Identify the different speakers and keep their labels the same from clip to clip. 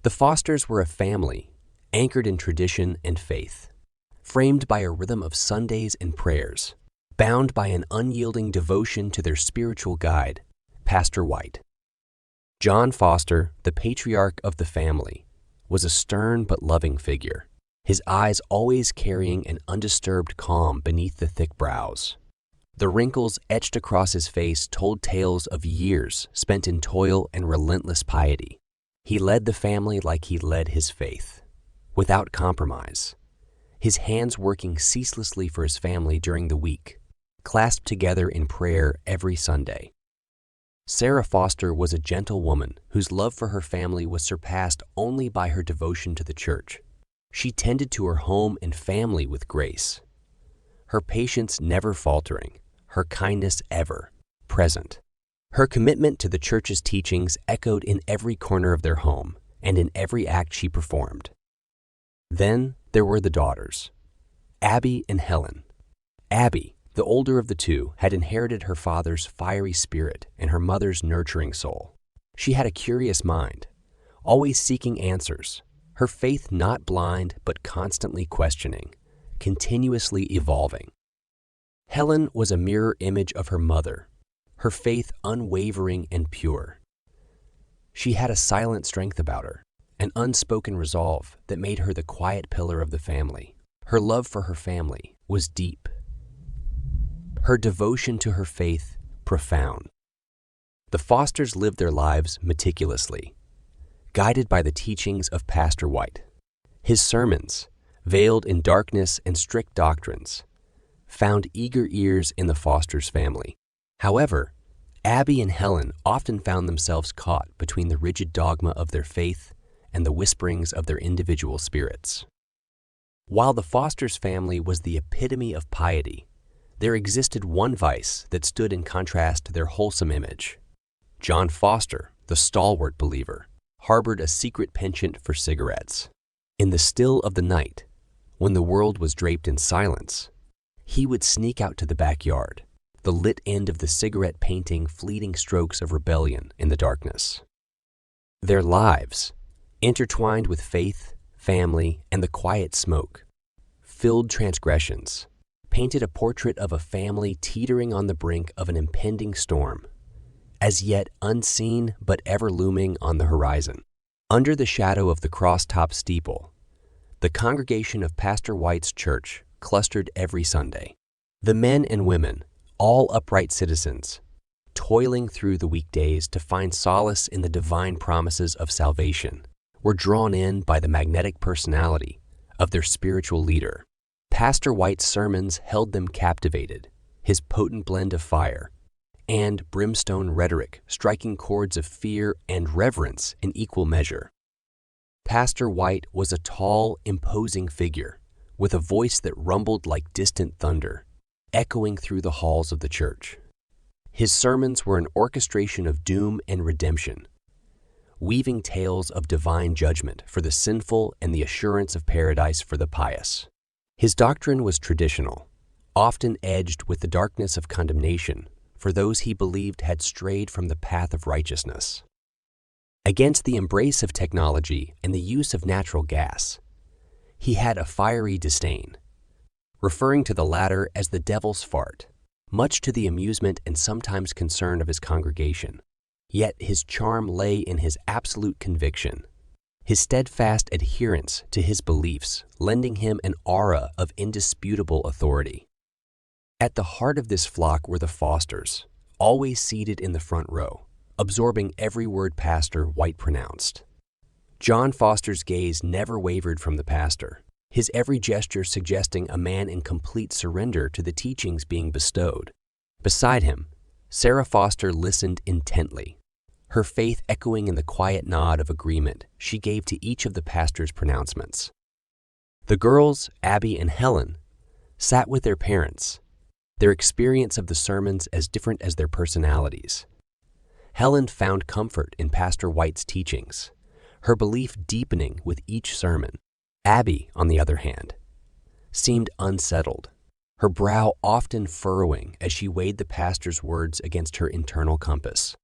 Speaker 1: The Fosters were a family, anchored in tradition and faith, framed by a rhythm of Sundays and prayers, bound by an unyielding devotion to their spiritual guide, Pastor White. John Foster, the patriarch of the family, was a stern but loving figure, his eyes always carrying an undisturbed calm beneath the thick brows. The wrinkles etched across his face told tales of years spent in toil and relentless piety. He led the family like he led his faith, without compromise, his hands working ceaselessly for his family during the week, clasped together in prayer every Sunday. Sarah Foster was a gentle woman whose love for her family was surpassed only by her devotion to the church. She tended to her home and family with grace, her patience never faltering, her kindness ever present. Her commitment to the church's teachings echoed in every corner of their home and in every act she performed. Then there were the daughters, Abby and Helen. Abby, the older of the two, had inherited her father's fiery spirit and her mother's nurturing soul. She had a curious mind, always seeking answers, her faith not blind but constantly questioning, continuously evolving. Helen was a mirror image of her mother, her faith unwavering and pure. She had a silent strength about her, an unspoken resolve that made her the quiet pillar of the family. Her love for her family was deep, her devotion to her faith profound. The Fosters lived their lives meticulously, guided by the teachings of Pastor White. His sermons, veiled in darkness and strict doctrines, found eager ears in the Fosters family. However, Abby and Helen often found themselves caught between the rigid dogma of their faith and the whisperings of their individual spirits. While the Fosters family was the epitome of piety, there existed one vice that stood in contrast to their wholesome image. John Foster, the stalwart believer, harbored a secret penchant for cigarettes. In the still of the night, when the world was draped in silence, he would sneak out to the backyard, the lit end of the cigarette painting fleeting strokes of rebellion in the darkness. Their lives, intertwined with faith, family, and the quiet smoke, filled transgressions, painted a portrait of a family teetering on the brink of an impending storm, as yet unseen but ever looming on the horizon. Under the shadow of the cross-top steeple, the congregation of Pastor White's church clustered every Sunday. The men and women, all upright citizens, toiling through the weekdays to find solace in the divine promises of salvation, were drawn in by the magnetic personality of their spiritual leader. Pastor White's sermons held them captivated, his potent blend of fire and brimstone rhetoric striking chords of fear and reverence in equal measure. Pastor White was a tall, imposing figure with a voice that rumbled like distant thunder, echoing through the halls of the church. His sermons were an orchestration of doom and redemption, weaving tales of divine judgment for the sinful and the assurance of paradise for the pious. His doctrine was traditional, often edged with the darkness of condemnation for those he believed had strayed from the path of righteousness. Against the embrace of technology and the use of natural gas, he had a fiery disdain, referring to the latter as the devil's fart, much to the amusement and sometimes concern of his congregation. Yet his charm lay in his absolute conviction, his steadfast adherence to his beliefs, lending him an aura of indisputable authority. At the heart of this flock were the Fosters, always seated in the front row, absorbing every word Pastor White pronounced. John Foster's gaze never wavered from the pastor, his every gesture suggesting a man in complete surrender to the teachings being bestowed. Beside him, Sarah Foster listened intently, her faith echoing in the quiet nod of agreement she gave to each of the pastor's pronouncements. The girls, Abby and Helen, sat with their parents, their experience of the sermons as different as their personalities. Helen found comfort in Pastor White's teachings, her belief deepening with each sermon. Abby, on the other hand, seemed unsettled, her brow often furrowing as she weighed the pastor's words against her internal compass.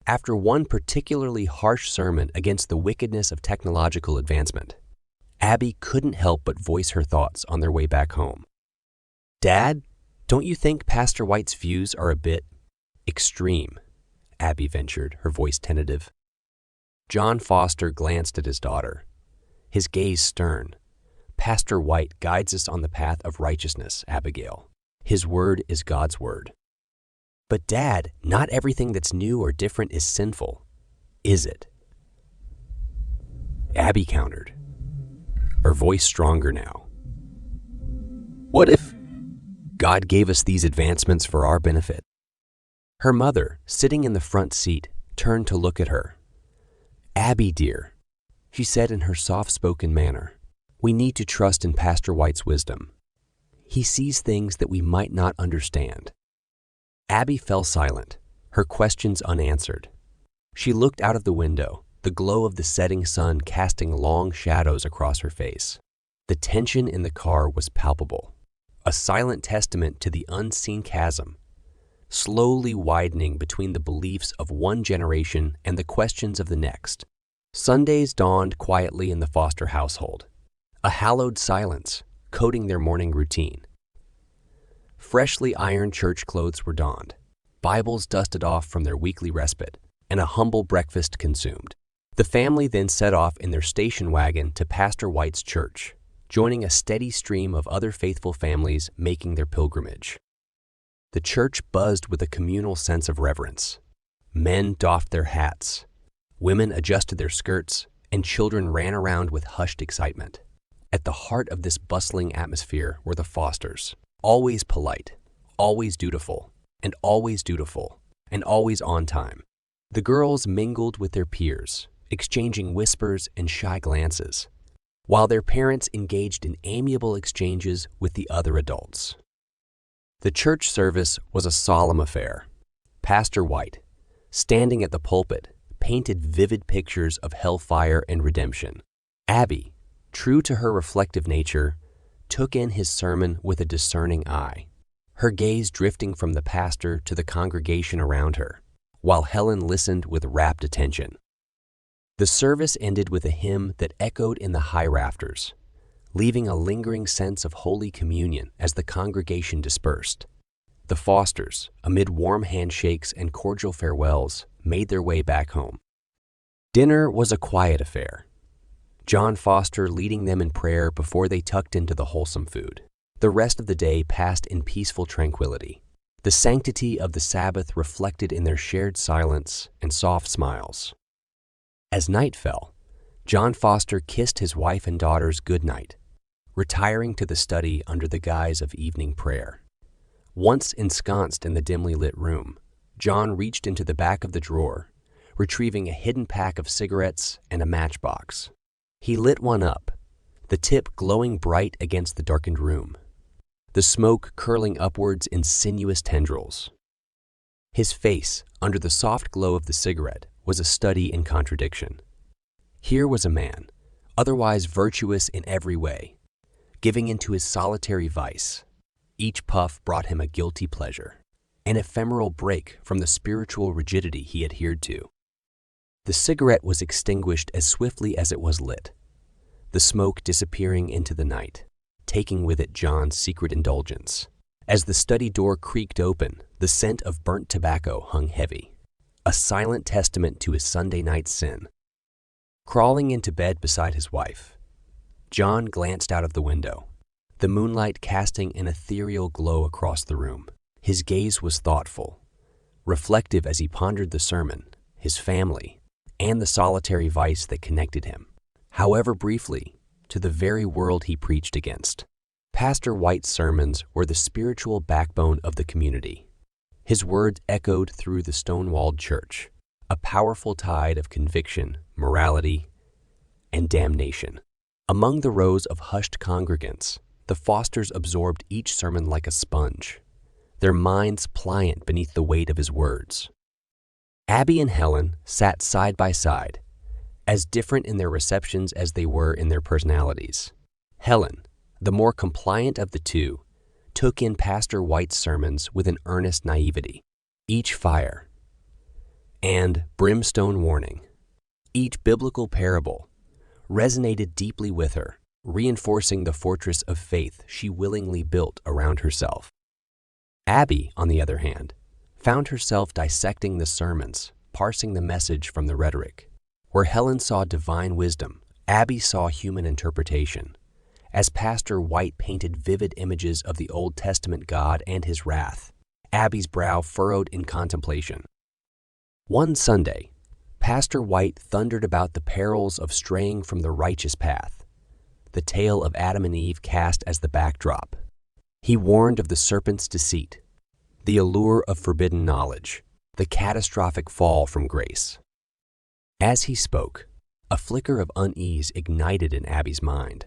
Speaker 1: After one particularly harsh sermon against the wickedness of technological advancement, Abby couldn't help but voice her thoughts on their way back home. "Dad, don't you think Pastor White's views are a bit extreme?" Abby ventured, her voice tentative. John Foster glanced at his daughter, his gaze stern. "Pastor White guides us on the path of righteousness, Abigail. His word is God's word." "But Dad, not everything that's new or different is sinful, is it?" Abby countered, her voice stronger now. "What if God gave us these advancements for our benefit?" Her mother, sitting in the front seat, turned to look at her. "Abby, dear," she said in her soft-spoken manner, "we need to trust in Pastor White's wisdom. He sees things that we might not understand." Abby fell silent, her questions unanswered. She looked out of the window, the glow of the setting sun casting long shadows across her face. The tension in the car was palpable, a silent testament to the unseen chasm, slowly widening between the beliefs of one generation and the questions of the next. Sundays dawned quietly in the Foster household, a hallowed silence coating their morning routine. Freshly ironed church clothes were donned, Bibles dusted off from their weekly respite, and a humble breakfast consumed. The family then set off in their station wagon to Pastor White's church, joining a steady stream of other faithful families making their pilgrimage. The church buzzed with a communal sense of reverence. Men doffed their hats, women adjusted their skirts, and children ran around with hushed excitement. At the heart of this bustling atmosphere were the Fosters, always polite, always dutiful, and always on time. The girls mingled with their peers, exchanging whispers and shy glances, while their parents engaged in amiable exchanges with the other adults. The church service was a solemn affair. Pastor White, standing at the pulpit, painted vivid pictures of hellfire and redemption. Abby, true to her reflective nature, took in his sermon with a discerning eye, her gaze drifting from the pastor to the congregation around her, while Helen listened with rapt attention. The service ended with a hymn that echoed in the high rafters, leaving a lingering sense of Holy Communion as the congregation dispersed. The Fosters, amid warm handshakes and cordial farewells, made their way back home. Dinner was a quiet affair, John Foster leading them in prayer before they tucked into the wholesome food. The rest of the day passed in peaceful tranquility, the sanctity of the Sabbath reflected in their shared silence and soft smiles. As night fell, John Foster kissed his wife and daughters good night, retiring to the study under the guise of evening prayer. Once ensconced in the dimly lit room, John reached into the back of the drawer, retrieving a hidden pack of cigarettes and a matchbox. He lit one up, the tip glowing bright against the darkened room, the smoke curling upwards in sinuous tendrils. His face, under the soft glow of the cigarette, was a study in contradiction. Here was a man, otherwise virtuous in every way, giving into his solitary vice. Each puff brought him a guilty pleasure, an ephemeral break from the spiritual rigidity he adhered to. The cigarette was extinguished as swiftly as it was lit, the smoke disappearing into the night, taking with it John's secret indulgence. As the study door creaked open, the scent of burnt tobacco hung heavy, a silent testament to his Sunday night sin. Crawling into bed beside his wife, John glanced out of the window, the moonlight casting an ethereal glow across the room. His gaze was thoughtful, reflective as he pondered the sermon, his family, and the solitary vice that connected him, however briefly, to the very world he preached against. Pastor White's sermons were the spiritual backbone of the community. His words echoed through the stone-walled church, a powerful tide of conviction, morality, and damnation. Among the rows of hushed congregants, the Fosters absorbed each sermon like a sponge, their minds pliant beneath the weight of his words. Abby and Helen sat side by side, as different in their receptions as they were in their personalities. Helen, the more compliant of the two, took in Pastor White's sermons with an earnest naivety. Each fire, and brimstone warning. Each biblical parable resonated deeply with her, reinforcing the fortress of faith she willingly built around herself. Abby, on the other hand, found herself dissecting the sermons, parsing the message from the rhetoric. Where Helen saw divine wisdom, Abby saw human interpretation. As Pastor White painted vivid images of the Old Testament God and his wrath, Abby's brow furrowed in contemplation. One Sunday, Pastor White thundered about the perils of straying from the righteous path, the tale of Adam and Eve cast as the backdrop. He warned of the serpent's deceit, the allure of forbidden knowledge, the catastrophic fall from grace. As he spoke, a flicker of unease ignited in Abby's mind.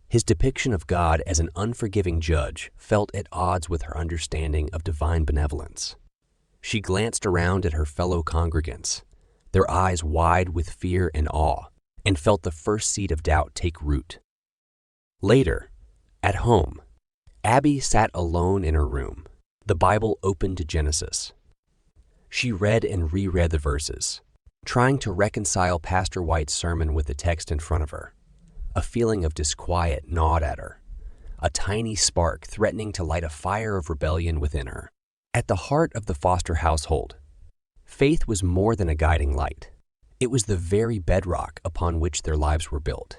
Speaker 1: His depiction of God as an unforgiving judge felt at odds with her understanding of divine benevolence. She glanced around at her fellow congregants, their eyes wide with fear and awe, and felt the first seed of doubt take root. Later, at home, Abby sat alone in her room, the Bible open to Genesis. She read and reread the verses, trying to reconcile Pastor White's sermon with the text in front of her. A feeling of disquiet gnawed at her, a tiny spark threatening to light a fire of rebellion within her. At the heart of the Foster household, faith was more than a guiding light. It was the very bedrock upon which their lives were built.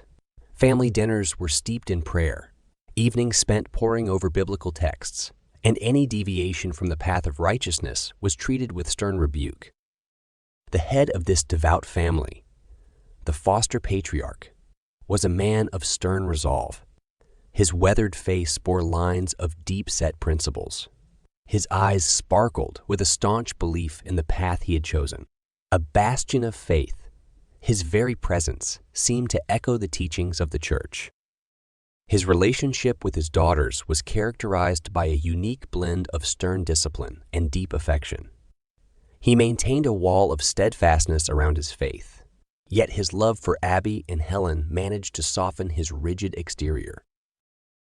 Speaker 1: Family dinners were steeped in prayer, evenings spent poring over biblical texts, and any deviation from the path of righteousness was treated with stern rebuke. The head of this devout family, the Foster patriarch, was a man of stern resolve. His weathered face bore lines of deep-set principles. His eyes sparkled with a staunch belief in the path he had chosen. A bastion of faith, his very presence seemed to echo the teachings of the church. His relationship with his daughters was characterized by a unique blend of stern discipline and deep affection. He maintained a wall of steadfastness around his faith, yet his love for Abby and Helen managed to soften his rigid exterior.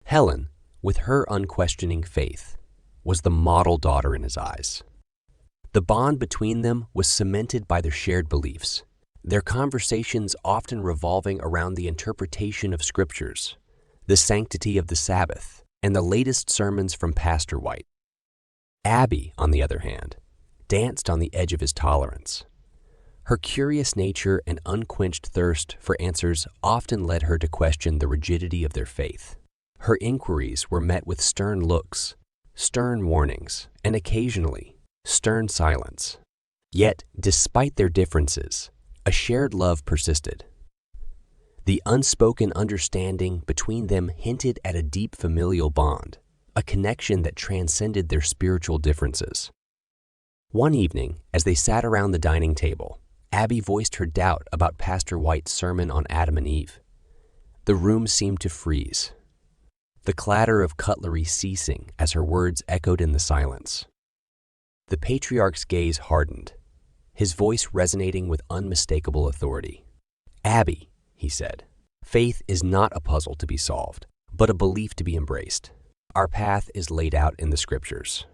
Speaker 1: Helen, with her unquestioning faith, was the model daughter in his eyes. The bond between them was cemented by their shared beliefs, their conversations often revolving around the interpretation of scriptures, the sanctity of the Sabbath, and the latest sermons from Pastor White. Abby, on the other hand, danced on the edge of his tolerance. Her curious nature and unquenched thirst for answers often led her to question the rigidity of their faith. Her inquiries were met with stern looks, stern warnings, and occasionally, stern silence. Yet, despite their differences, a shared love persisted. The unspoken understanding between them hinted at a deep familial bond, a connection that transcended their spiritual differences. One evening, as they sat around the dining table, Abby voiced her doubt about Pastor White's sermon on Adam and Eve. The room seemed to freeze, the clatter of cutlery ceasing as her words echoed in the silence. The patriarch's gaze hardened, his voice resonating with unmistakable authority. "Abby," he said, "faith is not a puzzle to be solved, but a belief to be embraced. Our path is laid out in the scriptures.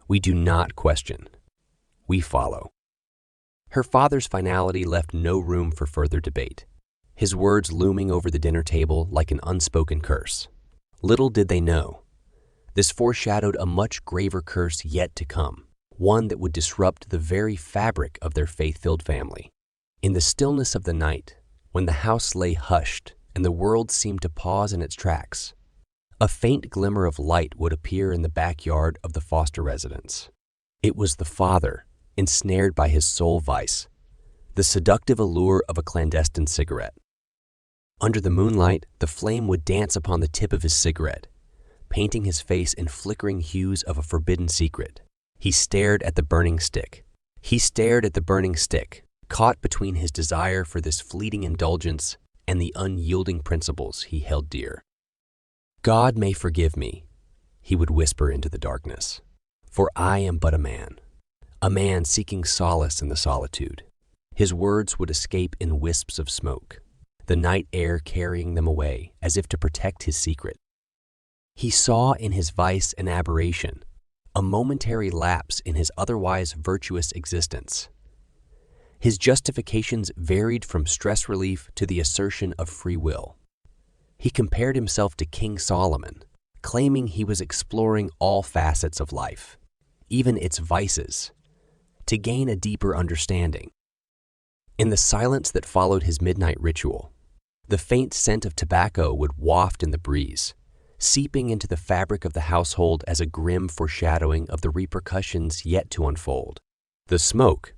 Speaker 1: We do not question. We follow." Her father's finality left no room for further debate, his words looming over the dinner table like an unspoken curse. Little did they know, this foreshadowed a much graver curse yet to come, one that would disrupt the very fabric of their faith-filled family. In the stillness of the night, when the house lay hushed and the world seemed to pause in its tracks, a faint glimmer of light would appear in the backyard of the Foster residence. It was the father, ensnared by his sole vice, the seductive allure of a clandestine cigarette. Under the moonlight, the flame would dance upon the tip of his cigarette, painting his face in flickering hues of a forbidden secret. He stared at the burning stick. He stared at the burning stick, caught between his desire for this fleeting indulgence and the unyielding principles he held dear. "God may forgive me," he would whisper into the darkness, "for I am but a man seeking solace in the solitude." His words would escape in wisps of smoke, the night air carrying them away as if to protect his secret. He saw in his vice an aberration, a momentary lapse in his otherwise virtuous existence. His justifications varied from stress relief to the assertion of free will. He compared himself to King Solomon, claiming he was exploring all facets of life, even its vices, to gain a deeper understanding. In the silence that followed his midnight ritual, the faint scent of tobacco would waft in the breeze, seeping into the fabric of the household as a grim foreshadowing of the repercussions yet to unfold. The smoke,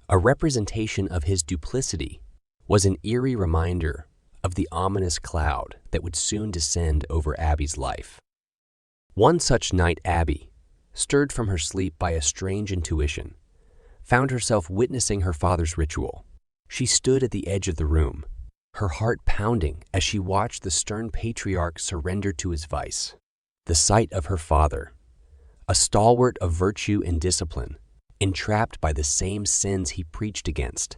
Speaker 1: a representation of his duplicity, was an eerie reminder of the ominous cloud that would soon descend over Abby's life. One such night, Abby, stirred from her sleep by a strange intuition, found herself witnessing her father's ritual. She stood at the edge of the room, her heart pounding as she watched the stern patriarch surrender to his vice. The sight of her father, a stalwart of virtue and discipline, entrapped by the same sins he preached against,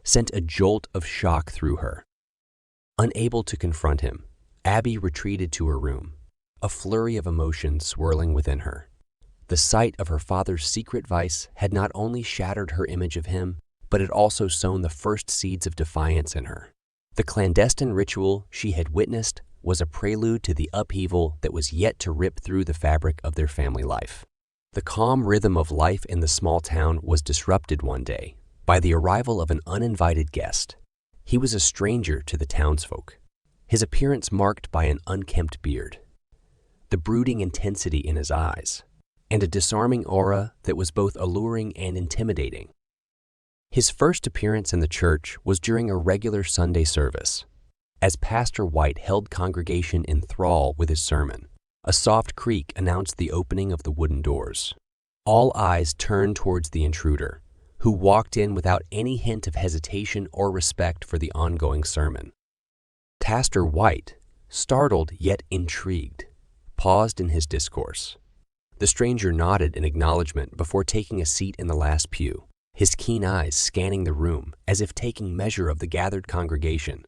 Speaker 1: sent a jolt of shock through her. Unable to confront him, Abby retreated to her room, a flurry of emotions swirling within her. The sight of her father's secret vice had not only shattered her image of him, but it also sown the first seeds of defiance in her. The clandestine ritual she had witnessed was a prelude to the upheaval that was yet to rip through the fabric of their family life. The calm rhythm of life in the small town was disrupted one day by the arrival of an uninvited guest. He was a stranger to the townsfolk, his appearance marked by an unkempt beard, the brooding intensity in his eyes, and a disarming aura that was both alluring and intimidating. His first appearance in the church was during a regular Sunday service. As Pastor White held congregation in thrall with his sermon, a soft creak announced the opening of the wooden doors. All eyes turned towards the intruder, who walked in without any hint of hesitation or respect for the ongoing sermon. Pastor White, startled yet intrigued, paused in his discourse. The stranger nodded in acknowledgement before taking a seat in the last pew, his keen eyes scanning the room as if taking measure of the gathered congregation.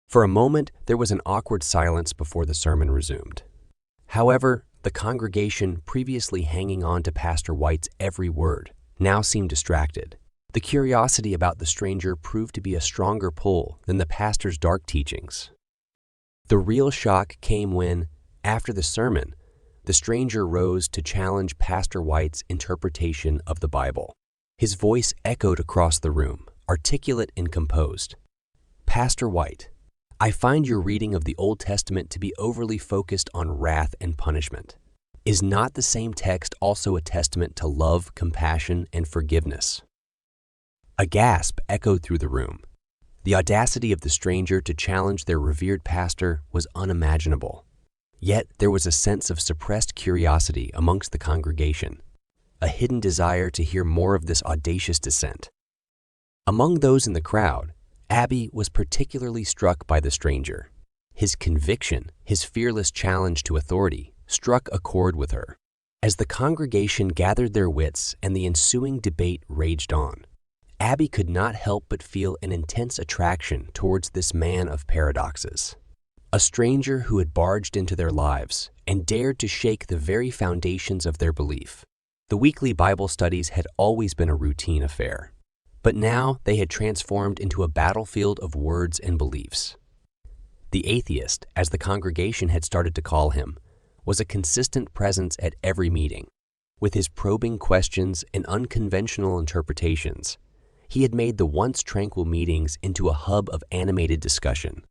Speaker 1: For a moment, there was an awkward silence before the sermon resumed. However, the congregation, previously hanging on to Pastor White's every word, now seemed distracted. The curiosity about the stranger proved to be a stronger pull than the pastor's dark teachings. The real shock came when, after the sermon, the stranger rose to challenge Pastor White's interpretation of the Bible. His voice echoed across the room, articulate and composed. "Pastor White, I find your reading of the Old Testament to be overly focused on wrath and punishment. Is not the same text also a testament to love, compassion, and forgiveness?" A gasp echoed through the room. The audacity of the stranger to challenge their revered pastor was unimaginable. Yet there was a sense of suppressed curiosity amongst the congregation, a hidden desire to hear more of this audacious dissent. Among those in the crowd, Abby was particularly struck by the stranger. His conviction, his fearless challenge to authority, struck a chord with her. As the congregation gathered their wits and the ensuing debate raged on, Abby could not help but feel an intense attraction towards this man of paradoxes, a stranger who had barged into their lives and dared to shake the very foundations of their belief. The weekly Bible studies had always been a routine affair, but now they had transformed into a battlefield of words and beliefs. The atheist, as the congregation had started to call him, was a consistent presence at every meeting. With his probing questions and unconventional interpretations, he had made the once tranquil meetings into a hub of animated discussion.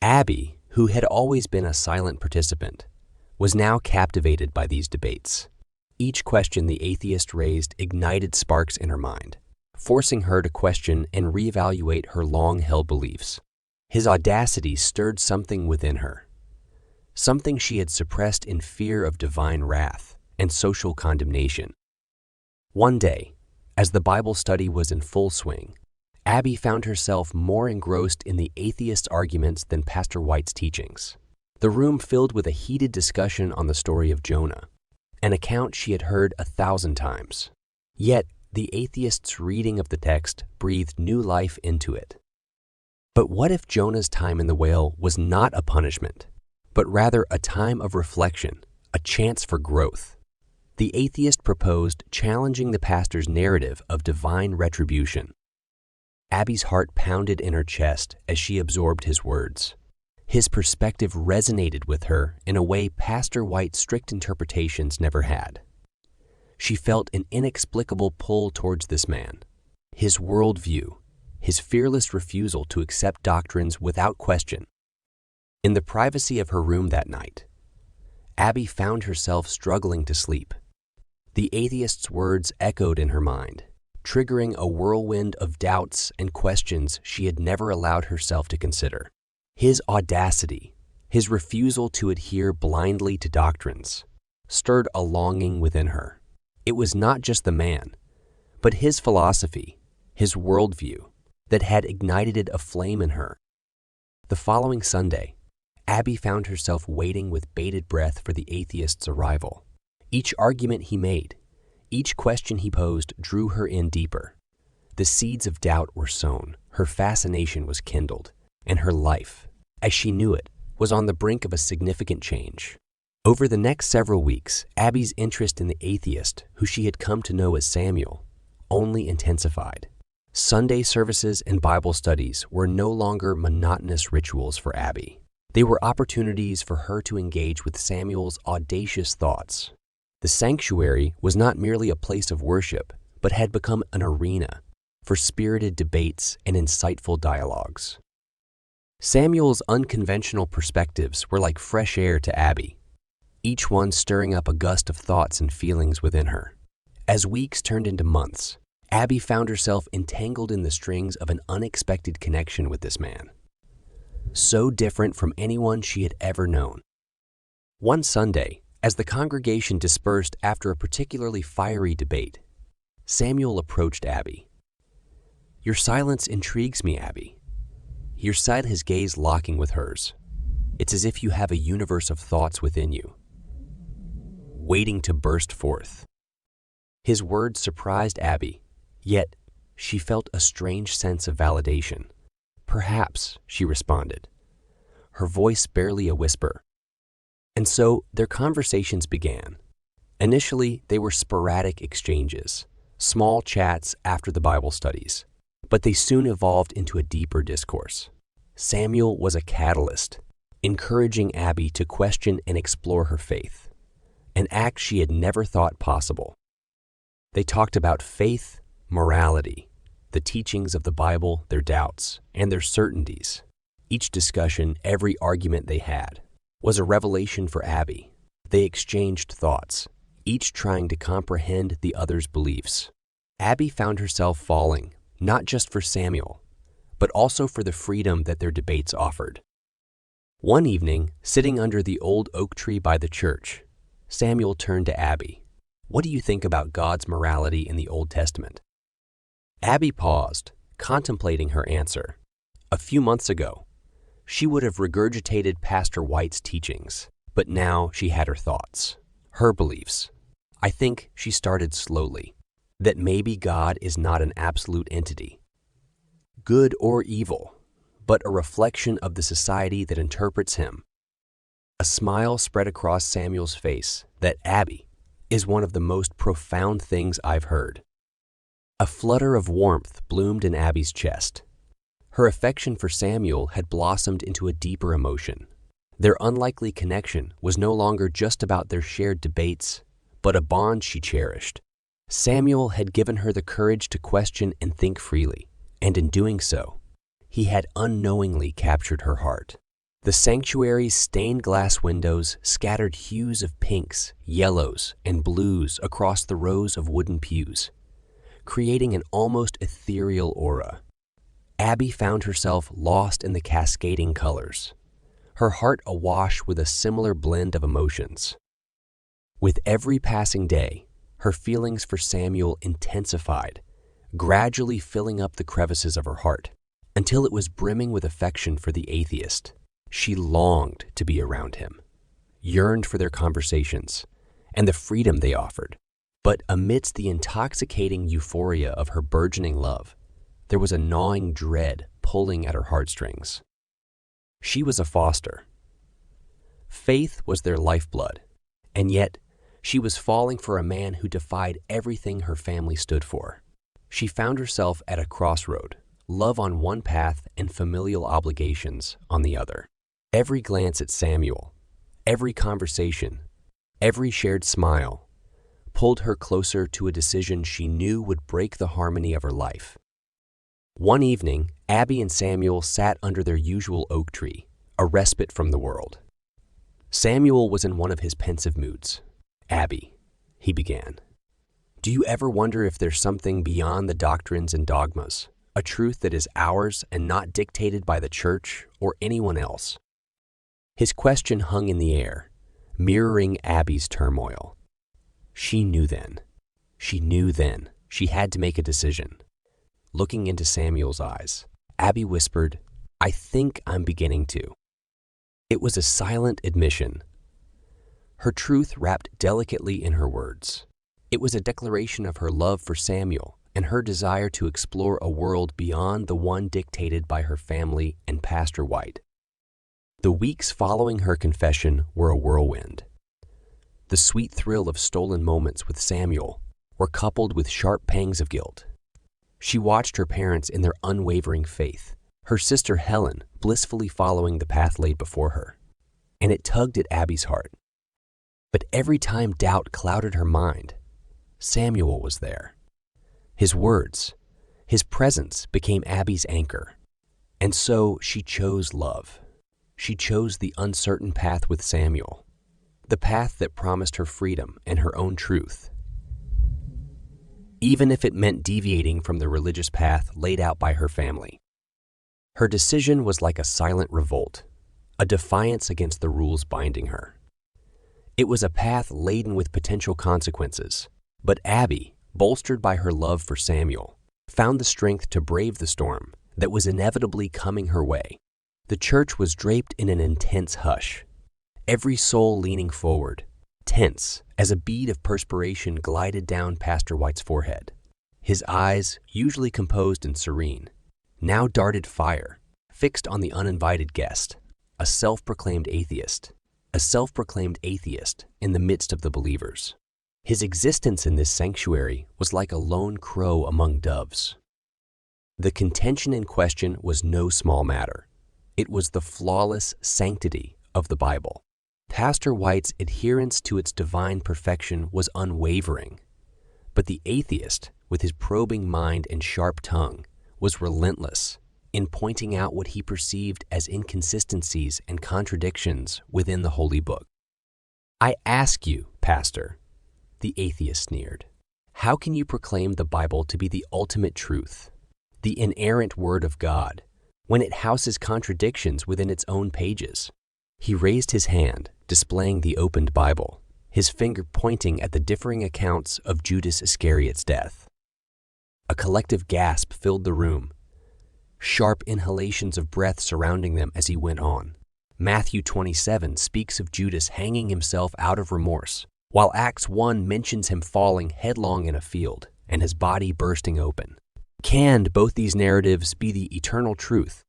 Speaker 1: Abby, who had always been a silent participant, was now captivated by these debates. Each question the atheist raised ignited sparks in her mind, forcing her to question and reevaluate her long-held beliefs. His audacity stirred something within her, something she had suppressed in fear of divine wrath and social condemnation. One day, as the Bible study was in full swing, Abby found herself more engrossed in the atheist's arguments than Pastor White's teachings. The room filled with a heated discussion on the story of Jonah, an account she had heard 1,000 times. Yet, the atheist's reading of the text breathed new life into it. But what if Jonah's time in the whale was not a punishment, but rather a time of reflection, a chance for growth? The atheist proposed challenging the pastor's narrative of divine retribution. Abby's heart pounded in her chest as she absorbed his words. His perspective resonated with her in a way Pastor White's strict interpretations never had. She felt an inexplicable pull towards this man. His worldview, his fearless refusal to accept doctrines without question. In the privacy of her room that night, Abby found herself struggling to sleep. The atheist's words echoed in her mind, triggering a whirlwind of doubts and questions she had never allowed herself to consider. His audacity, his refusal to adhere blindly to doctrines, stirred a longing within her. It was not just the man, but his philosophy, his worldview, that had ignited a flame in her. The following Sunday, Abby found herself waiting with bated breath for the atheist's arrival. Each argument he made, each question he posed drew her in deeper. The seeds of doubt were sown, her fascination was kindled, and her life, as she knew it, was on the brink of a significant change. Over the next several weeks, Abby's interest in the atheist, who she had come to know as Samuel, only intensified. Sunday services and Bible studies were no longer monotonous rituals for Abby. They were opportunities for her to engage with Samuel's audacious thoughts. The sanctuary was not merely a place of worship, but had become an arena for spirited debates and insightful dialogues. Samuel's unconventional perspectives were like fresh air to Abby, each one stirring up a gust of thoughts and feelings within her. As weeks turned into months, Abby found herself entangled in the strings of an unexpected connection with this man, so different from anyone she had ever known. One Sunday, as the congregation dispersed after a particularly fiery debate, Samuel approached Abby. "Your silence intrigues me, Abby." He said, his gaze locking with hers. "It's as if you have a universe of thoughts within you, waiting to burst forth." His words surprised Abby, yet she felt a strange sense of validation. "Perhaps," she responded, her voice barely a whisper. And so their conversations began. Initially, they were sporadic exchanges, small chats after the Bible studies, but they soon evolved into a deeper discourse. Samuel was a catalyst, encouraging Abby to question and explore her faith, an act she had never thought possible. They talked about faith, morality, the teachings of the Bible, their doubts, and their certainties. Each discussion, every argument they had, was a revelation for Abby. They exchanged thoughts, each trying to comprehend the other's beliefs. Abby found herself falling, not just for Samuel, but also for the freedom that their debates offered. One evening, sitting under the old oak tree by the church, Samuel turned to Abby. "What do you think about God's morality in the Old Testament?" Abby paused, contemplating her answer. A few months ago, she would have regurgitated Pastor White's teachings, but now she had her thoughts, her beliefs. I think, she started slowly, that maybe God is not an absolute entity, good or evil, but a reflection of the society that interprets him. A smile spread across Samuel's face that, "Abby, is one of the most profound things I've heard." A flutter of warmth bloomed in Abby's chest. Her affection for Samuel had blossomed into a deeper emotion. Their unlikely connection was no longer just about their shared debates, but a bond she cherished. Samuel had given her the courage to question and think freely, and in doing so, he had unknowingly captured her heart. The sanctuary's stained glass windows scattered hues of pinks, yellows, and blues across the rows of wooden pews, creating an almost ethereal aura. Abby found herself lost in the cascading colors, her heart awash with a similar blend of emotions. With every passing day, her feelings for Samuel intensified, gradually filling up the crevices of her heart, until it was brimming with affection for the atheist. She longed to be around him, yearned for their conversations, and the freedom they offered. But amidst the intoxicating euphoria of her burgeoning love, there was a gnawing dread pulling at her heartstrings. She was a foster. Faith was their lifeblood, and yet She was falling for a man who defied everything her family stood for. She found herself at a crossroad, love on one path and familial obligations on the other. Every glance at Samuel, every conversation, every shared smile pulled her closer to a decision she knew would break the harmony of her life. One evening, Abby and Samuel sat under their usual oak tree, a respite from the world. Samuel was in one of his pensive moods. "Abby," he began, "do you ever wonder if there's something beyond the doctrines and dogmas, a truth that is ours and not dictated by the church or anyone else?" His question hung in the air, mirroring Abby's turmoil. She knew then she had to make a decision. Looking into Samuel's eyes, Abby whispered, "I think I'm beginning to." It was a silent admission, her truth wrapped delicately in her words. It was a declaration of her love for Samuel and her desire to explore a world beyond the one dictated by her family and Pastor White. The weeks following her confession were a whirlwind. The sweet thrill of stolen moments with Samuel were coupled with sharp pangs of guilt. She watched her parents in their unwavering faith, her sister Helen blissfully following the path laid before her, and it tugged at Abby's heart. But every time doubt clouded her mind, Samuel was there. His words, his presence became Abby's anchor. And so she chose love. She chose the uncertain path with Samuel, the path that promised her freedom and her own truth, even if it meant deviating from the religious path laid out by her family. Her decision was like a silent revolt, a defiance against the rules binding her. It was a path laden with potential consequences, but Abby, bolstered by her love for Samuel, found the strength to brave the storm that was inevitably coming her way. The church was draped in an intense hush, every soul leaning forward, tense as a bead of perspiration glided down Pastor White's forehead. His eyes, usually composed and serene, now darted fire, fixed on the uninvited guest, a self-proclaimed atheist in the midst of the believers. His existence in this sanctuary was like a lone crow among doves. The contention in question was no small matter. It was the flawless sanctity of the Bible. Pastor White's adherence to its divine perfection was unwavering, but the atheist, with his probing mind and sharp tongue, was relentless in pointing out what he perceived as inconsistencies and contradictions within the Holy Book. "I ask you, Pastor," the atheist sneered, "how can you proclaim the Bible to be the ultimate truth, the inerrant Word of God, when it houses contradictions within its own pages?" He raised his hand, displaying the opened Bible, his finger pointing at the differing accounts of Judas Iscariot's death. A collective gasp filled the room, sharp inhalations of breath surrounding them as he went on. Matthew 27 speaks of Judas hanging himself out of remorse, while Acts 1 mentions him falling headlong in a field and his body bursting open. Can both these narratives be the eternal truth?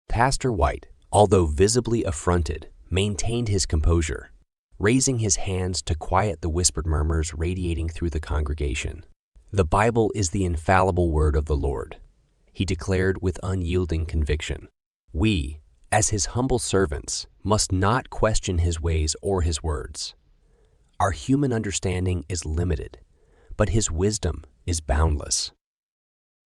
Speaker 1: Pastor White, although visibly affronted, maintained his composure, raising his hands to quiet the whispered murmurs radiating through the congregation. "The Bible is the infallible word of the Lord," he declared with unyielding conviction. "We, as his humble servants, must not question his ways or his words. Our human understanding is limited, but his wisdom is boundless."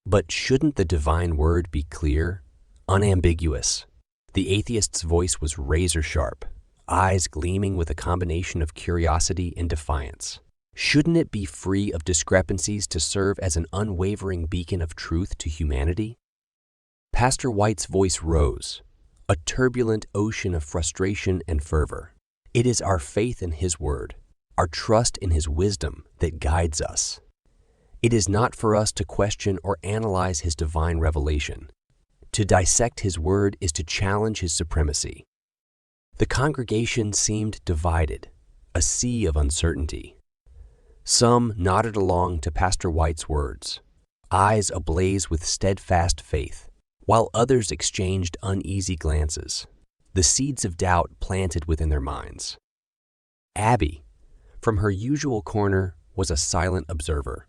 Speaker 1: But shouldn't the divine word be clear, unambiguous? The atheist's voice was razor-sharp, eyes gleaming with a combination of curiosity and defiance. Shouldn't it be free of discrepancies to serve as an unwavering beacon of truth to humanity? Pastor White's voice rose, a turbulent ocean of frustration and fervor. It is our faith in his word, our trust in his wisdom that guides us. It is not for us to question or analyze his divine revelation. To dissect his word is to challenge his supremacy. The congregation seemed divided, a sea of uncertainty. Some nodded along to Pastor White's words, eyes ablaze with steadfast faith, while others exchanged uneasy glances, the seeds of doubt planted within their minds. Abby, From her usual corner was a silent observer,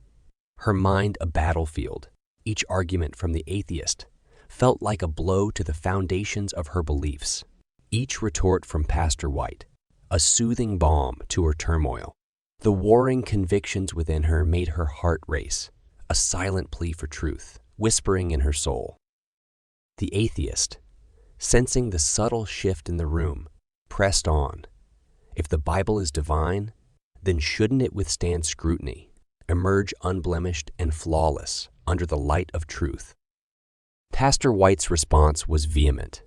Speaker 1: her mind a battlefield. Each argument from the atheist felt like a blow to the foundations of her beliefs. Each retort from Pastor White, a soothing balm to her turmoil. The warring convictions within her made her heart race, a silent plea for truth, whispering in her soul. The atheist, sensing the subtle shift in the room, pressed on. If the Bible is divine, then shouldn't it withstand scrutiny, emerge unblemished and flawless under the light of truth? Pastor White's response was vehement,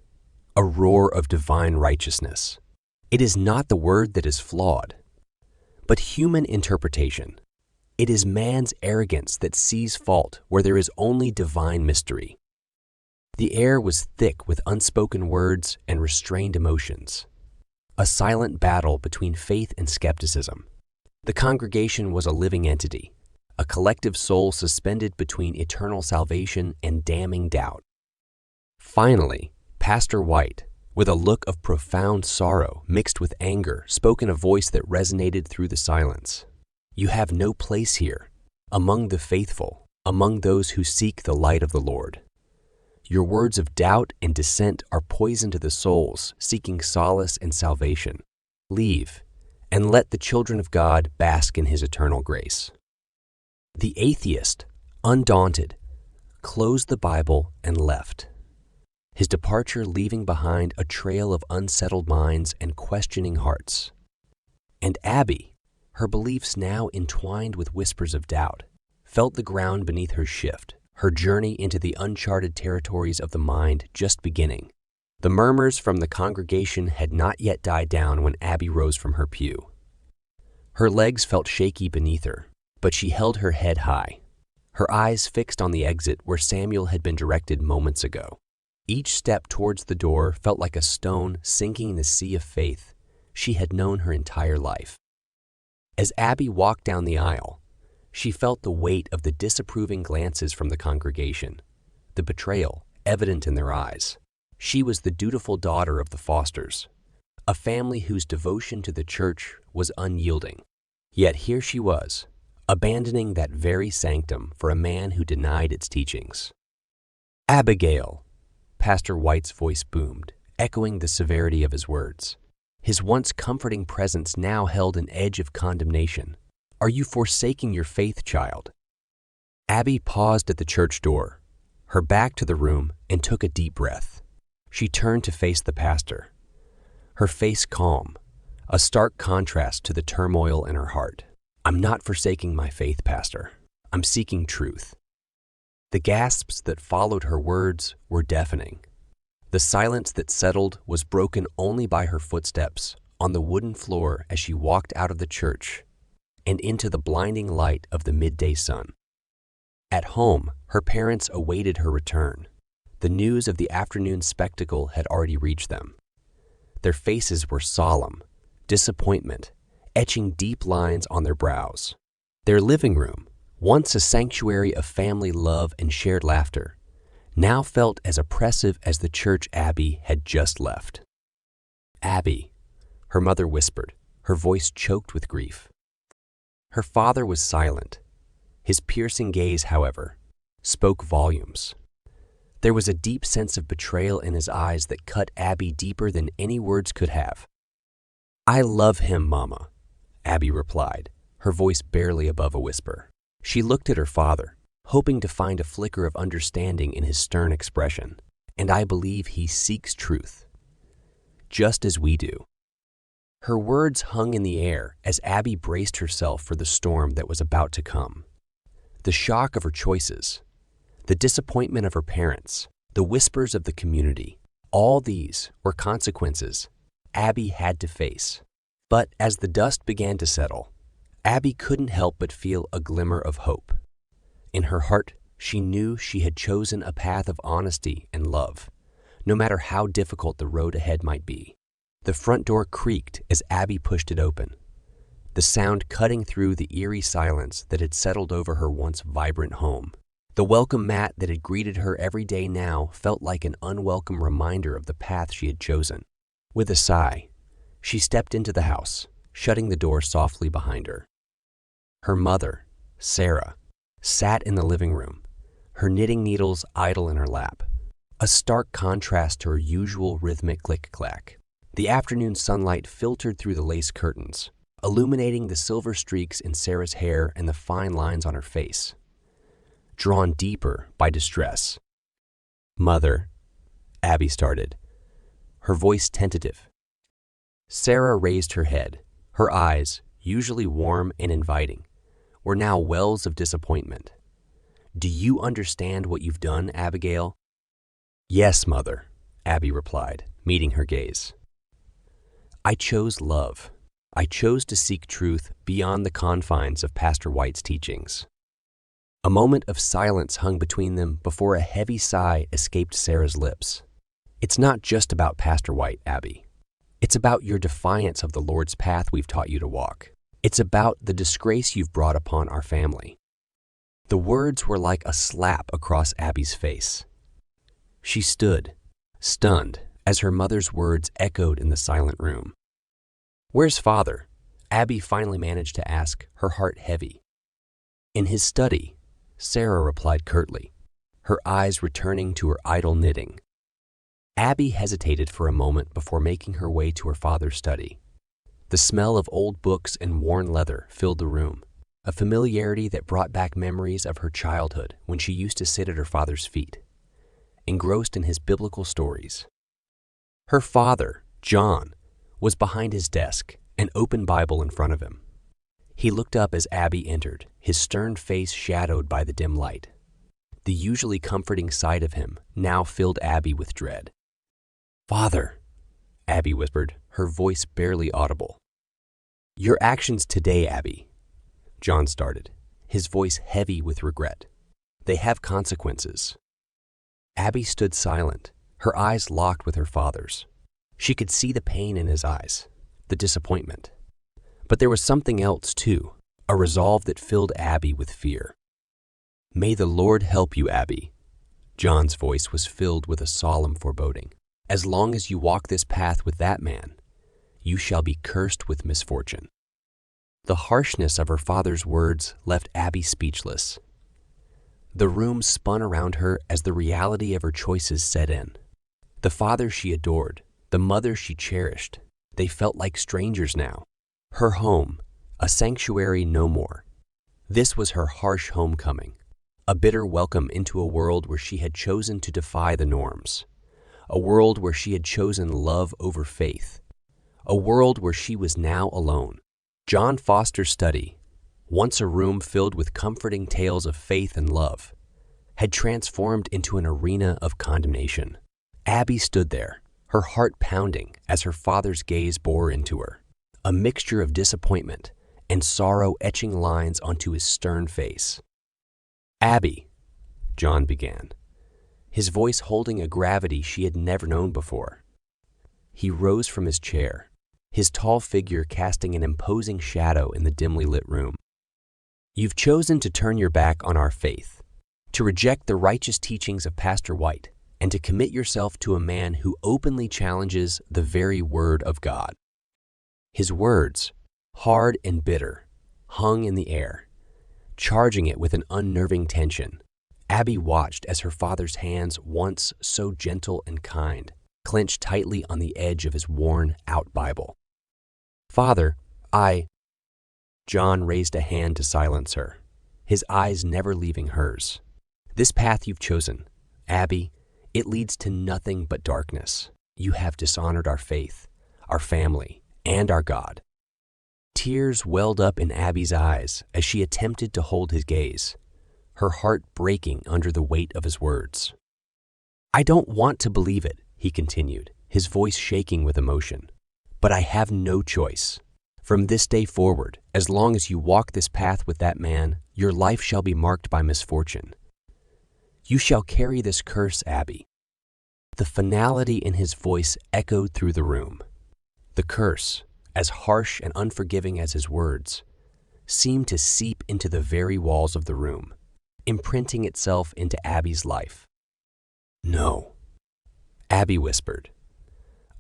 Speaker 1: a roar of divine righteousness. It is not the word that is flawed, but human interpretation. It is man's arrogance that sees fault where there is only divine mystery. The air was thick with unspoken words and restrained emotions, a silent battle between faith and skepticism. The congregation was a living entity, a collective soul suspended between eternal salvation and damning doubt. Finally, Pastor White, with a look of profound sorrow mixed with anger, spoke in a voice that resonated through the silence. "You have no place here, among the faithful, among those who seek the light of the Lord. Your words of doubt and dissent are poison to the souls seeking solace and salvation. Leave, and let the children of God bask in His eternal grace." The atheist, undaunted, closed the Bible and left, his departure leaving behind a trail of unsettled minds and questioning hearts. And Abby, her beliefs now entwined with whispers of doubt, felt the ground beneath her shift, her journey into the uncharted territories of the mind just beginning. The murmurs from the congregation had not yet died down when Abby rose from her pew. Her legs felt shaky beneath her, but she held her head high, her eyes fixed on the exit where Samuel had been directed moments ago. Each step towards the door felt like a stone sinking in the sea of faith she had known her entire life. As Abby walked down the aisle, she felt the weight of the disapproving glances from the congregation, the betrayal evident in their eyes. She was the dutiful daughter of the Fosters, a family whose devotion to the church was unyielding. Yet here she was, abandoning that very sanctum for a man who denied its teachings. "Abigail," Pastor White's voice boomed, echoing the severity of his words. His once comforting presence now held an edge of condemnation. "Are you forsaking your faith, child?" Abby paused at the church door, her back to the room, and took a deep breath. She turned to face the pastor, her face calm, a stark contrast to the turmoil in her heart. "I'm not forsaking my faith, Pastor. I'm seeking truth." The gasps that followed her words were deafening. The silence that settled was broken only by her footsteps on the wooden floor as she walked out of the church and into the blinding light of the midday sun. At home, her parents awaited her return. The news of the afternoon spectacle had already reached them. Their faces were solemn, disappointment etching deep lines on their brows. Their living room, once a sanctuary of family love and shared laughter, now felt as oppressive as the church Abby had just left. "Abby," her mother whispered, her voice choked with grief. Her father was silent. His piercing gaze, however, spoke volumes. There was a deep sense of betrayal in his eyes that cut Abby deeper than any words could have. "I love him, Mama," Abby replied, her voice barely above a whisper. She looked at her father, hoping to find a flicker of understanding in his stern expression. "And I believe he seeks truth, just as we do." Her words hung in the air as Abby braced herself for the storm that was about to come. The shock of her choices, the disappointment of her parents, the whispers of the community, all these were consequences Abby had to face. But as the dust began to settle, Abby couldn't help but feel a glimmer of hope. In her heart, she knew she had chosen a path of honesty and love, no matter how difficult the road ahead might be. The front door creaked as Abby pushed it open, the sound cutting through the eerie silence that had settled over her once vibrant home. The welcome mat that had greeted her every day now felt like an unwelcome reminder of the path she had chosen. With a sigh, she stepped into the house, shutting the door softly behind her. Her mother, Sarah, sat in the living room, her knitting needles idle in her lap, a stark contrast to her usual rhythmic click-clack. The afternoon sunlight filtered through the lace curtains, illuminating the silver streaks in Sarah's hair and the fine lines on her face, drawn deeper by distress. "Mother," Abby started, her voice tentative. Sarah raised her head. Her eyes, usually warm and inviting, were now wells of disappointment. "Do you understand what you've done, Abigail?" "Yes, Mother," Abby replied, meeting her gaze. "I chose love. I chose to seek truth beyond the confines of Pastor White's teachings." A moment of silence hung between them before a heavy sigh escaped Sarah's lips. "It's not just about Pastor White, Abby. It's about your defiance of the Lord's path we've taught you to walk. It's about the disgrace you've brought upon our family." The words were like a slap across Abby's face. She stood, stunned, as her mother's words echoed in the silent room. "Where's Father?" Abby finally managed to ask, her heart heavy. "In his study," Sarah replied curtly, her eyes returning to her idle knitting. Abby hesitated for a moment before making her way to her father's study. The smell of old books and worn leather filled the room, a familiarity that brought back memories of her childhood when she used to sit at her father's feet, engrossed in his biblical stories. Her father, John, was behind his desk, an open Bible in front of him. He looked up as Abby entered, his stern face shadowed by the dim light. The usually comforting sight of him now filled Abby with dread. "Father," Abby whispered, her voice barely audible. "Your actions today, Abby," John started, his voice heavy with regret. "They have consequences." Abby stood silent, her eyes locked with her father's. She could see the pain in his eyes, the disappointment. But there was something else, too, a resolve that filled Abby with fear. "May the Lord help you, Abby." John's voice was filled with a solemn foreboding. "As long as you walk this path with that man, you shall be cursed with misfortune." The harshness of her father's words left Abby speechless. The room spun around her as the reality of her choices set in. The father she adored, the mother she cherished, they felt like strangers now. Her home, a sanctuary no more. This was her harsh homecoming, a bitter welcome into a world where she had chosen to defy the norms, a world where she had chosen love over faith, a world where she was now alone. John Foster's study, once a room filled with comforting tales of faith and love, had transformed into an arena of condemnation. Abby stood there, her heart pounding as her father's gaze bore into her, a mixture of disappointment and sorrow etching lines onto his stern face. "Abby," John began, his voice holding a gravity she had never known before. He rose from his chair, his tall figure casting an imposing shadow in the dimly lit room. "You've chosen to turn your back on our faith, to reject the righteous teachings of Pastor White, and to commit yourself to a man who openly challenges the very word of God." His words, hard and bitter, hung in the air, charging it with an unnerving tension. Abby watched as her father's hands, once so gentle and kind, clenched tightly on the edge of his worn-out Bible. "Father, John raised a hand to silence her, his eyes never leaving hers. "This path you've chosen, Abby, it leads to nothing but darkness. You have dishonored our faith, our family, and our God." Tears welled up in Abby's eyes as she attempted to hold his gaze, her heart breaking under the weight of his words. "I don't want to believe it," he continued, his voice shaking with emotion. "But I have no choice. From this day forward, as long as you walk this path with that man, your life shall be marked by misfortune. You shall carry this curse, Abby." The finality in his voice echoed through the room. The curse, as harsh and unforgiving as his words, seemed to seep into the very walls of the room, imprinting itself into Abby's life. "No," Abby whispered,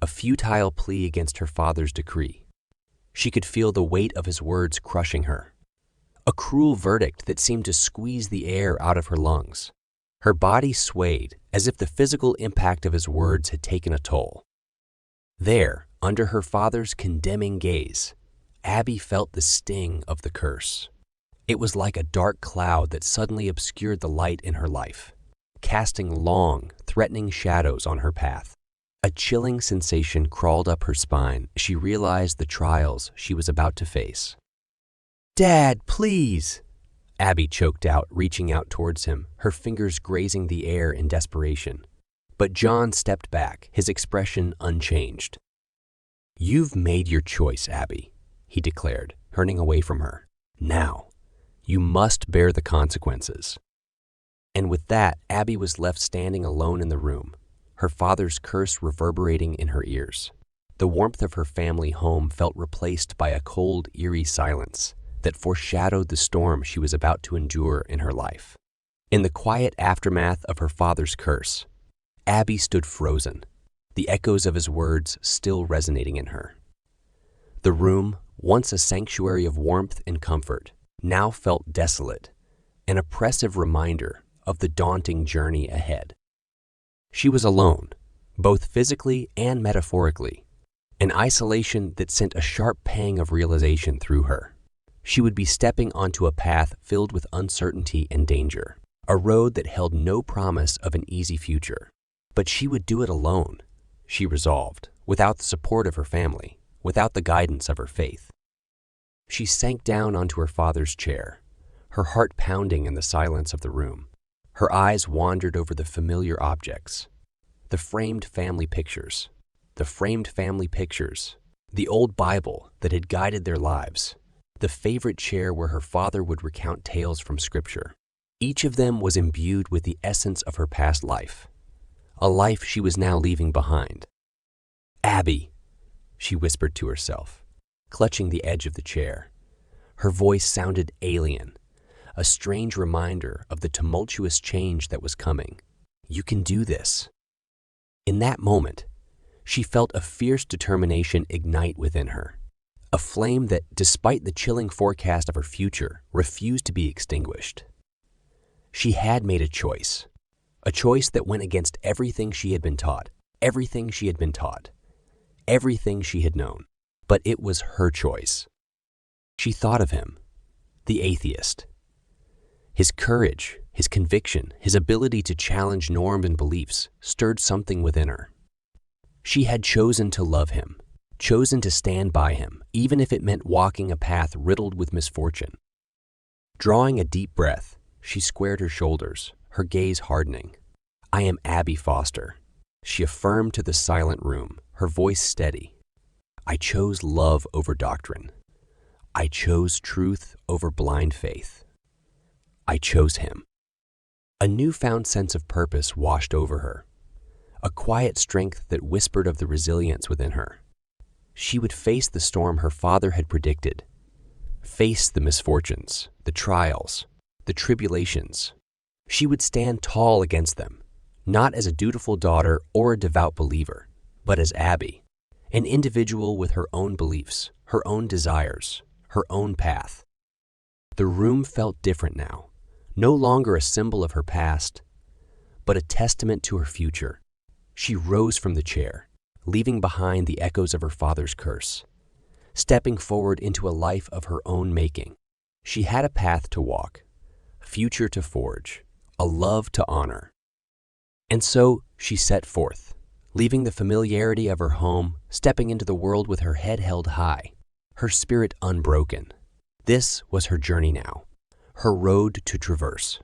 Speaker 1: a futile plea against her father's decree. She could feel the weight of his words crushing her. A cruel verdict that seemed to squeeze the air out of her lungs. Her body swayed as if the physical impact of his words had taken a toll. There, under her father's condemning gaze, Abby felt the sting of the curse. It was like a dark cloud that suddenly obscured the light in her life, casting long, threatening shadows on her path. A chilling sensation crawled up her spine as she realized the trials she was about to face. "Dad, please!" Abby choked out, reaching out towards him, her fingers grazing the air in desperation. But John stepped back, his expression unchanged. "You've made your choice, Abby," he declared, turning away from her. "Now, you must bear the consequences." And with that, Abby was left standing alone in the room, her father's curse reverberating in her ears. The warmth of her family home felt replaced by a cold, eerie silence that foreshadowed the storm she was about to endure in her life. In the quiet aftermath of her father's curse, Abby stood frozen, the echoes of his words still resonating in her. The room, once a sanctuary of warmth and comfort, now felt desolate, an oppressive reminder of the daunting journey ahead. She was alone, both physically and metaphorically, an isolation that sent a sharp pang of realization through her. She would be stepping onto a path filled with uncertainty and danger, a road that held no promise of an easy future. But she would do it alone, she resolved, without the support of her family, without the guidance of her faith. She sank down onto her father's chair, her heart pounding in the silence of the room. Her eyes wandered over the familiar objects, the framed family pictures, the old Bible that had guided their lives, the favorite chair where her father would recount tales from Scripture. Each of them was imbued with the essence of her past life, a life she was now leaving behind. "Abby," she whispered to herself, clutching the edge of the chair. Her voice sounded alien, a strange reminder of the tumultuous change that was coming. "You can do this." In that moment, she felt a fierce determination ignite within her, a flame that, despite the chilling forecast of her future, refused to be extinguished. She had made a choice that went against everything she had been taught, everything she had known, but it was her choice. She thought of him, the atheist. His courage, his conviction, his ability to challenge norms and beliefs stirred something within her. She had chosen to love him, chosen to stand by him, even if it meant walking a path riddled with misfortune. Drawing a deep breath, she squared her shoulders, her gaze hardening. "I am Abby Foster," she affirmed to the silent room, her voice steady. "I chose love over doctrine. I chose truth over blind faith. I chose him." A newfound sense of purpose washed over her, a quiet strength that whispered of the resilience within her. She would face the storm her father had predicted, face the misfortunes, the trials, the tribulations. She would stand tall against them, not as a dutiful daughter or a devout believer, but as Abby, an individual with her own beliefs, her own desires, her own path. The room felt different now, no longer a symbol of her past, but a testament to her future. She rose from the chair, leaving behind the echoes of her father's curse, stepping forward into a life of her own making. She had a path to walk, a future to forge, a love to honor. And so she set forth, leaving the familiarity of her home, stepping into the world with her head held high, her spirit unbroken. This was her journey now, her road to traverse.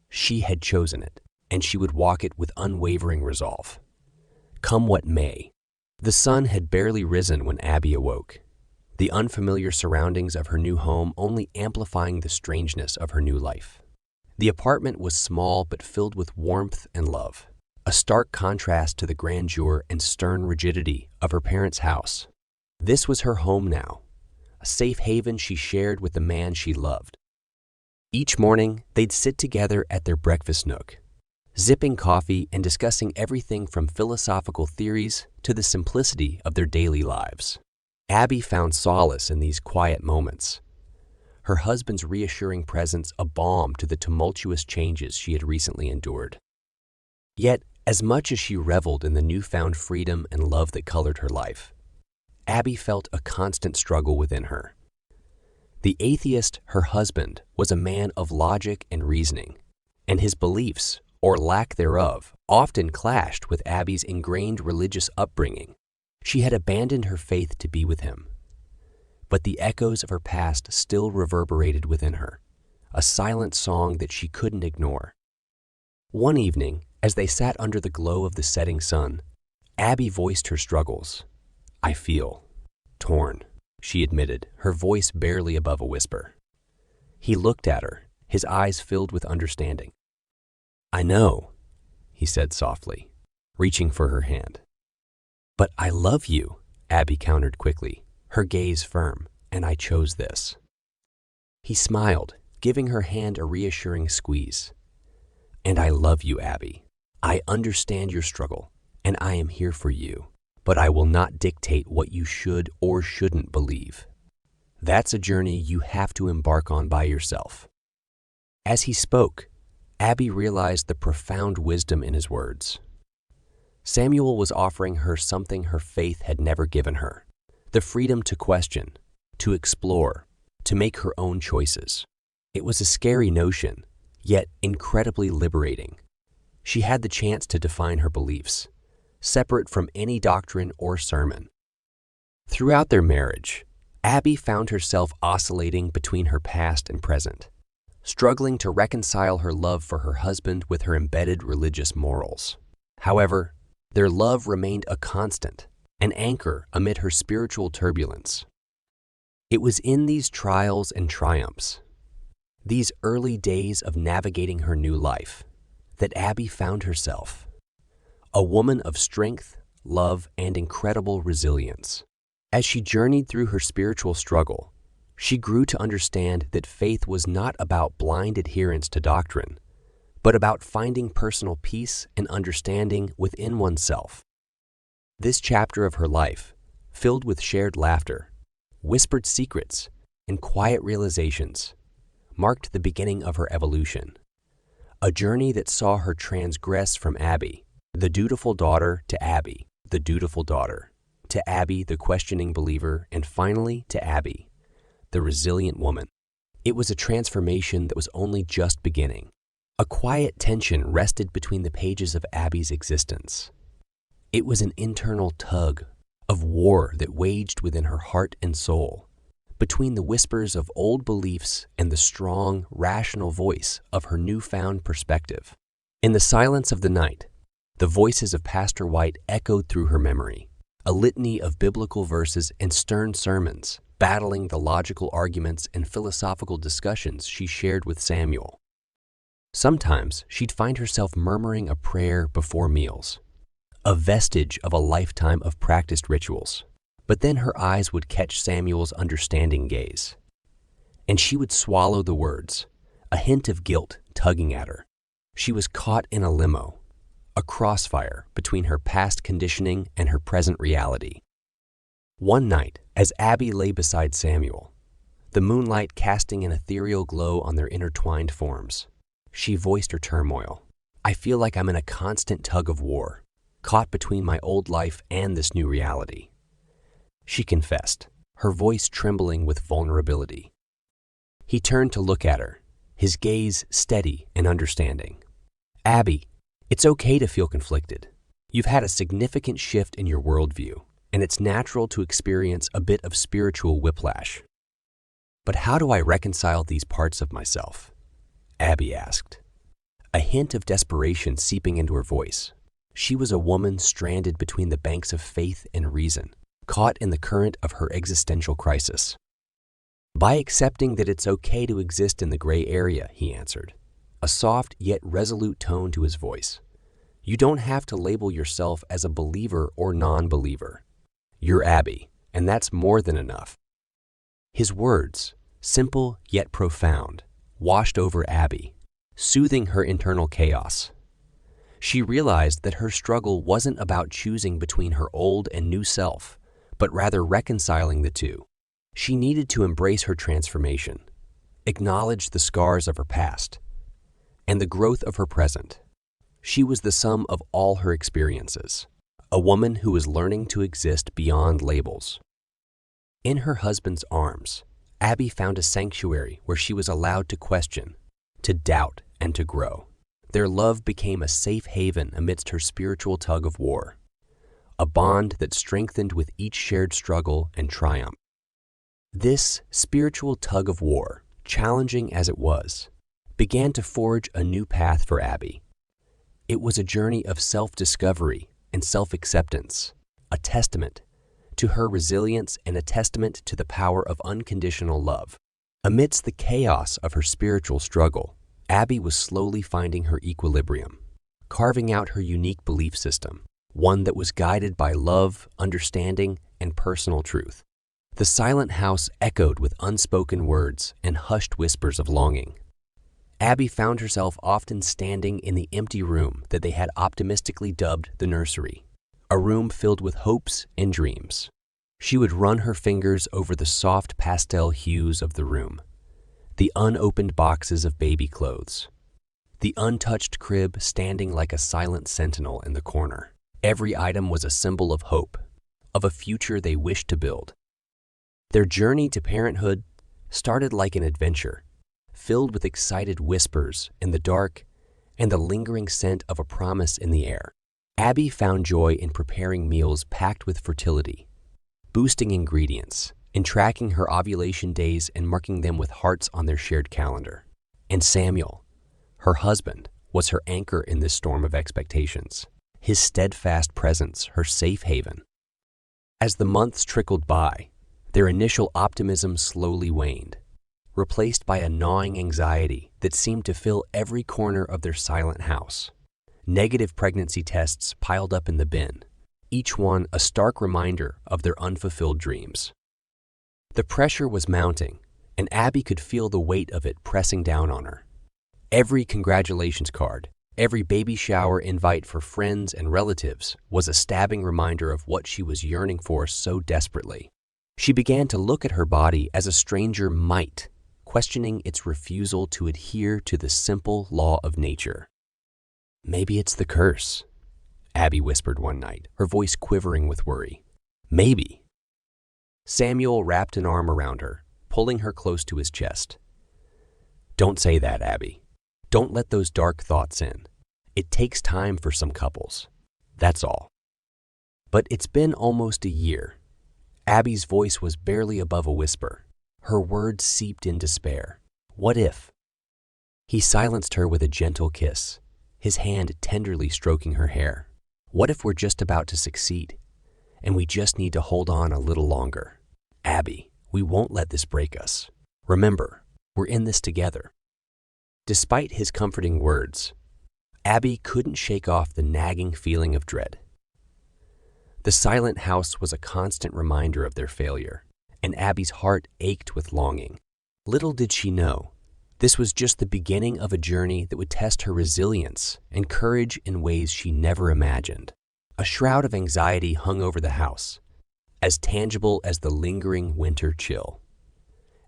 Speaker 1: She had chosen it, and she would walk it with unwavering resolve. Come what may. The sun had barely risen when Abby awoke, the unfamiliar surroundings of her new home only amplifying the strangeness of her new life. The apartment was small but filled with warmth and love, a stark contrast to the grandeur and stern rigidity of her parents' house. This was her home now, a safe haven she shared with the man she loved. Each morning, they'd sit together at their breakfast nook, sipping coffee and discussing everything from philosophical theories to the simplicity of their daily lives. Abby found solace in these quiet moments, her husband's reassuring presence a balm to the tumultuous changes she had recently endured. Yet, as much as she reveled in the newfound freedom and love that colored her life, Abby felt a constant struggle within her. The atheist, her husband, was a man of logic and reasoning, and his beliefs, or lack thereof, often clashed with Abby's ingrained religious upbringing. She had abandoned her faith to be with him, but the echoes of her past still reverberated within her, a silent song that she couldn't ignore. One evening, as they sat under the glow of the setting sun, Abby voiced her struggles. "I feel torn," she admitted, her voice barely above a whisper. He looked at her, his eyes filled with understanding. "I know," he said softly, reaching for her hand. "But I love you," Abby countered quickly, her gaze firm, "and I chose this." He smiled, giving her hand a reassuring squeeze. "And I love you, Abby. I understand your struggle, and I am here for you, but I will not dictate what you should or shouldn't believe. That's a journey you have to embark on by yourself." As he spoke, Abby realized the profound wisdom in his words. Samuel was offering her something her faith had never given her: the freedom to question, to explore, to make her own choices. It was a scary notion, yet incredibly liberating. She had the chance to define her beliefs, separate from any doctrine or sermon. Throughout their marriage, Abby found herself oscillating between her past and present, struggling to reconcile her love for her husband with her embedded religious morals. However, their love remained a constant, an anchor amid her spiritual turbulence. It was in these trials and triumphs, these early days of navigating her new life, that Abby found herself, a woman of strength, love, and incredible resilience. As she journeyed through her spiritual struggle, she grew to understand that faith was not about blind adherence to doctrine, but about finding personal peace and understanding within oneself. This chapter of her life, filled with shared laughter, whispered secrets, and quiet realizations, marked the beginning of her evolution, a journey that saw her transgress from Abby, the dutiful daughter, to Abby, the dutiful daughter, to Abby, the questioning believer, and finally to Abby, the resilient woman. It was a transformation that was only just beginning. A quiet tension rested between the pages of Abby's existence. It was an internal tug of war that waged within her heart and soul, between the whispers of old beliefs and the strong, rational voice of her newfound perspective. In the silence of the night, the voices of Pastor White echoed through her memory, a litany of biblical verses and stern sermons, battling the logical arguments and philosophical discussions she shared with Samuel. Sometimes she'd find herself murmuring a prayer before meals, a vestige of a lifetime of practiced rituals. But then her eyes would catch Samuel's understanding gaze, and she would swallow the words, a hint of guilt tugging at her. She was caught in a limo, a crossfire between her past conditioning and her present reality. One night, as Abby lay beside Samuel, the moonlight casting an ethereal glow on their intertwined forms, she voiced her turmoil. "I feel like I'm in a constant tug of war, caught between my old life and this new reality," she confessed, her voice trembling with vulnerability. He turned to look at her, his gaze steady and understanding. "Abby, it's okay to feel conflicted. You've had a significant shift in your worldview, and it's natural to experience a bit of spiritual whiplash. But how do I reconcile these parts of myself?" Abby asked, a hint of desperation seeping into her voice. She was a woman stranded between the banks of faith and reason, caught in the current of her existential crisis. "By accepting that it's okay to exist in the gray area," he answered, a soft yet resolute tone to his voice. "You don't have to label yourself as a believer or non-believer. You're Abby, and that's more than enough." His words, simple yet profound, washed over Abby, soothing her internal chaos. She realized that her struggle wasn't about choosing between her old and new self, but rather reconciling the two. She needed to embrace her transformation, acknowledge the scars of her past, and the growth of her present. She was the sum of all her experiences, a woman who was learning to exist beyond labels. In her husband's arms, Abby found a sanctuary where she was allowed to question, to doubt, and to grow. Their love became a safe haven amidst her spiritual tug of war, a bond that strengthened with each shared struggle and triumph. This spiritual tug of war, challenging as it was, began to forge a new path for Abby. It was a journey of self-discovery and self-acceptance, a testament to her resilience and a testament to the power of unconditional love. Amidst the chaos of her spiritual struggle, Abby was slowly finding her equilibrium, carving out her unique belief system, one that was guided by love, understanding, and personal truth. The silent house echoed with unspoken words and hushed whispers of longing. Abby found herself often standing in the empty room that they had optimistically dubbed the nursery, a room filled with hopes and dreams. She would run her fingers over the soft pastel hues of the room, the unopened boxes of baby clothes, the untouched crib standing like a silent sentinel in the corner. Every item was a symbol of hope, of a future they wished to build. Their journey to parenthood started like an adventure, filled with excited whispers in the dark and the lingering scent of a promise in the air. Abby found joy in preparing meals packed with fertility, boosting ingredients, and tracking her ovulation days and marking them with hearts on their shared calendar. And Samuel, her husband, was her anchor in this storm of expectations, his steadfast presence her safe haven. As the months trickled by, their initial optimism slowly waned, replaced by a gnawing anxiety that seemed to fill every corner of their silent house. Negative pregnancy tests piled up in the bin, each one a stark reminder of their unfulfilled dreams. The pressure was mounting, and Abby could feel the weight of it pressing down on her. Every congratulations card, every baby shower invite for friends and relatives was a stabbing reminder of what she was yearning for so desperately. She began to look at her body as a stranger might, questioning its refusal to adhere to the simple law of nature. "Maybe it's the curse," Abby whispered one night, her voice quivering with worry. "Maybe." Samuel wrapped an arm around her, pulling her close to his chest. "Don't say that, Abby. Don't let those dark thoughts in. It takes time for some couples. That's all." But it's been almost a year. Abby's voice was barely above a whisper. Her words seeped in despair. What if? He silenced her with a gentle kiss, his hand tenderly stroking her hair. What if we're just about to succeed, and we just need to hold on a little longer? Abby, we won't let this break us. Remember, we're in this together. Despite his comforting words, Abby couldn't shake off the nagging feeling of dread. The silent house was a constant reminder of their failure, and Abby's heart ached with longing. Little did she know, this was just the beginning of a journey that would test her resilience and courage in ways she never imagined. A shroud of anxiety hung over the house, as tangible as the lingering winter chill.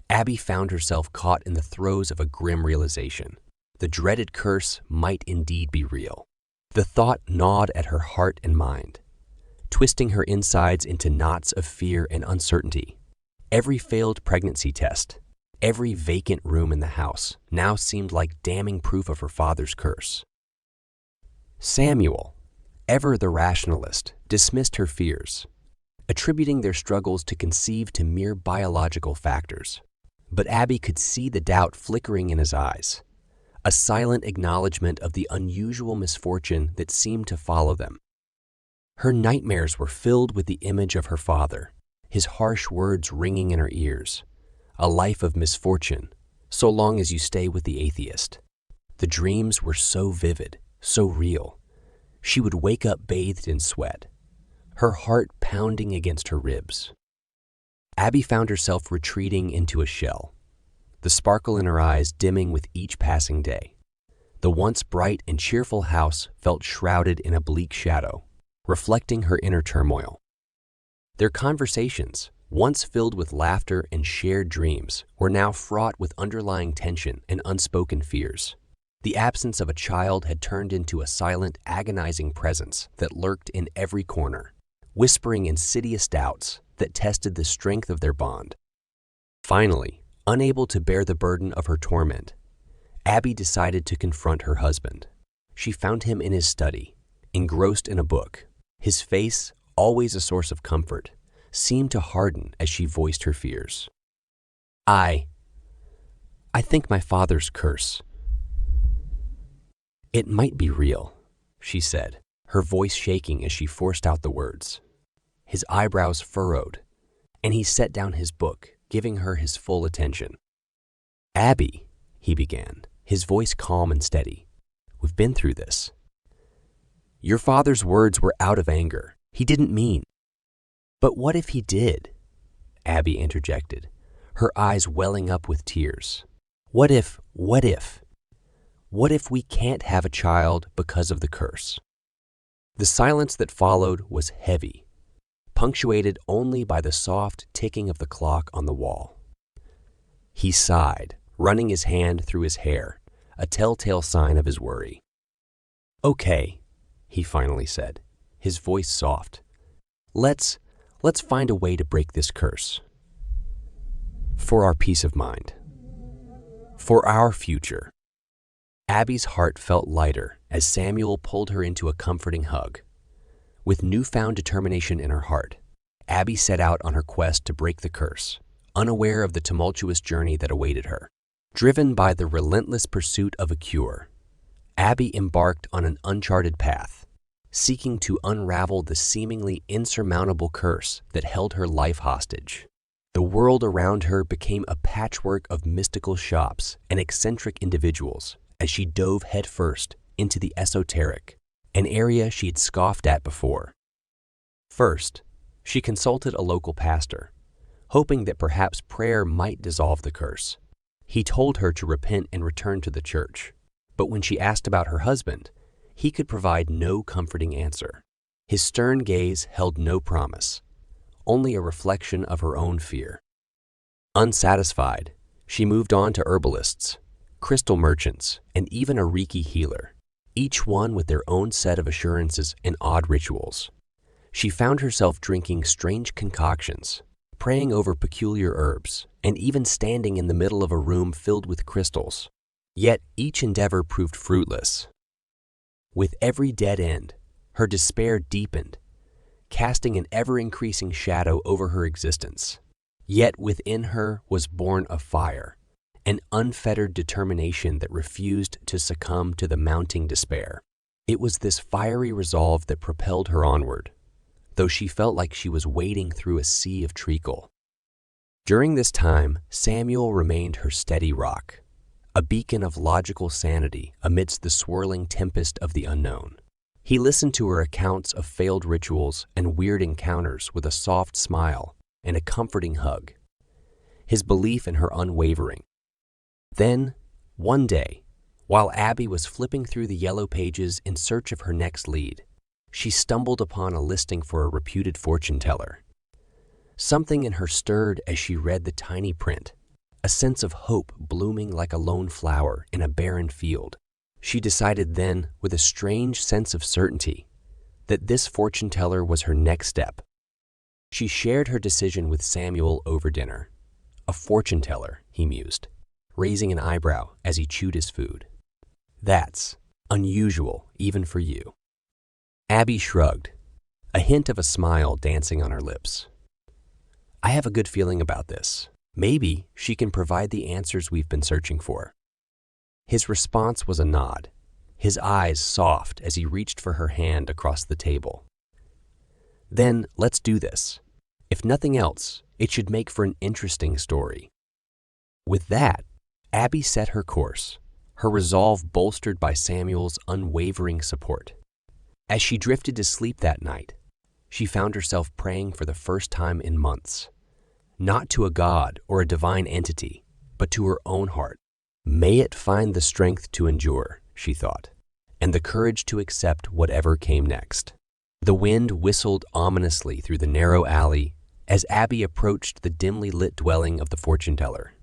Speaker 1: Abby found herself caught in the throes of a grim realization. The dreaded curse might indeed be real. The thought gnawed at her heart and mind, twisting her insides into knots of fear and uncertainty. Every failed pregnancy test, every vacant room in the house now seemed like damning proof of her father's curse. Samuel, ever the rationalist, dismissed her fears, attributing their struggles to conceive to mere biological factors. But Abby could see the doubt flickering in his eyes, a silent acknowledgement of the unusual misfortune that seemed to follow them. Her nightmares were filled with the image of her father, his harsh words ringing in her ears. A life of misfortune, so long as you stay with the atheist. The dreams were so vivid, so real. She would wake up bathed in sweat, her heart pounding against her ribs. Abby found herself retreating into a shell, the sparkle in her eyes dimming with each passing day. The once bright and cheerful house felt shrouded in a bleak shadow, reflecting her inner turmoil. Their conversations, once filled with laughter and shared dreams, were now fraught with underlying tension and unspoken fears. The absence of a child had turned into a silent, agonizing presence that lurked in every corner, whispering insidious doubts that tested the strength of their bond. Finally, unable to bear the burden of her torment, Abby decided to confront her husband. She found him in his study, engrossed in a book. His face, always a source of comfort, seemed to harden as she voiced her fears. I think my father's curse. It might be real, she said, her voice shaking as she forced out the words. His eyebrows furrowed, and he set down his book, giving her his full attention. Abby, he began, his voice calm and steady. We've been through this. Your father's words were out of anger. He didn't mean. But what if he did? Abby interjected, her eyes welling up with tears. What if we can't have a child because of the curse? The silence that followed was heavy, punctuated only by the soft ticking of the clock on the wall. He sighed, running his hand through his hair, a telltale sign of his worry. Okay, he finally said, his voice soft. Let's find a way to break this curse. For our peace of mind. For our future. Abby's heart felt lighter as Samuel pulled her into a comforting hug. With newfound determination in her heart, Abby set out on her quest to break the curse, unaware of the tumultuous journey that awaited her. Driven by the relentless pursuit of a cure, Abby embarked on an uncharted path, seeking to unravel the seemingly insurmountable curse that held her life hostage. The world around her became a patchwork of mystical shops and eccentric individuals as she dove headfirst into the esoteric, an area she had scoffed at before. First, she consulted a local pastor, hoping that perhaps prayer might dissolve the curse. He told her to repent and return to the church, but when she asked about her husband, he could provide no comforting answer. His stern gaze held no promise, only a reflection of her own fear. Unsatisfied, she moved on to herbalists, crystal merchants, and even a Reiki healer, each one with their own set of assurances and odd rituals. She found herself drinking strange concoctions, praying over peculiar herbs, and even standing in the middle of a room filled with crystals. Yet each endeavor proved fruitless. With every dead end, her despair deepened, casting an ever-increasing shadow over her existence. Yet within her was born a fire, an unfettered determination that refused to succumb to the mounting despair. It was this fiery resolve that propelled her onward, though she felt like she was wading through a sea of treacle. During this time, Samuel remained her steady rock, a beacon of logical sanity amidst the swirling tempest of the unknown. He listened to her accounts of failed rituals and weird encounters with a soft smile and a comforting hug, his belief in her unwavering. Then, one day, while Abby was flipping through the yellow pages in search of her next lead, she stumbled upon a listing for a reputed fortune teller. Something in her stirred as she read the tiny print, a sense of hope blooming like a lone flower in a barren field. She decided then, with a strange sense of certainty, that this fortune teller was her next step. She shared her decision with Samuel over dinner. A fortune teller, he mused, raising an eyebrow as he chewed his food. That's unusual, even for you. Abby shrugged, a hint of a smile dancing on her lips. I have a good feeling about this. Maybe she can provide the answers we've been searching for. His response was a nod, his eyes soft as he reached for her hand across the table. Then let's do this. If nothing else, it should make for an interesting story. With that, Abby set her course, her resolve bolstered by Samuel's unwavering support. As she drifted to sleep that night, she found herself praying for the first time in months, not to a god or a divine entity, but to her own heart. May it find the strength to endure, she thought, and the courage to accept whatever came next. The wind whistled ominously through the narrow alley as Abby approached the dimly lit dwelling of the fortune teller.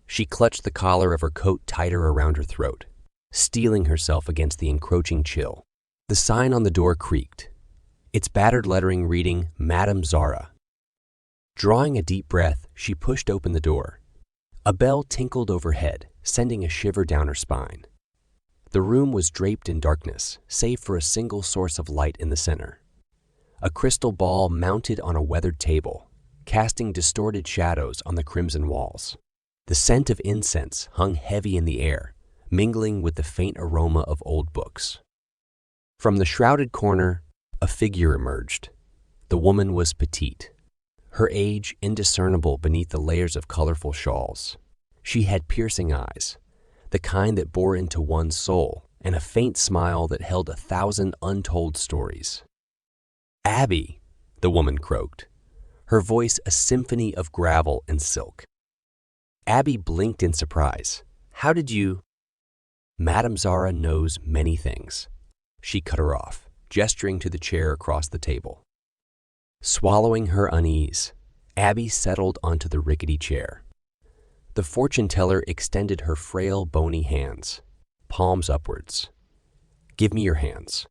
Speaker 1: She clutched the collar of her coat tighter around her throat, steeling herself against the encroaching chill. The sign on the door creaked, its battered lettering reading, Madame Zara. Drawing a deep breath, she pushed open the door. A bell tinkled overhead, sending a shiver down her spine. The room was draped in darkness, save for a single source of light in the center. A crystal ball mounted on a weathered table, casting distorted shadows on the crimson walls. The scent of incense hung heavy in the air, mingling with the faint aroma of old books. From the shrouded corner, a figure emerged. The woman was petite, her age indiscernible beneath the layers of colorful shawls. She had piercing eyes, the kind that bore into one's soul, and a faint smile that held 1,000 untold stories. "Abby," the woman croaked, her voice a symphony of gravel and silk. Abby blinked in surprise. "How did you—" "Madame Zara knows many things." She cut her off, gesturing to the chair across the table. Swallowing her unease, Abby settled onto the rickety chair. The fortune teller extended her frail, bony hands, palms upwards. "Give me your hands."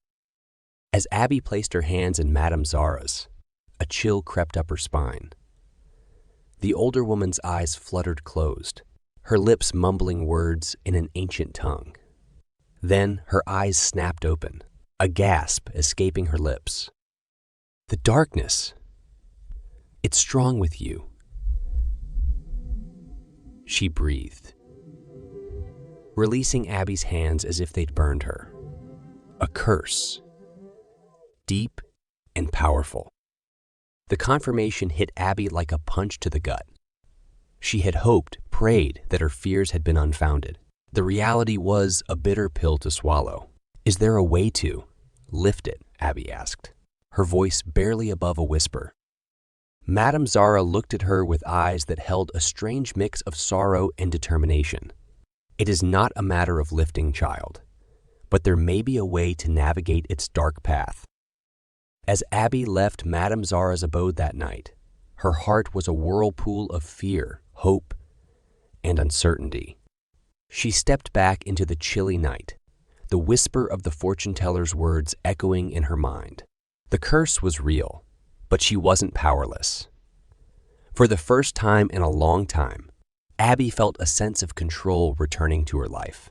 Speaker 1: As Abby placed her hands in Madame Zara's, a chill crept up her spine. The older woman's eyes fluttered closed, her lips mumbling words in an ancient tongue. Then her eyes snapped open, a gasp escaping her lips. "The darkness. It's strong with you," she breathed, releasing Abby's hands as if they'd burned her. A curse, deep and powerful. The confirmation hit Abby like a punch to the gut. She had hoped, prayed that her fears had been unfounded. The reality was a bitter pill to swallow. "Is there a way to lift it?" Abby asked, her voice barely above a whisper. Madame Zara looked at her with eyes that held a strange mix of sorrow and determination. "It is not a matter of lifting, child, but there may be a way to navigate its dark path." As Abby left Madame Zara's abode that night, her heart was a whirlpool of fear, hope, and uncertainty. She stepped back into the chilly night, the whisper of the fortune teller's words echoing in her mind. The curse was real, but she wasn't powerless. For the first time in a long time, Abby felt a sense of control returning to her life.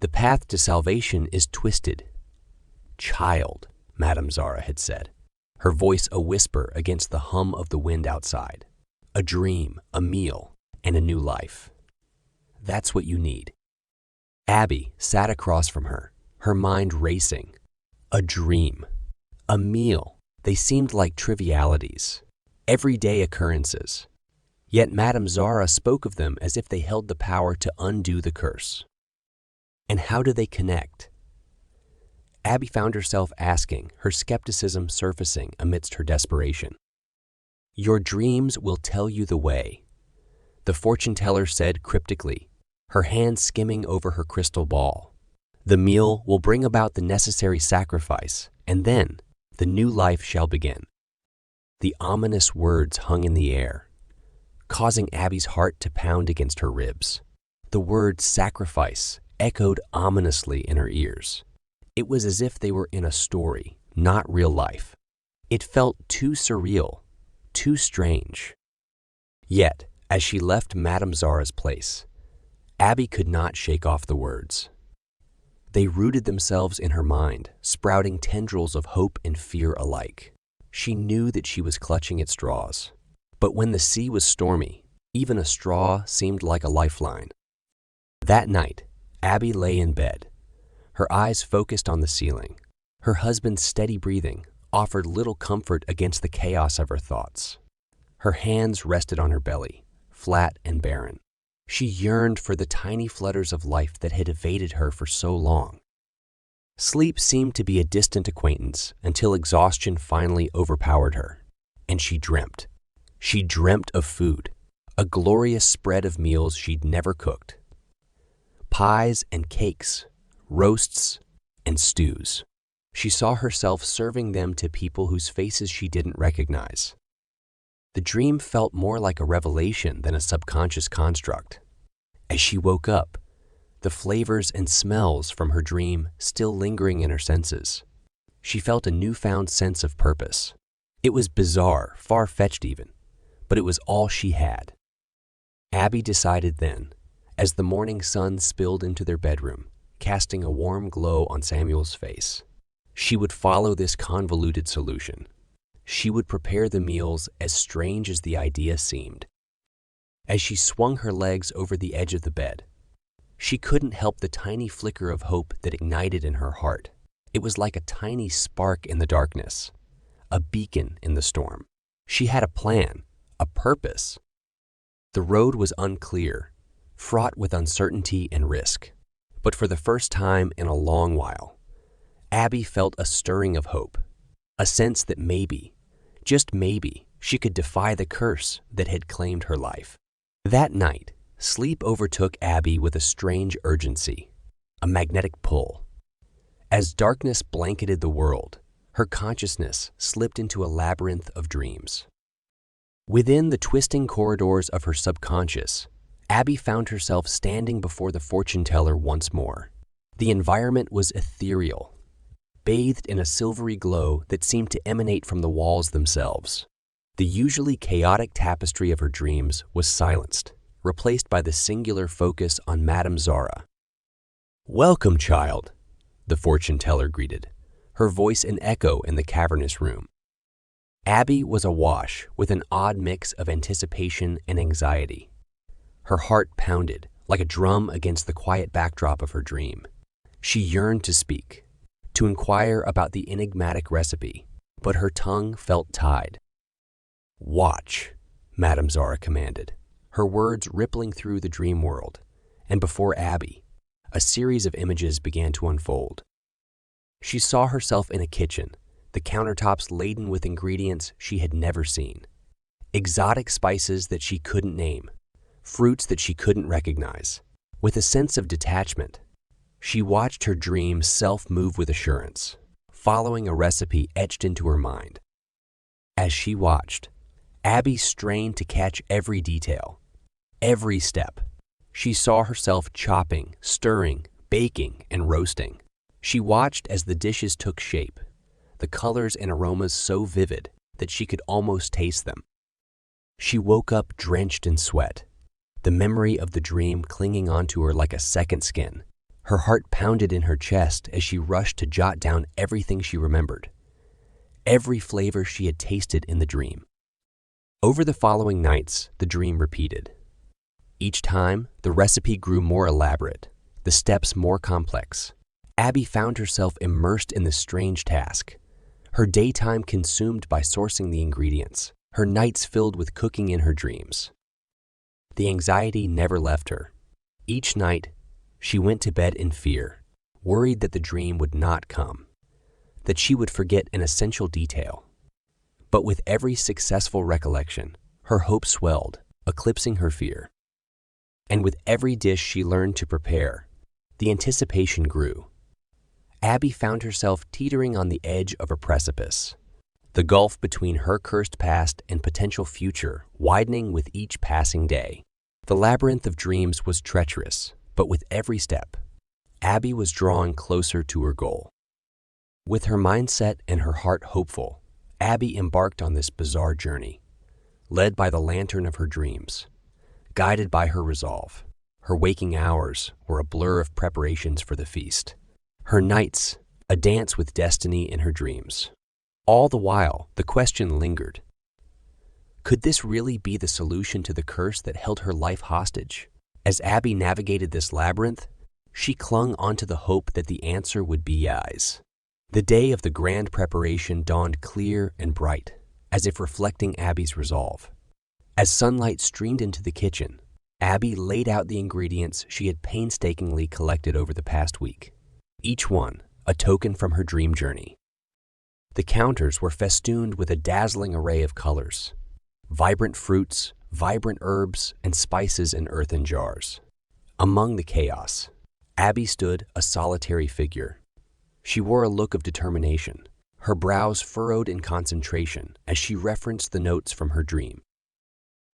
Speaker 1: "The path to salvation is twisted, child," Madame Zara had said, her voice a whisper against the hum of the wind outside. "A dream, a meal, and a new life. That's what you need." Abby sat across from her, her mind racing. A dream, a meal, they seemed like trivialities, everyday occurrences. Yet Madame Zara spoke of them as if they held the power to undo the curse. And how do they connect? Abby found herself asking, her skepticism surfacing amidst her desperation. "Your dreams will tell you the way," the fortune teller said cryptically, her hand skimming over her crystal ball. "The meal will bring about the necessary sacrifice, and then the new life shall begin." The ominous words hung in the air, causing Abby's heart to pound against her ribs. The word sacrifice echoed ominously in her ears. It was as if they were in a story, not real life. It felt too surreal, too strange. Yet, as she left Madame Zara's place, Abby could not shake off the words. They rooted themselves in her mind, sprouting tendrils of hope and fear alike. She knew that she was clutching at straws. But when the sea was stormy, even a straw seemed like a lifeline. That night, Abby lay in bed, her eyes focused on the ceiling. Her husband's steady breathing offered little comfort against the chaos of her thoughts. Her hands rested on her belly, flat and barren. She yearned for the tiny flutters of life that had evaded her for so long. Sleep seemed to be a distant acquaintance until exhaustion finally overpowered her, and she dreamt. She dreamt of food, a glorious spread of meals she'd never cooked. Pies and cakes, roasts and stews. She saw herself serving them to people whose faces she didn't recognize. The dream felt more like a revelation than a subconscious construct. As she woke up, the flavors and smells from her dream still lingering in her senses, she felt a newfound sense of purpose. It was bizarre, far-fetched even, but it was all she had. Abby decided then, as the morning sun spilled into their bedroom, casting a warm glow on Samuel's face, she would follow this convoluted solution. She would prepare the meals as strange as the idea seemed. As she swung her legs over the edge of the bed, she couldn't help the tiny flicker of hope that ignited in her heart. It was like a tiny spark in the darkness, a beacon in the storm. She had a plan, a purpose. The road was unclear, fraught with uncertainty and risk. But for the first time in a long while, Abby felt a stirring of hope, a sense that maybe, just maybe, she could defy the curse that had claimed her life. That night, sleep overtook Abby with a strange urgency, a magnetic pull. As darkness blanketed the world, her consciousness slipped into a labyrinth of dreams. Within the twisting corridors of her subconscious, Abby found herself standing before the fortune teller once more. The environment was ethereal, bathed in a silvery glow that seemed to emanate from the walls themselves. The usually chaotic tapestry of her dreams was silenced, replaced by the singular focus on Madame Zara. "Welcome, child," the fortune teller greeted, her voice an echo in the cavernous room. Abby was awash with an odd mix of anticipation and anxiety. Her heart pounded like a drum against the quiet backdrop of her dream. She yearned to speak, to inquire about the enigmatic recipe, but her tongue felt tied. "Watch," Madame Zara commanded, her words rippling through the dream world, and before Abby, a series of images began to unfold. She saw herself in a kitchen, the countertops laden with ingredients she had never seen, exotic spices that she couldn't name, fruits that she couldn't recognize. With a sense of detachment, she watched her dream self move with assurance, following a recipe etched into her mind. As she watched, Abby strained to catch every detail, every step. She saw herself chopping, stirring, baking, and roasting. She watched as the dishes took shape, the colors and aromas so vivid that she could almost taste them. She woke up drenched in sweat, the memory of the dream clinging onto her like a second skin. Her heart pounded in her chest as she rushed to jot down everything she remembered, every flavor she had tasted in the dream. Over the following nights, the dream repeated. Each time, the recipe grew more elaborate, the steps more complex. Abby found herself immersed in this strange task, her daytime consumed by sourcing the ingredients, her nights filled with cooking in her dreams. The anxiety never left her. Each night, she went to bed in fear, worried that the dream would not come, that she would forget an essential detail. But with every successful recollection, her hope swelled, eclipsing her fear. And with every dish she learned to prepare, the anticipation grew. Abby found herself teetering on the edge of a precipice, the gulf between her cursed past and potential future widening with each passing day. The labyrinth of dreams was treacherous, but with every step, Abby was drawing closer to her goal. With her mindset and her heart hopeful, Abby embarked on this bizarre journey, led by the lantern of her dreams, guided by her resolve. Her waking hours were a blur of preparations for the feast, her nights a dance with destiny in her dreams. All the while, the question lingered. Could this really be the solution to the curse that held her life hostage? As Abby navigated this labyrinth, she clung onto the hope that the answer would be yes. The day of the grand preparation dawned clear and bright, as if reflecting Abby's resolve. As sunlight streamed into the kitchen, Abby laid out the ingredients she had painstakingly collected over the past week, each one a token from her dream journey. The counters were festooned with a dazzling array of colors, vibrant fruits, vibrant herbs, and spices in earthen jars. Among the chaos, Abby stood a solitary figure, She wore a look of determination, her brows furrowed in concentration as she referenced the notes from her dream.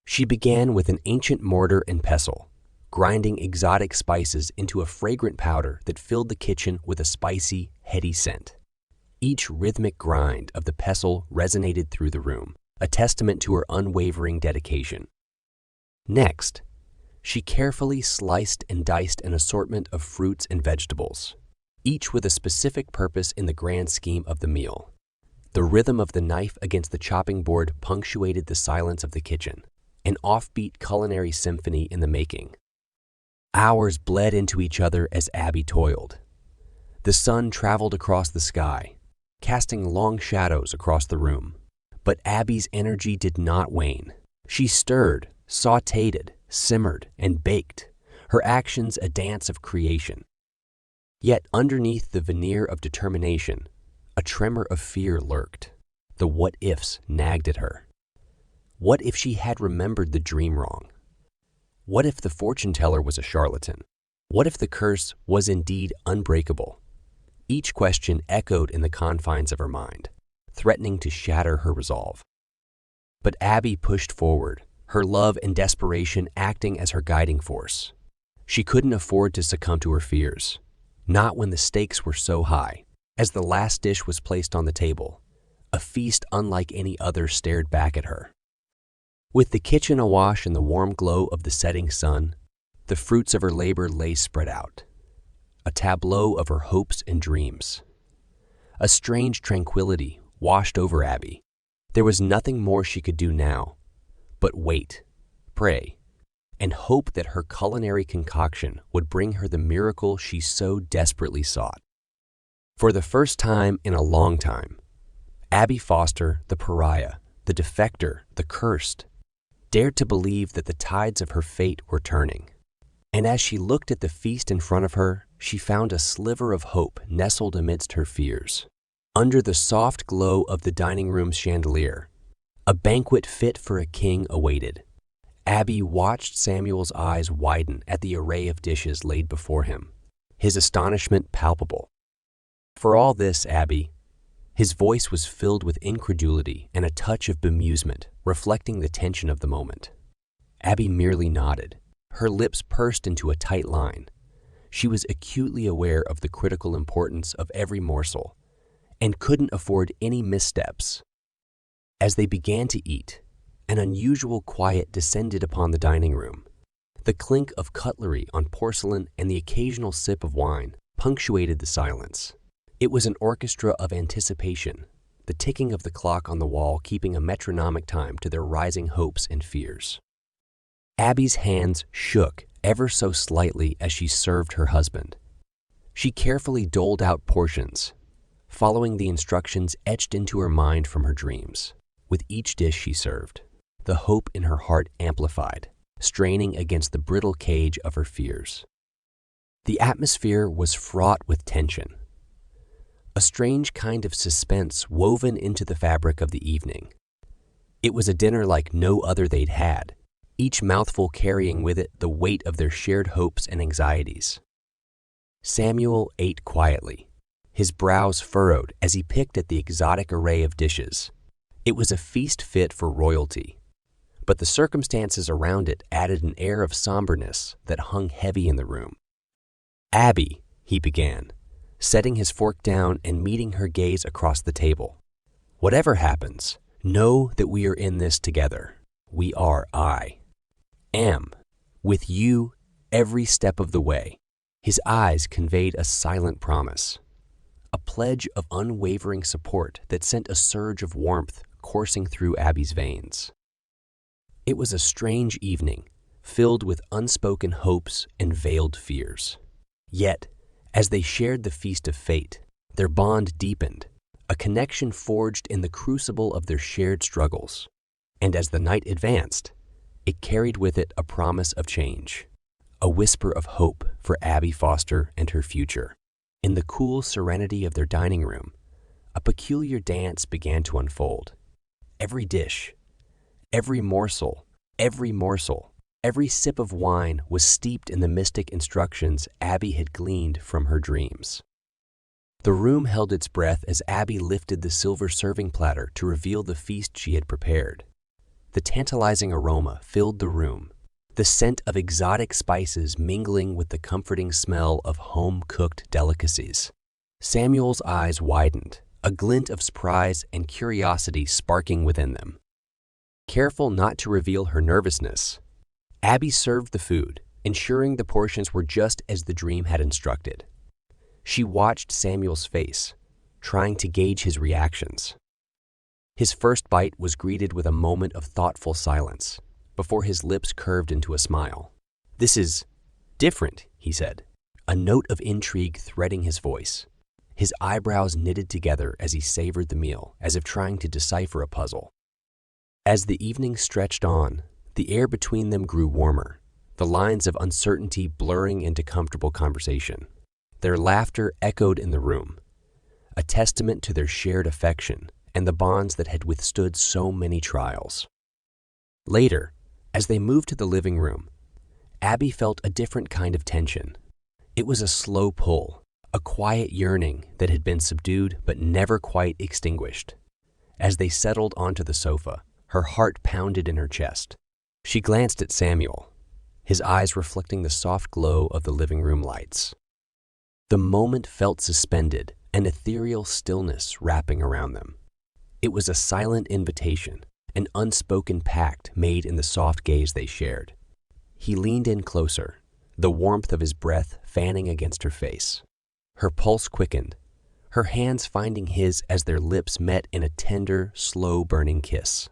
Speaker 1: She began with an ancient mortar and pestle, grinding exotic spices into a fragrant powder that filled the kitchen with a spicy, heady scent. Each rhythmic grind of the pestle resonated through the room, a testament to her unwavering dedication. Next, she carefully sliced and diced an assortment of fruits and vegetables, each with a specific purpose in the grand scheme of the meal. The rhythm of the knife against the chopping board punctuated the silence of the kitchen, an offbeat culinary symphony in the making. Hours bled into each other as Abby toiled. The sun traveled across the sky, casting long shadows across the room. But Abby's energy did not wane. She stirred, sautéed, simmered, and baked, her actions a dance of creation. Yet underneath the veneer of determination, a tremor of fear lurked. The what-ifs nagged at her. What if she had remembered the dream wrong? What if the fortune teller was a charlatan? What if the curse was indeed unbreakable? Each question echoed in the confines of her mind, threatening to shatter her resolve. But Abby pushed forward, her love and desperation acting as her guiding force. She couldn't afford to succumb to her fears, not when the stakes were so high. As the last dish was placed on the table, a feast unlike any other stared back at her. With the kitchen awash in the warm glow of the setting sun, the fruits of her labor lay spread out, a tableau of her hopes and dreams. A strange tranquility washed over Abby. There was nothing more she could do now but wait, pray, and hope that her culinary concoction would bring her the miracle she so desperately sought. For the first time in a long time, Abby Foster, the pariah, the defector, the cursed, dared to believe that the tides of her fate were turning. And as she looked at the feast in front of her, she found a sliver of hope nestled amidst her fears. Under the soft glow of the dining room's chandelier, a banquet fit for a king awaited. Abby watched Samuel's eyes widen at the array of dishes laid before him, his astonishment palpable. For all this, Abby, his voice was filled with incredulity and a touch of bemusement, reflecting the tension of the moment. Abby merely nodded, her lips pursed into a tight line. She was acutely aware of the critical importance of every morsel and couldn't afford any missteps. As they began to eat, an unusual quiet descended upon the dining room. The clink of cutlery on porcelain and the occasional sip of wine punctuated the silence. It was an orchestra of anticipation, the ticking of the clock on the wall keeping a metronomic time to their rising hopes and fears. Abby's hands shook ever so slightly as she served her husband. She carefully doled out portions, following the instructions etched into her mind from her dreams. With each dish she served, the hope in her heart amplified, straining against the brittle cage of her fears. The atmosphere was fraught with tension, a strange kind of suspense woven into the fabric of the evening. It was a dinner like no other they'd had, each mouthful carrying with it the weight of their shared hopes and anxieties. Samuel ate quietly, his brows furrowed as he picked at the exotic array of dishes. It was a feast fit for royalty, but the circumstances around it added an air of somberness that hung heavy in the room. "Abby," he began, setting his fork down and meeting her gaze across the table. "Whatever happens, know that we are in this together. We are I am with you every step of the way." His eyes conveyed a silent promise, a pledge of unwavering support that sent a surge of warmth coursing through Abby's veins. It was a strange evening, filled with unspoken hopes and veiled fears. Yet, as they shared the feast of fate, their bond deepened, a connection forged in the crucible of their shared struggles. And as the night advanced, it carried with it a promise of change, a whisper of hope for Abby Foster and her future. In the cool serenity of their dining room, a peculiar dance began to unfold. Every dish, every morsel, every sip of wine was steeped in the mystic instructions Abby had gleaned from her dreams. The room held its breath as Abby lifted the silver serving platter to reveal the feast she had prepared. The tantalizing aroma filled the room, the scent of exotic spices mingling with the comforting smell of home-cooked delicacies. Samuel's eyes widened, a glint of surprise and curiosity sparking within them. Careful not to reveal her nervousness, Abby served the food, ensuring the portions were just as the dream had instructed. She watched Samuel's face, trying to gauge his reactions. His first bite was greeted with a moment of thoughtful silence, before his lips curved into a smile. "This is different," he said, a note of intrigue threading his voice. His eyebrows knitted together as he savored the meal, as if trying to decipher a puzzle. As the evening stretched on, the air between them grew warmer, the lines of uncertainty blurring into comfortable conversation. Their laughter echoed in the room, a testament to their shared affection and the bonds that had withstood so many trials. Later, as they moved to the living room, Abby felt a different kind of tension. It was a slow pull, a quiet yearning that had been subdued but never quite extinguished. As they settled onto the sofa, her heart pounded in her chest. She glanced at Samuel, his eyes reflecting the soft glow of the living room lights. The moment felt suspended, an ethereal stillness wrapping around them. It was a silent invitation, an unspoken pact made in the soft gaze they shared. He leaned in closer, the warmth of his breath fanning against her face. Her pulse quickened, her hands finding his as their lips met in a tender, slow-burning kiss.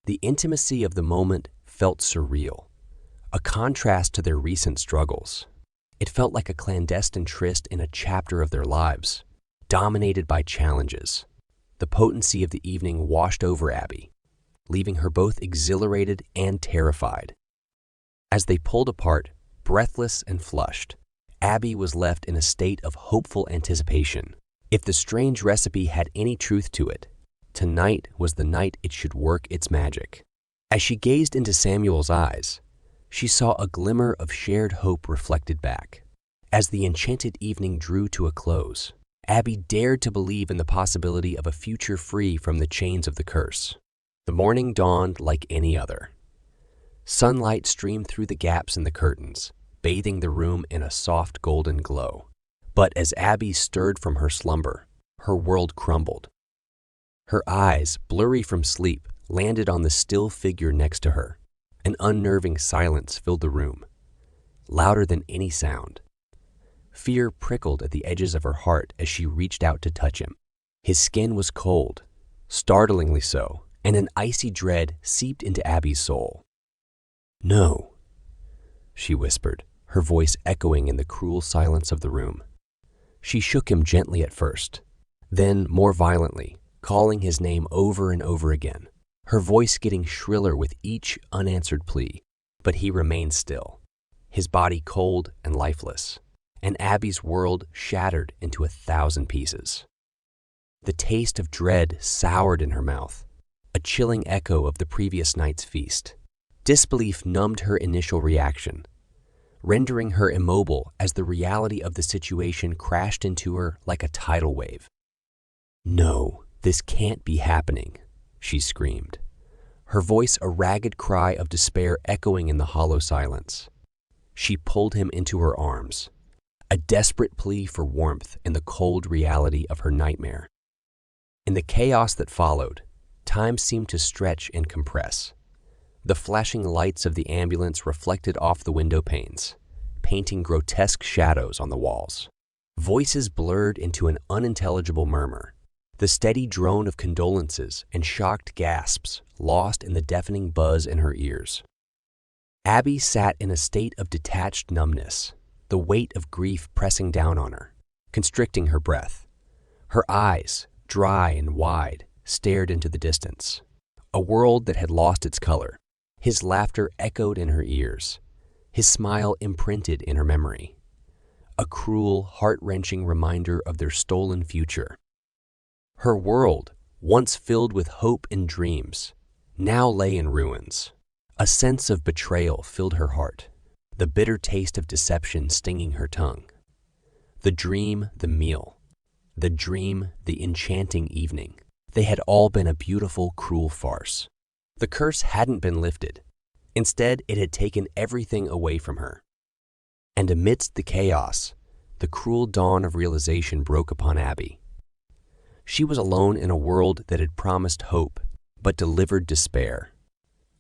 Speaker 1: The intimacy of the moment felt surreal, a contrast to their recent struggles. It felt like a clandestine tryst in a chapter of their lives, dominated by challenges. The potency of the evening washed over Abby, leaving her both exhilarated and terrified. As they pulled apart, breathless and flushed, Abby was left in a state of hopeful anticipation. If the strange recipe had any truth to it, tonight was the night it should work its magic. As she gazed into Samuel's eyes, she saw a glimmer of shared hope reflected back. As the enchanted evening drew to a close, Abby dared to believe in the possibility of a future free from the chains of the curse. The morning dawned like any other. Sunlight streamed through the gaps in the curtains, bathing the room in a soft golden glow. But as Abby stirred from her slumber, her world crumbled. Her eyes, blurry from sleep, landed on the still figure next to her. An unnerving silence filled the room, louder than any sound. Fear prickled at the edges of her heart as she reached out to touch him. His skin was cold, startlingly so, and an icy dread seeped into Abby's soul. "No," she whispered, her voice echoing in the cruel silence of the room. She shook him gently at first, then more violently, calling his name over and over again, her voice getting shriller with each unanswered plea. But he remained still, his body cold and lifeless, and Abby's world shattered into 1,000 pieces. The taste of dread soured in her mouth, a chilling echo of the previous night's feast. Disbelief numbed her initial reaction, rendering her immobile as the reality of the situation crashed into her like a tidal wave. "No, this can't be happening," she screamed, her voice a ragged cry of despair echoing in the hollow silence. She pulled him into her arms, a desperate plea for warmth in the cold reality of her nightmare. In the chaos that followed, time seemed to stretch and compress. The flashing lights of the ambulance reflected off the window panes, painting grotesque shadows on the walls. Voices blurred into an unintelligible murmur, the steady drone of condolences and shocked gasps lost in the deafening buzz in her ears. Abby sat in a state of detached numbness, the weight of grief pressing down on her, constricting her breath. Her eyes, dry and wide, stared into the distance, a world that had lost its color. His laughter echoed in her ears, his smile imprinted in her memory, a cruel, heart-wrenching reminder of their stolen future. Her world, once filled with hope and dreams, now lay in ruins. A sense of betrayal filled her heart, the bitter taste of deception stinging her tongue. The dream, the meal, the dream, the enchanting evening. They had all been a beautiful, cruel farce. The curse hadn't been lifted. Instead, it had taken everything away from her. And amidst the chaos, the cruel dawn of realization broke upon Abby. She was alone in a world that had promised hope, but delivered despair.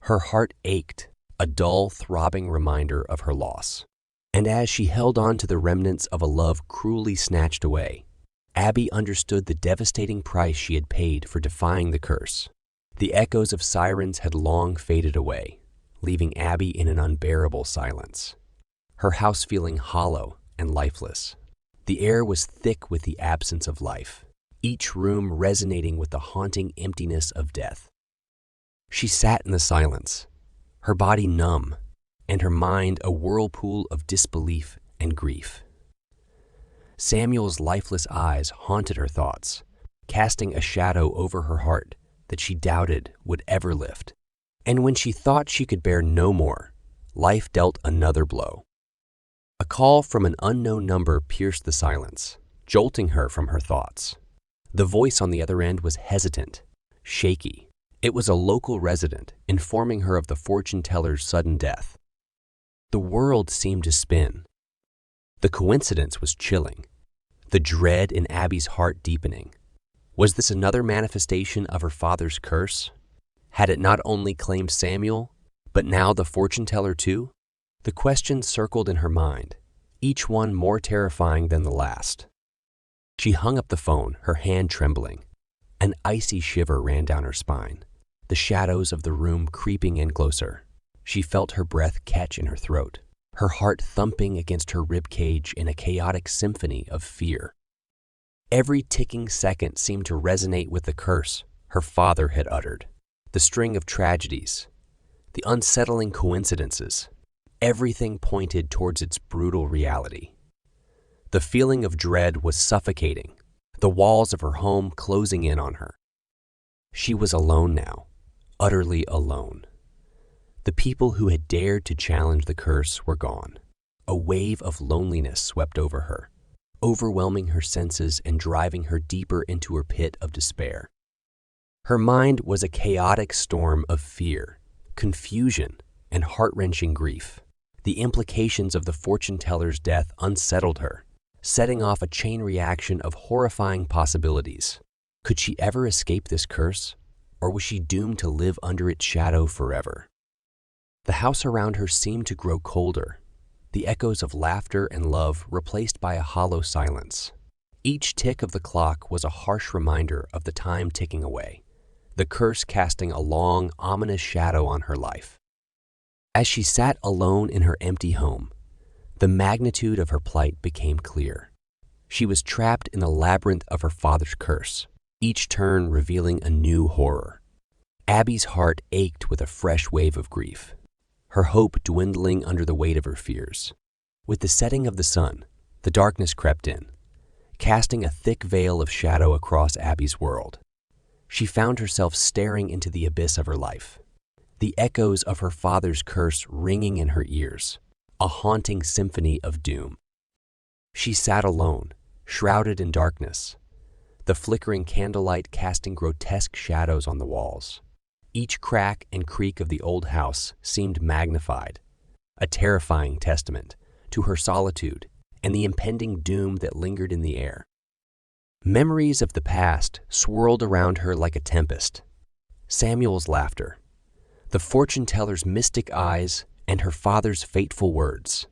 Speaker 1: Her heart ached, a dull, throbbing reminder of her loss. And as she held on to the remnants of a love cruelly snatched away, Abby understood the devastating price she had paid for defying the curse. The echoes of sirens had long faded away, leaving Abby in an unbearable silence, her house feeling hollow and lifeless. The air was thick with the absence of life, each room resonating with the haunting emptiness of death. She sat in the silence, her body numb, and her mind a whirlpool of disbelief and grief. Samuel's lifeless eyes haunted her thoughts, casting a shadow over her heart that she doubted would ever lift. And when she thought she could bear no more, life dealt another blow. A call from an unknown number pierced the silence, jolting her from her thoughts. The voice on the other end was hesitant, shaky. It was a local resident informing her of the fortune teller's sudden death. The world seemed to spin. The coincidence was chilling, the dread in Abby's heart deepening. Was this another manifestation of her father's curse? Had it not only claimed Samuel, but now the fortune teller too? The questions circled in her mind, each one more terrifying than the last. She hung up the phone, her hand trembling. An icy shiver ran down her spine, the shadows of the room creeping in closer. She felt her breath catch in her throat, her heart thumping against her rib cage in a chaotic symphony of fear. Every ticking second seemed to resonate with the curse her father had uttered. The string of tragedies, the unsettling coincidences, everything pointed towards its brutal reality. The feeling of dread was suffocating, the walls of her home closing in on her. She was alone now, utterly alone. The people who had dared to challenge the curse were gone. A wave of loneliness swept over her, overwhelming her senses and driving her deeper into her pit of despair. Her mind was a chaotic storm of fear, confusion, and heart-wrenching grief. The implications of the fortune teller's death unsettled her, setting off a chain reaction of horrifying possibilities. Could she ever escape this curse, or was she doomed to live under its shadow forever? The house around her seemed to grow colder, the echoes of laughter and love replaced by a hollow silence. Each tick of the clock was a harsh reminder of the time ticking away, the curse casting a long, ominous shadow on her life. As she sat alone in her empty home, the magnitude of her plight became clear. She was trapped in the labyrinth of her father's curse, each turn revealing a new horror. Abby's heart ached with a fresh wave of grief, her hope dwindling under the weight of her fears. With the setting of the sun, the darkness crept in, casting a thick veil of shadow across Abby's world. She found herself staring into the abyss of her life, the echoes of her father's curse ringing in her ears, a haunting symphony of doom. She sat alone, shrouded in darkness, the flickering candlelight casting grotesque shadows on the walls. Each crack and creak of the old house seemed magnified, a terrifying testament to her solitude and the impending doom that lingered in the air. Memories of the past swirled around her like a tempest. Samuel's laughter, the fortune teller's mystic eyes, and her father's fateful words.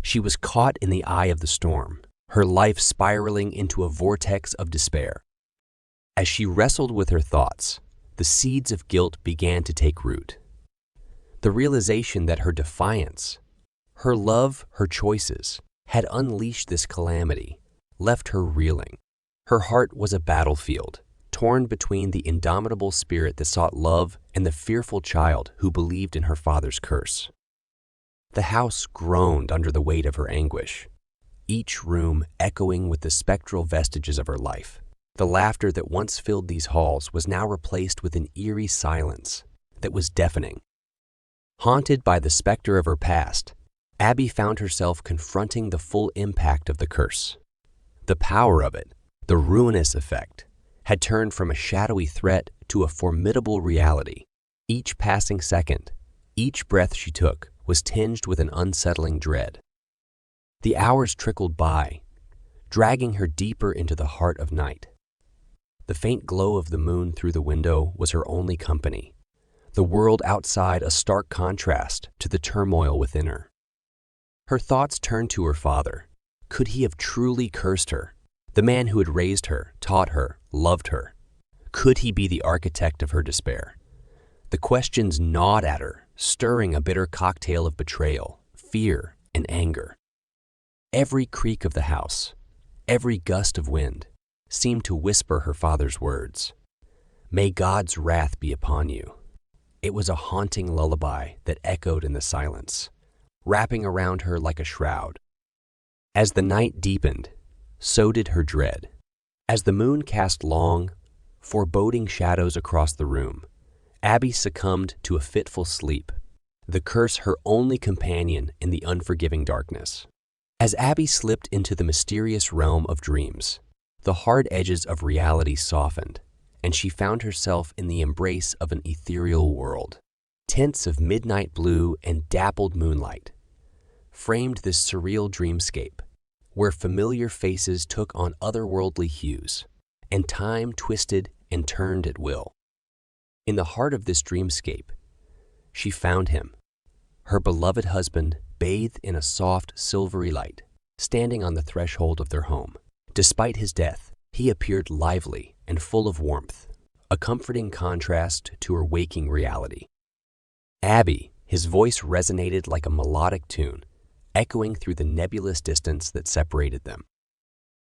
Speaker 1: She was caught in the eye of the storm, her life spiraling into a vortex of despair. As she wrestled with her thoughts, the seeds of guilt began to take root. The realization that her defiance, her love, her choices, had unleashed this calamity left her reeling. Her heart was a battlefield, torn between the indomitable spirit that sought love and the fearful child who believed in her father's curse. The house groaned under the weight of her anguish, each room echoing with the spectral vestiges of her life. The laughter that once filled these halls was now replaced with an eerie silence that was deafening. Haunted by the specter of her past, Abby found herself confronting the full impact of the curse. The power of it, The ruinous effect had turned from a shadowy threat to a formidable reality. Each passing second, each breath she took was tinged with an unsettling dread. The hours trickled by, dragging her deeper into the heart of night. The faint glow of the moon through the window was her only company, the world outside a stark contrast to the turmoil within her. Her thoughts turned to her father. Could he have truly cursed her? The man who had raised her, taught her, loved her. Could he be the architect of her despair? The questions gnawed at her, stirring a bitter cocktail of betrayal, fear, and anger. Every creak of the house, every gust of wind, seemed to whisper her father's words. May God's wrath be upon you. It was a haunting lullaby that echoed in the silence, wrapping around her like a shroud. As the night deepened, so did her dread. As the moon cast long, foreboding shadows across the room, Abby succumbed to a fitful sleep, the curse her only companion in the unforgiving darkness. As Abby slipped into the mysterious realm of dreams, the hard edges of reality softened, and she found herself in the embrace of an ethereal world. Tints of midnight blue and dappled moonlight framed this surreal dreamscape, where familiar faces took on otherworldly hues, and time twisted and turned at will. In the heart of this dreamscape, she found him, her beloved husband, bathed in a soft, silvery light, standing on the threshold of their home. Despite his death, he appeared lively and full of warmth, a comforting contrast to her waking reality. Abby, his voice resonated like a melodic tune, echoing through the nebulous distance that separated them.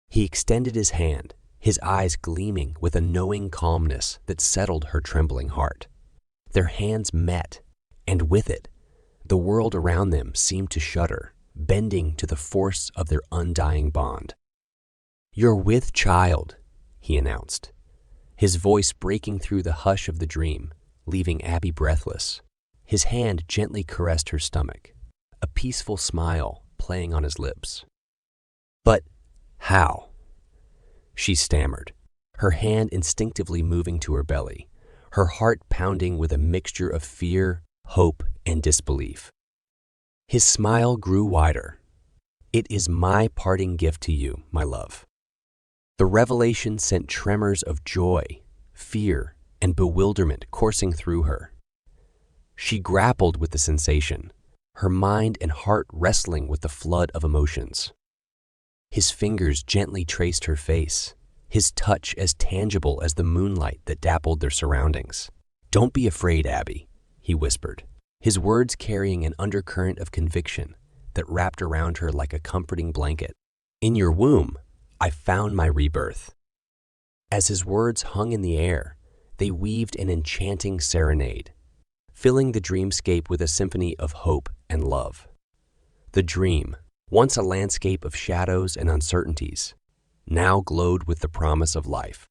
Speaker 1: He extended his hand, his eyes gleaming with a knowing calmness that settled her trembling heart. Their hands met, and with it, the world around them seemed to shudder, bending to the force of their undying bond. "You're with child," he announced, his voice breaking through the hush of the dream, leaving Abby breathless. His hand gently caressed her stomach, a peaceful smile playing on his lips. "But how?" she stammered, her hand instinctively moving to her belly, her heart pounding with a mixture of fear, hope, and disbelief. His smile grew wider. "It is my parting gift to you, my love." The revelation sent tremors of joy, fear, and bewilderment coursing through her. She grappled with the sensation, her mind and heart wrestling with the flood of emotions. His fingers gently traced her face, his touch as tangible as the moonlight that dappled their surroundings. "Don't be afraid, Abby," he whispered, his words carrying an undercurrent of conviction that wrapped around her like a comforting blanket. "In your womb, I found my rebirth." As his words hung in the air, they weaved an enchanting serenade, filling the dreamscape with a symphony of hope and love. The dream, once a landscape of shadows and uncertainties, now glowed with the promise of life.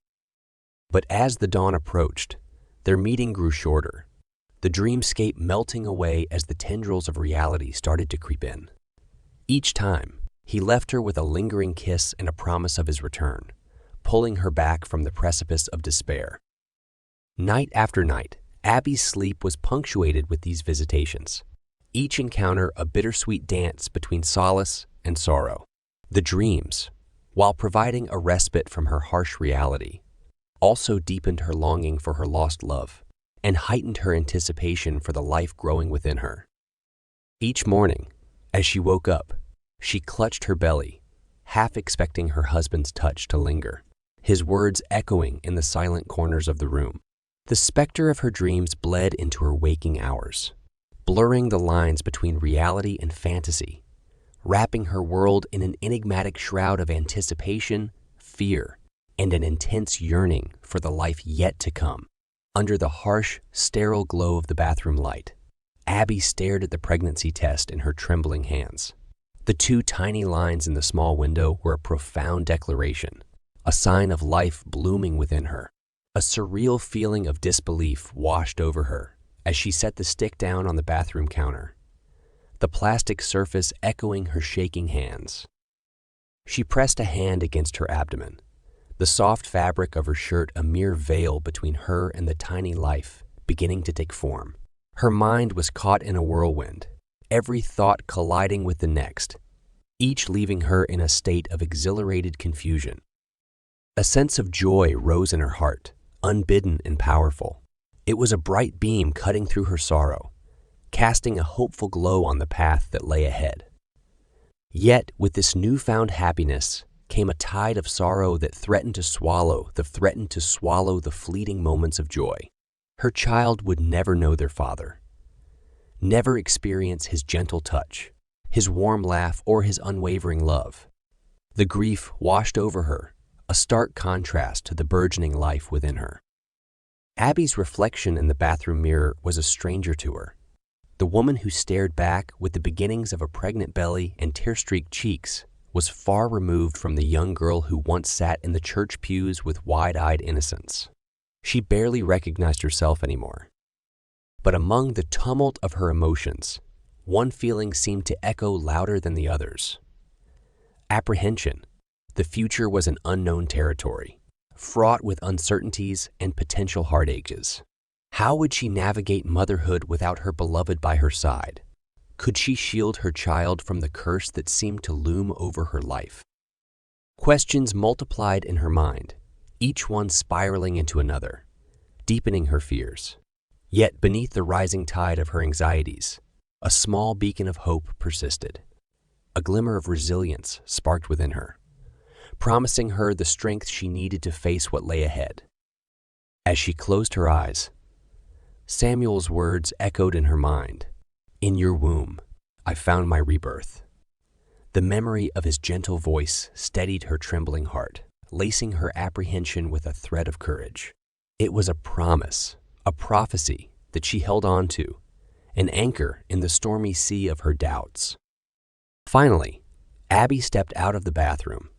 Speaker 1: But as the dawn approached, their meeting grew shorter, the dreamscape melting away as the tendrils of reality started to creep in. Each time, he left her with a lingering kiss and a promise of his return, pulling her back from the precipice of despair. Night after night, Abby's sleep was punctuated with these visitations, each encounter a bittersweet dance between solace and sorrow. The dreams, while providing a respite from her harsh reality, also deepened her longing for her lost love and heightened her anticipation for the life growing within her. Each morning, as she woke up, she clutched her belly, half expecting her husband's touch to linger, his words echoing in the silent corners of the room. The specter of her dreams bled into her waking hours, blurring the lines between reality and fantasy, wrapping her world in an enigmatic shroud of anticipation, fear, and an intense yearning for the life yet to come. Under the harsh, sterile glow of the bathroom light, Abby stared at the pregnancy test in her trembling hands. The two tiny lines in the small window were a profound declaration, a sign of life blooming within her. A surreal feeling of disbelief washed over her as she set the stick down on the bathroom counter, the plastic surface echoing her shaking hands. She pressed a hand against her abdomen, the soft fabric of her shirt a mere veil between her and the tiny life beginning to take form. Her mind was caught in a whirlwind, every thought colliding with the next, each leaving her in a state of exhilarated confusion. A sense of joy rose in her heart, unbidden and powerful. It was a bright beam cutting through her sorrow, casting a hopeful glow on the path that lay ahead. Yet, with this newfound happiness, came a tide of sorrow that threatened to swallow the fleeting moments of joy. Her child would never know their father, never experience his gentle touch, his warm laugh, or his unwavering love. The grief washed over her, a stark contrast to the burgeoning life within her. Abby's reflection in the bathroom mirror was a stranger to her. The woman who stared back with the beginnings of a pregnant belly and tear-streaked cheeks was far removed from the young girl who once sat in the church pews with wide-eyed innocence. She barely recognized herself anymore. But among the tumult of her emotions, one feeling seemed to echo louder than the others. Apprehension. The future was an unknown territory, fraught with uncertainties and potential heartaches. How would she navigate motherhood without her beloved by her side? Could she shield her child from the curse that seemed to loom over her life? Questions multiplied in her mind, each one spiraling into another, deepening her fears. Yet beneath the rising tide of her anxieties, a small beacon of hope persisted. A glimmer of resilience sparked within her, promising her the strength she needed to face what lay ahead. As she closed her eyes, Samuel's words echoed in her mind. "In your womb, I found my rebirth." The memory of his gentle voice steadied her trembling heart, lacing her apprehension with a thread of courage. It was a promise, a prophecy that she held on to, an anchor in the stormy sea of her doubts. Finally, Abby stepped out of the bathroom,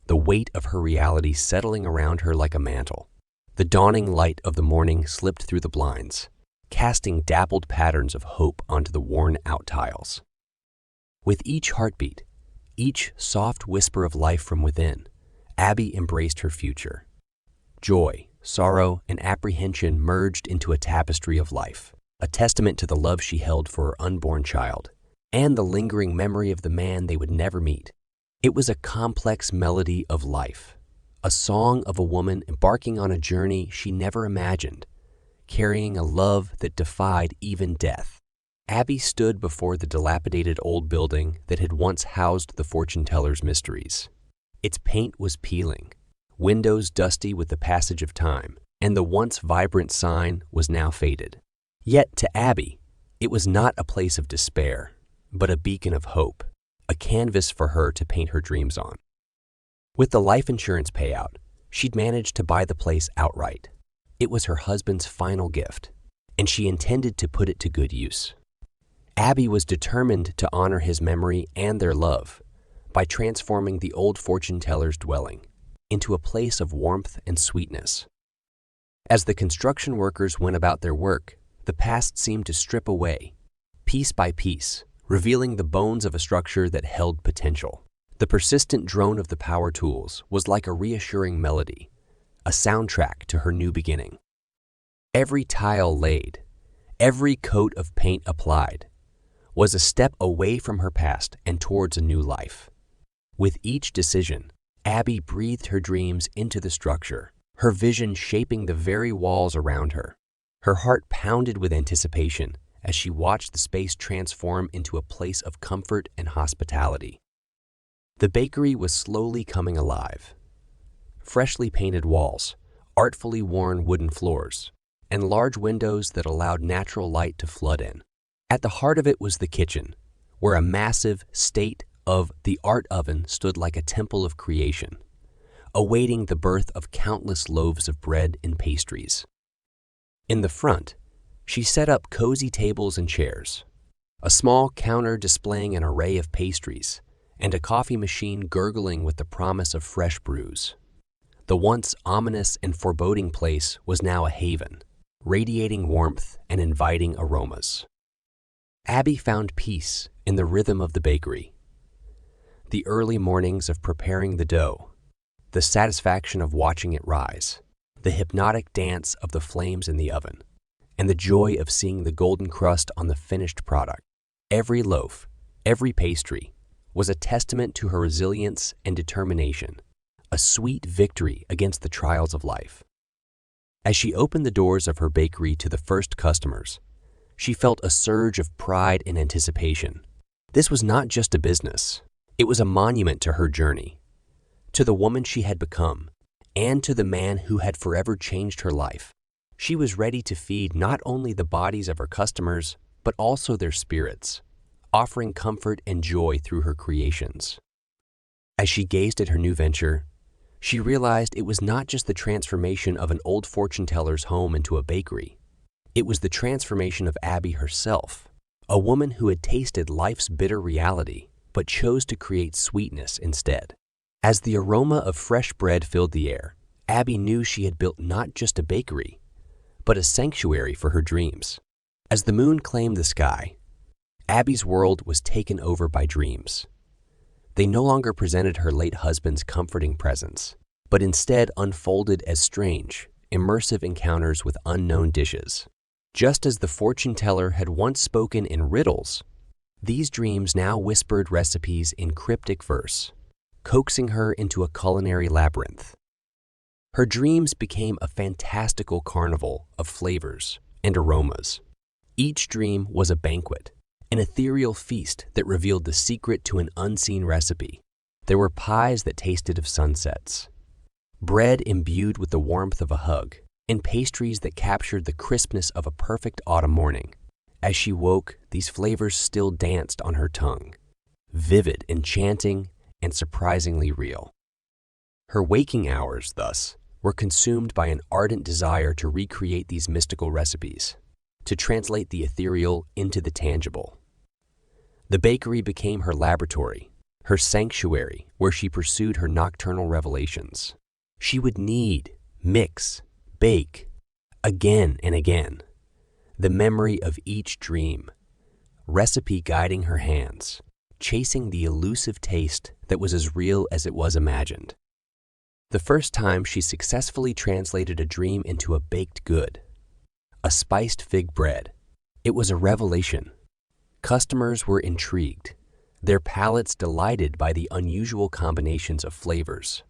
Speaker 1: the weight of her reality settling around her like a mantle. The dawning light of the morning slipped through the blinds, casting dappled patterns of hope onto the worn-out tiles. With each heartbeat, each soft whisper of life from within, Abby embraced her future. Joy, sorrow, and apprehension merged into a tapestry of life, a testament to the love she held for her unborn child, and the lingering memory of the man they would never meet. It was a complex melody of life, a song of a woman embarking on a journey she never imagined, carrying a love that defied even death. Abby stood before the dilapidated old building that had once housed the fortune teller's mysteries. Its paint was peeling, windows dusty with the passage of time, and the once vibrant sign was now faded. Yet to Abby, it was not a place of despair, but a beacon of hope, a canvas for her to paint her dreams on. With the life insurance payout, she'd managed to buy the place outright. It was her husband's final gift, and she intended to put it to good use. Abby was determined to honor his memory and their love by transforming the old fortune teller's dwelling into a place of warmth and sweetness. As the construction workers went about their work, the past seemed to strip away, piece by piece, revealing the bones of a structure that held potential. The persistent drone of the power tools was like a reassuring melody, a soundtrack to her new beginning. Every tile laid, every coat of paint applied, was a step away from her past and towards a new life. With each decision, Abby breathed her dreams into the structure, her vision shaping the very walls around her. Her heart pounded with anticipation as she watched the space transform into a place of comfort and hospitality. The bakery was slowly coming alive. Freshly painted walls, artfully worn wooden floors, and large windows that allowed natural light to flood in. At the heart of it was the kitchen, where a massive state-of-the-art oven stood like a temple of creation, awaiting the birth of countless loaves of bread and pastries. In the front, she set up cozy tables and chairs, a small counter displaying an array of pastries, and a coffee machine gurgling with the promise of fresh brews. The once ominous and foreboding place was now a haven, radiating warmth and inviting aromas. Abby found peace in the rhythm of the bakery. The early mornings of preparing the dough, the satisfaction of watching it rise, the hypnotic dance of the flames in the oven, and the joy of seeing the golden crust on the finished product. Every loaf, every pastry, was a testament to her resilience and determination, a sweet victory against the trials of life. As she opened the doors of her bakery to the first customers, she felt a surge of pride and anticipation. This was not just a business. It was a monument to her journey, to the woman she had become, and to the man who had forever changed her life. She was ready to feed not only the bodies of her customers, but also their spirits, offering comfort and joy through her creations. As she gazed at her new venture, she realized it was not just the transformation of an old fortune teller's home into a bakery. It was the transformation of Abby herself, a woman who had tasted life's bitter reality, but chose to create sweetness instead. As the aroma of fresh bread filled the air, Abby knew she had built not just a bakery, but a sanctuary for her dreams. As the moon claimed the sky, Abby's world was taken over by dreams. They no longer presented her late husband's comforting presence, but instead unfolded as strange, immersive encounters with unknown dishes. Just as the fortune teller had once spoken in riddles, these dreams now whispered recipes in cryptic verse, coaxing her into a culinary labyrinth. Her dreams became a fantastical carnival of flavors and aromas. Each dream was a banquet, an ethereal feast that revealed the secret to an unseen recipe. There were pies that tasted of sunsets, bread imbued with the warmth of a hug, and pastries that captured the crispness of a perfect autumn morning. As she woke, these flavors still danced on her tongue, vivid, enchanting, and surprisingly real. Her waking hours, thus, were consumed by an ardent desire to recreate these mystical recipes, to translate the ethereal into the tangible. The bakery became her laboratory, her sanctuary where she pursued her nocturnal revelations. She would knead, mix, bake, again and again, the memory of each dream, recipe guiding her hands, chasing the elusive taste that was as real as it was imagined. The first time she successfully translated a dream into a baked good, a spiced fig bread, it was a revelation. Customers were intrigued, their palates delighted by the unusual combinations of flavors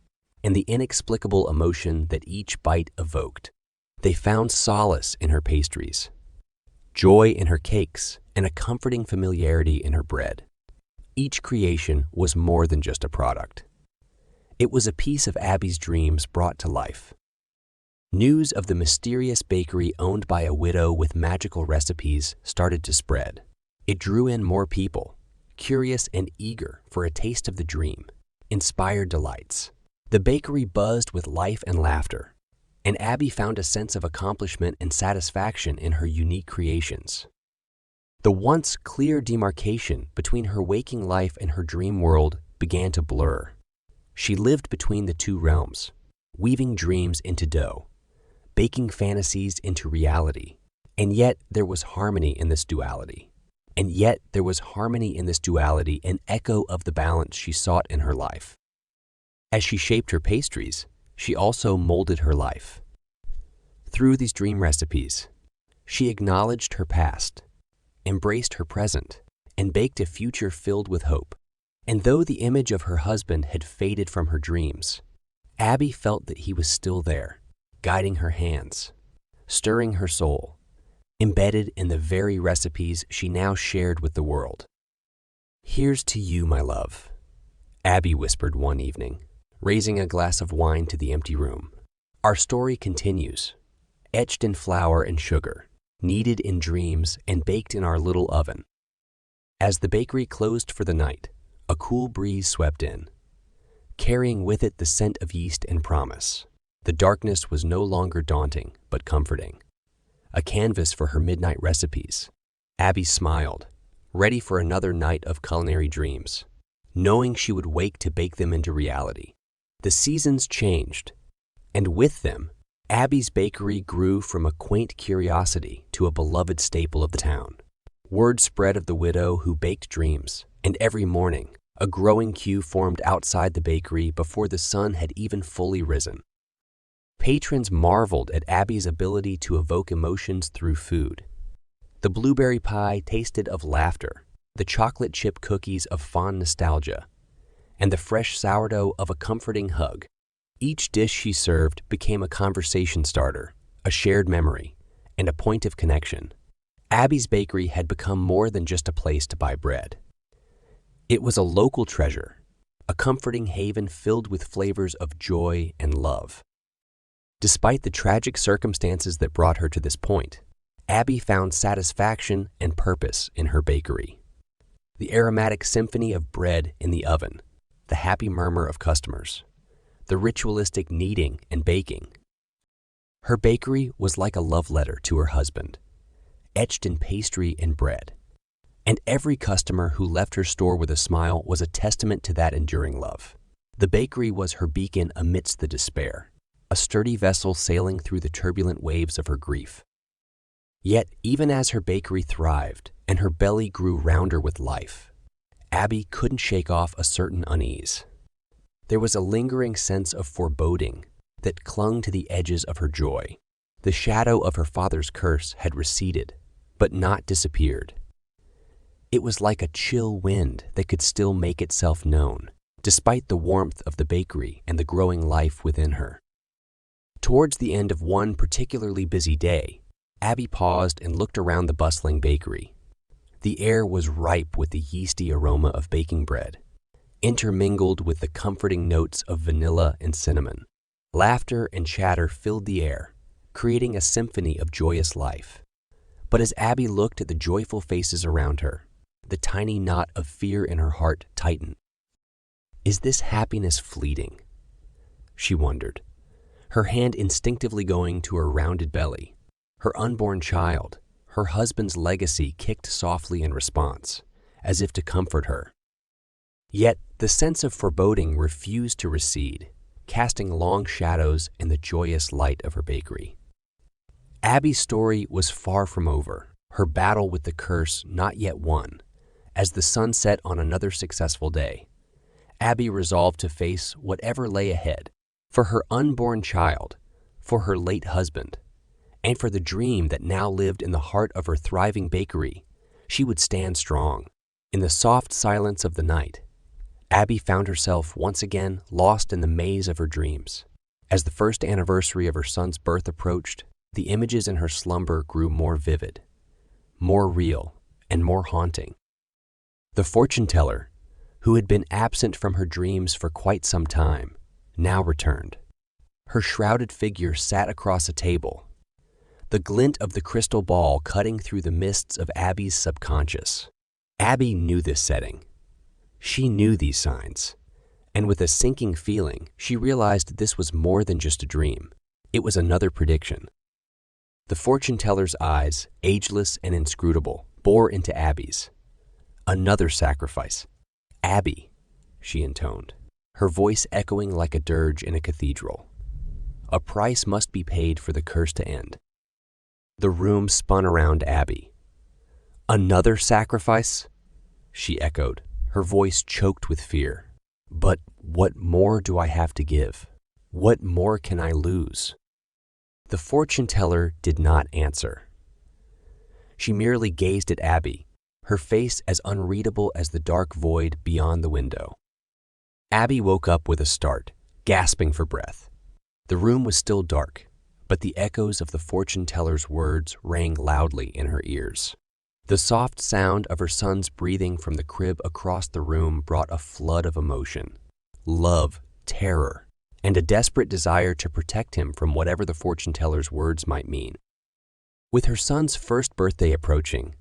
Speaker 1: and the inexplicable emotion that each bite evoked. They found solace in her pastries, joy in her cakes, and a comforting familiarity in her bread. Each creation was more than just a product. It was a piece of Abby's dreams brought to life. News of the mysterious bakery owned by a widow with magical recipes started to spread. It drew in more people, curious and eager for a taste of the dream, inspired delights. The bakery buzzed with life and laughter, and Abby found a sense of accomplishment and satisfaction in her unique creations. The once clear demarcation between her waking life and her dream world began to blur. She lived between the two realms, weaving dreams into dough, baking fantasies into reality. And yet there was harmony in this duality. An echo of the balance she sought in her life. As she shaped her pastries, she also molded her life. Through these dream recipes, she acknowledged her past, embraced her present, and baked a future filled with hope. And though the image of her husband had faded from her dreams, Abby felt that he was still there, guiding her hands, stirring her soul, embedded in the very recipes she now shared with the world. "Here's to you, my love," Abby whispered one evening, raising a glass of wine to the empty room. Our story continues, etched in flour and sugar, kneaded in dreams, and baked in our little oven. As the bakery closed for the night, a cool breeze swept in, carrying with it the scent of yeast and promise. The darkness was no longer daunting, but comforting. A canvas for her midnight recipes. Abby smiled, ready for another night of culinary dreams, knowing she would wake to bake them into reality. The seasons changed, and with them, Abby's bakery grew from a quaint curiosity to a beloved staple of the town. Word spread of the widow who baked dreams, and every morning, A growing queue formed outside the bakery before the sun had even fully risen. Patrons marveled at Abby's ability to evoke emotions through food. The blueberry pie tasted of laughter, the chocolate chip cookies of fond nostalgia, and the fresh sourdough of a comforting hug. Each dish she served became a conversation starter, a shared memory, and a point of connection. Abby's Bakery had become more than just a place to buy bread. It was a local treasure, a comforting haven filled with flavors of joy and love. Despite the tragic circumstances that brought her to this point, Abby found satisfaction and purpose in her bakery. The aromatic symphony of bread in the oven, the happy murmur of customers, the ritualistic kneading and baking. Her bakery was like a love letter to her husband, etched in pastry and bread. And every customer who left her store with a smile was a testament to that enduring love. The bakery was her beacon amidst the despair, a sturdy vessel sailing through the turbulent waves of her grief. Yet, even as her bakery thrived and her belly grew rounder with life, Abby couldn't shake off a certain unease. There was a lingering sense of foreboding that clung to the edges of her joy. The shadow of her father's curse had receded, but not disappeared. It was like a chill wind that could still make itself known, despite the warmth of the bakery and the growing life within her. Towards the end of one particularly busy day, Abby paused and looked around the bustling bakery. The air was ripe with the yeasty aroma of baking bread, intermingled with the comforting notes of vanilla and cinnamon. Laughter and chatter filled the air, creating a symphony of joyous life. But as Abby looked at the joyful faces around her, the tiny knot of fear in her heart tightened. Is this happiness fleeting? She wondered, her hand instinctively going to her rounded belly. Her unborn child, her husband's legacy kicked softly in response, as if to comfort her. Yet the sense of foreboding refused to recede, casting long shadows in the joyous light of her bakery. Abby's story was far from over, her battle with the curse not yet won. As the sun set on another successful day, Abby resolved to face whatever lay ahead. For her unborn child, for her late husband, and for the dream that now lived in the heart of her thriving bakery, she would stand strong. In the soft silence of the night, Abby found herself once again lost in the maze of her dreams. As the first anniversary of her son's birth approached, the images in her slumber grew more vivid, more real, and more haunting. The fortune teller, who had been absent from her dreams for quite some time, now returned. Her shrouded figure sat across a table, the glint of the crystal ball cutting through the mists of Abby's subconscious. Abby knew this setting. She knew these signs, and with a sinking feeling, she realized this was more than just a dream. It was another prediction. The fortune teller's eyes, ageless and inscrutable, bore into Abby's. Another sacrifice. Abby, she intoned, her voice echoing like a dirge in a cathedral. A price must be paid for the curse to end. The room spun around Abby. Another sacrifice? She echoed, her voice choked with fear. But what more do I have to give? What more can I lose? The fortune teller did not answer. She merely gazed at Abby, her face as unreadable as the dark void beyond the window. Abby woke up with a start, gasping for breath. The room was still dark, but the echoes of the fortune teller's words rang loudly in her ears. The soft sound of her son's breathing from the crib across the room brought a flood of emotion, love, terror, and a desperate desire to protect him from whatever the fortune teller's words might mean. With her son's first birthday approaching,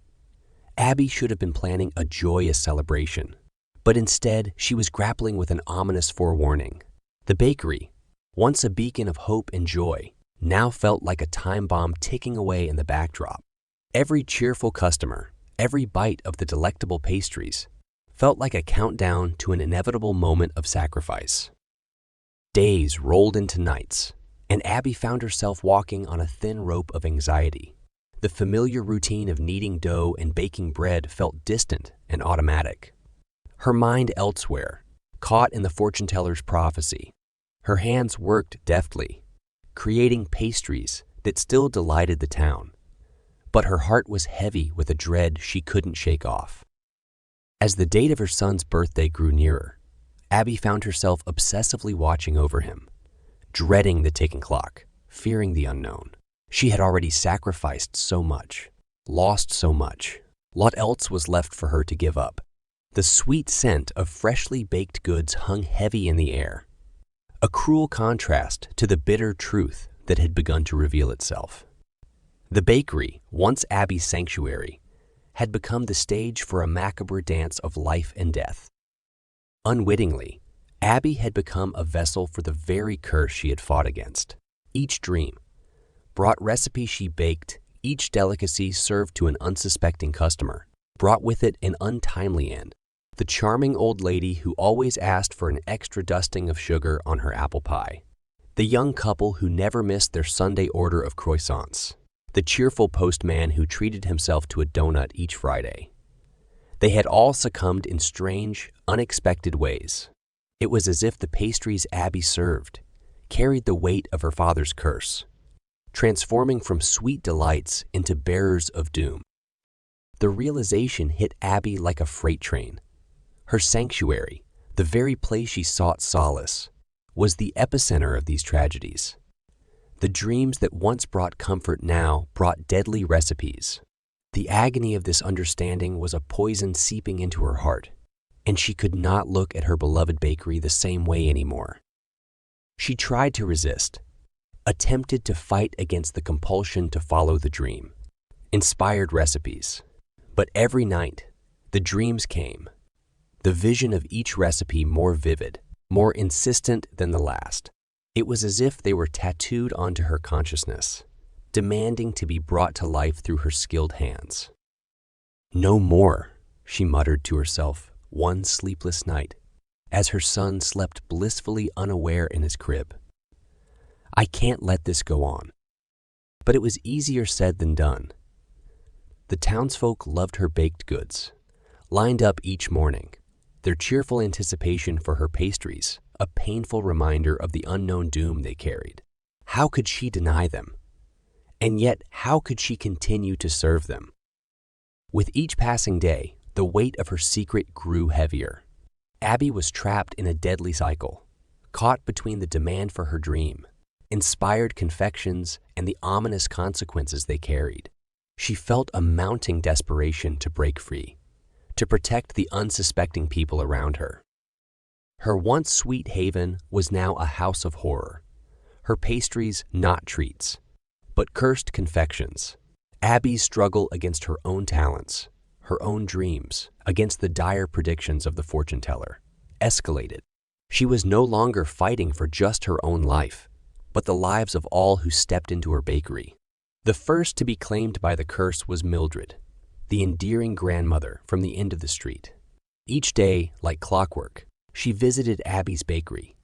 Speaker 1: Abby should have been planning a joyous celebration, but instead she was grappling with an ominous forewarning. The bakery, once a beacon of hope and joy, now felt like a time bomb ticking away in the backdrop. Every cheerful customer, every bite of the delectable pastries, felt like a countdown to an inevitable moment of sacrifice. Days rolled into nights, and Abby found herself walking on a thin rope of anxiety. The familiar routine of kneading dough and baking bread felt distant and automatic. her mind elsewhere, caught in the fortune teller's prophecy. Her hands worked deftly, creating pastries that still delighted the town. But her heart was heavy with a dread she couldn't shake off. As the date of her son's birthday grew nearer, Abby found herself obsessively watching over him, dreading the ticking clock, fearing the unknown. She had already sacrificed so much, lost so much. What else was left for her to give up? The sweet scent of freshly baked goods hung heavy in the air, a cruel contrast to the bitter truth that had begun to reveal itself. The bakery, once Abby's sanctuary, had become the stage for a macabre dance of life and death. Unwittingly, Abby had become a vessel for the very curse she had fought against. Each dream brought recipe she baked, each delicacy served to an unsuspecting customer, brought with it an untimely end. The charming old lady who always asked for an extra dusting of sugar on her apple pie. The young couple who never missed their Sunday order of croissants. The cheerful postman who treated himself to a donut each Friday. They had all succumbed in strange, unexpected ways. It was as if the pastries Abby served carried the weight of her father's curse, transforming from sweet delights into bearers of doom. The realization hit Abby like a freight train. Her sanctuary, the very place she sought solace, was the epicenter of these tragedies. The dreams that once brought comfort now brought deadly recipes. The agony of this understanding was a poison seeping into her heart, and she could not look at her beloved bakery the same way anymore. She tried to resist, attempted to fight against the compulsion to follow the dream. Inspired recipes. But every night, the dreams came. The vision of each recipe more vivid, more insistent than the last. It was as if they were tattooed onto her consciousness, demanding to be brought to life through her skilled hands. "No more," she muttered to herself one sleepless night, as her son slept blissfully unaware in his crib. "I can't let this go on." But it was easier said than done. The townsfolk loved her baked goods, lined up each morning, their cheerful anticipation for her pastries, a painful reminder of the unknown doom they carried. How could she deny them? And yet, how could she continue to serve them? With each passing day, the weight of her secret grew heavier. Abby was trapped in a deadly cycle, caught between the demand for her dream, inspired confections, and the ominous consequences they carried. She felt a mounting desperation to break free, to protect the unsuspecting people around her. Her once sweet haven was now a house of horror. Her pastries not treats, but cursed confections. Abby's struggle against her own talents, her own dreams, against the dire predictions of the fortune teller, escalated. She was no longer fighting for just her own life, but the lives of all who stepped into her bakery. The first to be claimed by the curse was Mildred, the endearing grandmother from the end of the street. Each day, like clockwork, she visited Abby's bakery,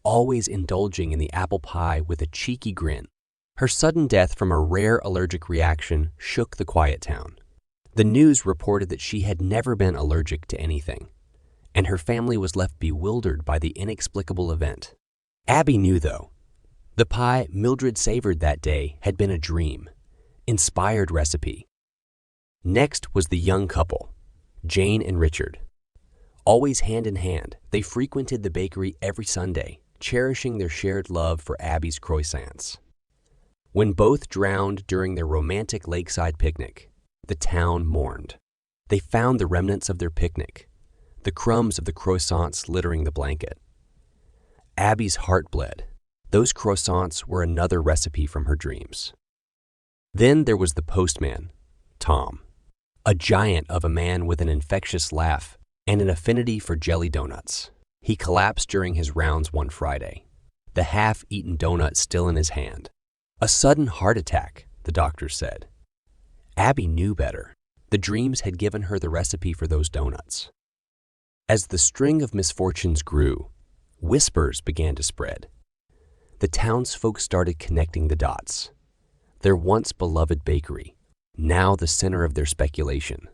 Speaker 1: always indulging in the apple pie with a cheeky grin. Her sudden death from a rare allergic reaction shook the quiet town. The news reported that she had never been allergic to anything, and her family was left bewildered by the inexplicable event. Abby knew, though. The pie Mildred savored that day had been a dream, inspired recipe. Next was the young couple, Jane and Richard. Always hand in hand, they frequented the bakery every Sunday, cherishing their shared love for Abby's croissants. When both drowned during their romantic lakeside picnic, the town mourned. They found the remnants of their picnic, the crumbs of the croissants littering the blanket. Abby's heart bled. Those croissants were another recipe from her dreams. Then there was the postman, Tom, a giant of a man with an infectious laugh and an affinity for jelly donuts. He collapsed during his rounds one Friday, the half-eaten donut still in his hand. A sudden heart attack, the doctors said. Abby knew better. The dreams had given her the recipe for those donuts. As the string of misfortunes grew, whispers began to spread. The townsfolk started connecting the dots. Their once beloved bakery, now the center of their speculation.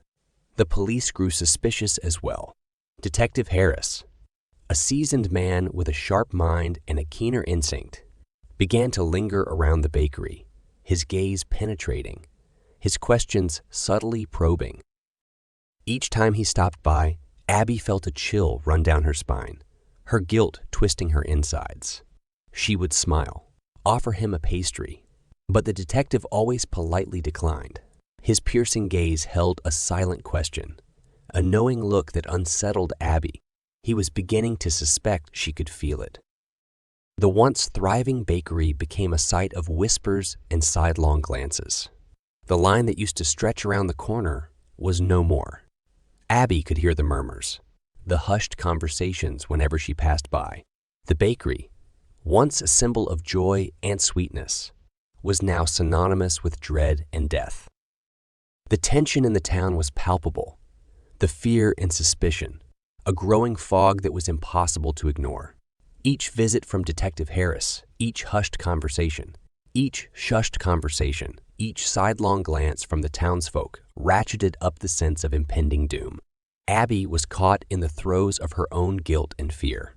Speaker 1: The police grew suspicious as well. Detective Harris, a seasoned man with a sharp mind and a keener instinct, began to linger around the bakery, his gaze penetrating, his questions subtly probing. Each time he stopped by, Abby felt a chill run down her spine, her guilt twisting her insides. She would smile, offer him a pastry, but the detective always politely declined. His piercing gaze held a silent question, a knowing look that unsettled Abby. He was beginning to suspect she could feel it. The once thriving bakery became a site of whispers and sidelong glances. The line that used to stretch around the corner was no more. Abby could hear the murmurs, the hushed conversations whenever she passed by. The bakery, once a symbol of joy and sweetness, was now synonymous with dread and death. The tension in the town was palpable, the fear and suspicion, a growing fog that was impossible to ignore. Each visit from Detective Harris, each hushed conversation, each shushed conversation, each sidelong glance from the townsfolk ratcheted up the sense of impending doom. Abby was caught in the throes of her own guilt and fear.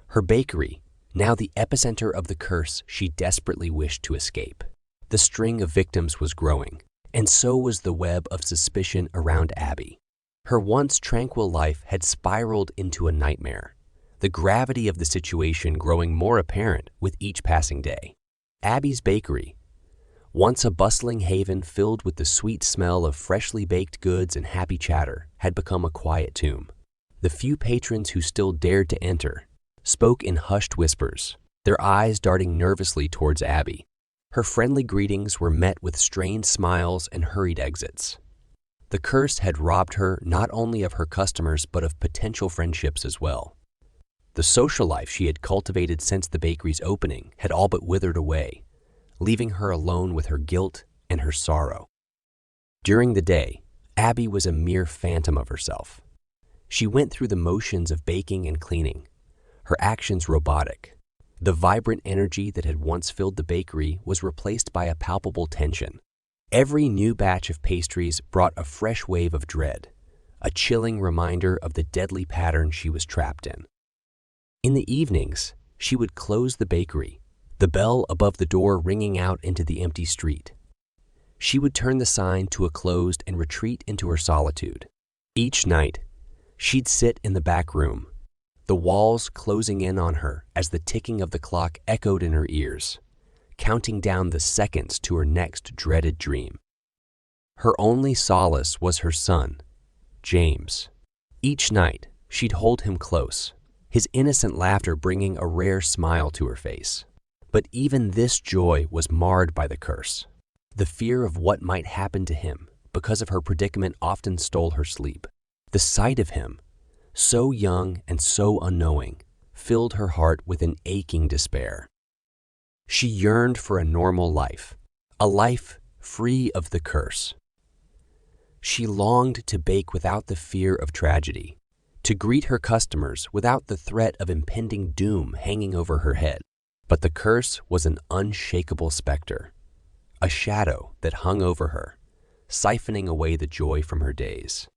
Speaker 1: Her bakery, now the epicenter of the curse she desperately wished to escape. The string of victims was growing, and so was the web of suspicion around Abby. Her once tranquil life had spiraled into a nightmare, the gravity of the situation growing more apparent with each passing day. Abby's bakery, once a bustling haven filled with the sweet smell of freshly baked goods and happy chatter, had become a quiet tomb. The few patrons who still dared to enter spoke in hushed whispers, their eyes darting nervously towards Abby. Her friendly greetings were met with strained smiles and hurried exits. The curse had robbed her not only of her customers but of potential friendships as well. The social life she had cultivated since the bakery's opening had all but withered away, leaving her alone with her guilt and her sorrow. During the day, Abby was a mere phantom of herself. She went through the motions of baking and cleaning, her actions robotic. The vibrant energy that had once filled the bakery was replaced by a palpable tension. Every new batch of pastries brought a fresh wave of dread, a chilling reminder of the deadly pattern she was trapped in. In the evenings, she would close the bakery, the bell above the door ringing out into the empty street. She would turn the sign to a close and retreat into her solitude. Each night, she'd sit in the back room, the walls closing in on her as the ticking of the clock echoed in her ears, counting down the seconds to her next dreaded dream. Her only solace was her son, James. Each night, she'd hold him close, his innocent laughter bringing a rare smile to her face. But even this joy was marred by the curse. The fear of what might happen to him because of her predicament often stole her sleep. The sight of him, so young and so unknowing, filled her heart with an aching despair. She yearned for a normal life, a life free of the curse. She longed to bake without the fear of tragedy, to greet her customers without the threat of impending doom hanging over her head. But the curse was an unshakable specter, a shadow that hung over her, siphoning away the joy from her days.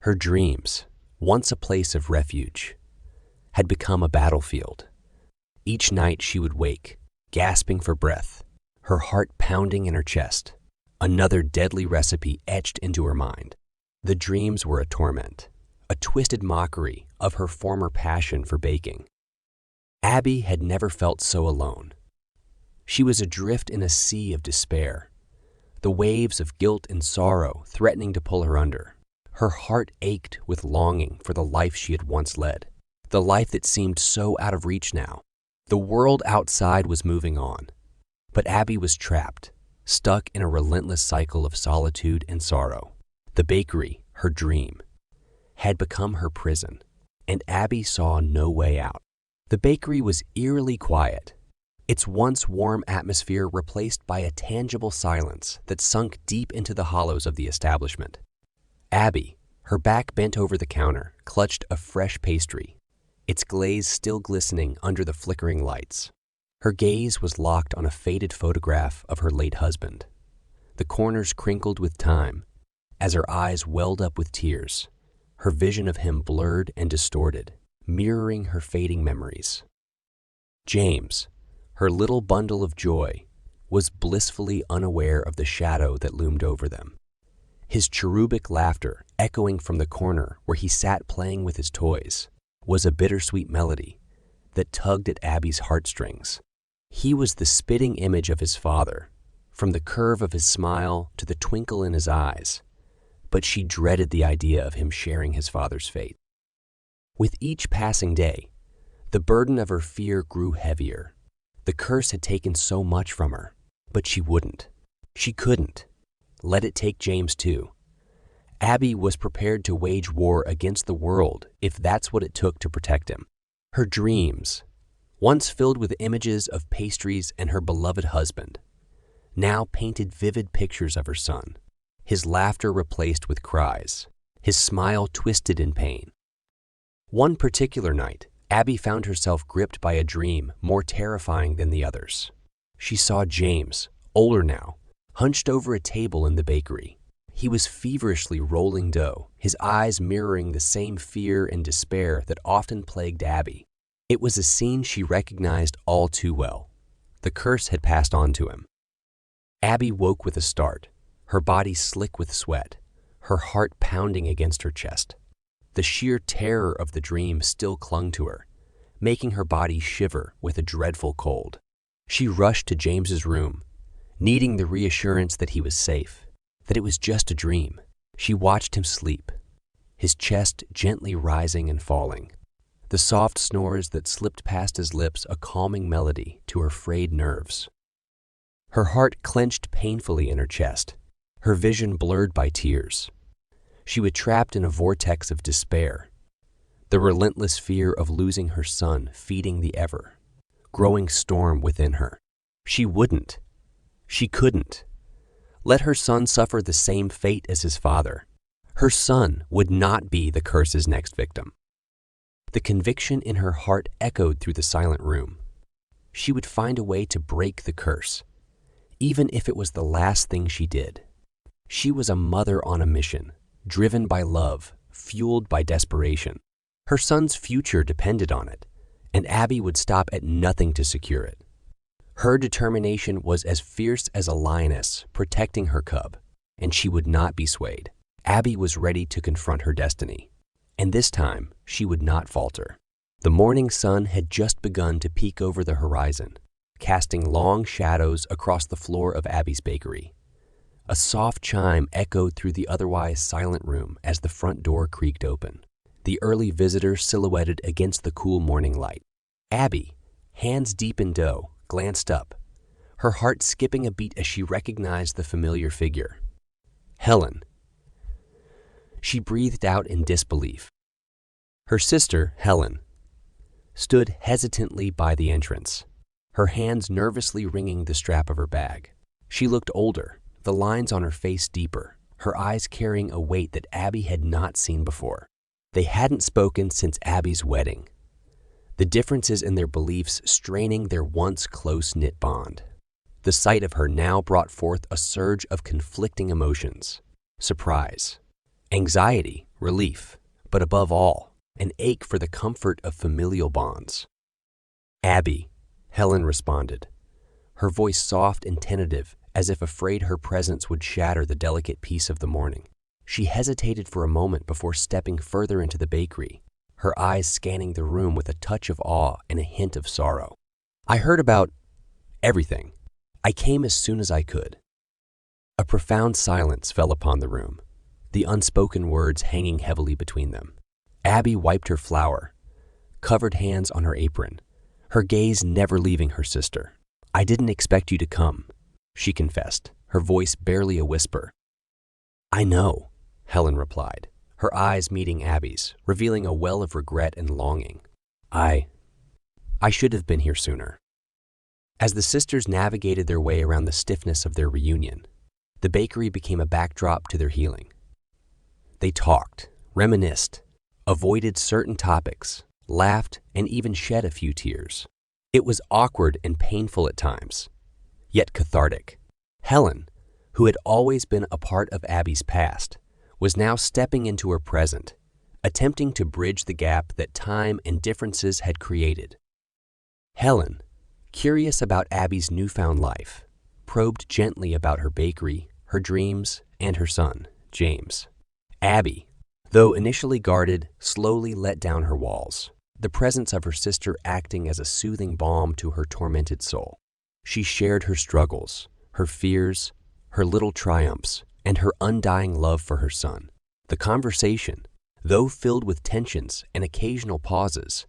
Speaker 1: Her dreams, once a place of refuge, had become a battlefield. Each night she would wake, gasping for breath, her heart pounding in her chest, another deadly recipe etched into her mind. The dreams were a torment, a twisted mockery of her former passion for baking. Abby had never felt so alone. She was adrift in a sea of despair, the waves of guilt and sorrow threatening to pull her under. Her heart ached with longing for the life she had once led, the life that seemed so out of reach now. The world outside was moving on, but Abby was trapped, stuck in a relentless cycle of solitude and sorrow. The bakery, her dream, had become her prison, and Abby saw no way out. The bakery was eerily quiet, its once warm atmosphere replaced by a tangible silence that sunk deep into the hollows of the establishment. Abby, her back bent over the counter, clutched a fresh pastry, its glaze still glistening under the flickering lights. Her gaze was locked on a faded photograph of her late husband. The corners crinkled with time as her eyes welled up with tears, her vision of him blurred and distorted, mirroring her fading memories. James, her little bundle of joy, was blissfully unaware of the shadow that loomed over them. His cherubic laughter, echoing from the corner where he sat playing with his toys, was a bittersweet melody that tugged at Abby's heartstrings. He was the spitting image of his father, from the curve of his smile to the twinkle in his eyes, but she dreaded the idea of him sharing his father's fate. With each passing day, the burden of her fear grew heavier. The curse had taken so much from her, but she wouldn't. She couldn't. Let it take James too. Abby was prepared to wage war against the world if that's what it took to protect him. Her dreams, once filled with images of pastries and her beloved husband, now painted vivid pictures of her son, his laughter replaced with cries, his smile twisted in pain. One particular night, Abby found herself gripped by a dream more terrifying than the others. She saw James, older now, hunched over a table in the bakery. He was feverishly rolling dough, his eyes mirroring the same fear and despair that often plagued Abby. It was a scene she recognized all too well. The curse had passed on to him. Abby woke with a start, her body slick with sweat, her heart pounding against her chest. The sheer terror of the dream still clung to her, making her body shiver with a dreadful cold. She rushed to James's room, needing the reassurance that he was safe, that it was just a dream. She watched him sleep, his chest gently rising and falling, the soft snores that slipped past his lips a calming melody to her frayed nerves. Her heart clenched painfully in her chest, her vision blurred by tears. She was trapped in a vortex of despair, the relentless fear of losing her son feeding the ever-growing storm within her. She wouldn't. She couldn't. Let her son suffer the same fate as his father. Her son would not be the curse's next victim. The conviction in her heart echoed through the silent room. She would find a way to break the curse, even if it was the last thing she did. She was a mother on a mission, driven by love, fueled by desperation. Her son's future depended on it, and Abby would stop at nothing to secure it. Her determination was as fierce as a lioness protecting her cub, and she would not be swayed. Abby was ready to confront her destiny, and this time she would not falter. The morning sun had just begun to peek over the horizon, casting long shadows across the floor of Abby's bakery. A soft chime echoed through the otherwise silent room as the front door creaked open, the early visitor silhouetted against the cool morning light. Abby, hands deep in dough, glanced up, her heart skipping a beat as she recognized the familiar figure. Helen. She breathed out in disbelief. Her sister, Helen, stood hesitantly by the entrance, her hands nervously wringing the strap of her bag. She looked older, the lines on her face deeper, her eyes carrying a weight that Abby had not seen before. They hadn't spoken since Abby's wedding, the differences in their beliefs straining their once close-knit bond. The sight of her now brought forth a surge of conflicting emotions: surprise, anxiety, relief, but above all, an ache for the comfort of familial bonds. Abby, Helen responded, her voice soft and tentative as if afraid her presence would shatter the delicate peace of the morning. She hesitated for a moment before stepping further into the bakery, her eyes scanning the room with a touch of awe and a hint of sorrow. I heard about everything. I came as soon as I could. A profound silence fell upon the room, the unspoken words hanging heavily between them. Abby wiped her flour, covered hands on her apron, her gaze never leaving her sister. I didn't expect you to come, she confessed, her voice barely a whisper. I know, Helen replied, her eyes meeting Abby's, revealing a well of regret and longing. I should have been here sooner. As the sisters navigated their way around the stiffness of their reunion, the bakery became a backdrop to their healing. They talked, reminisced, avoided certain topics, laughed, and even shed a few tears. It was awkward and painful at times, yet cathartic. Helen, who had always been a part of Abby's past, was now stepping into her present, attempting to bridge the gap that time and differences had created. Helen, curious about Abby's newfound life, probed gently about her bakery, her dreams, and her son, James. Abby, though initially guarded, slowly let down her walls, the presence of her sister acting as a soothing balm to her tormented soul. She shared her struggles, her fears, her little triumphs, and her undying love for her son. The conversation, though filled with tensions and occasional pauses,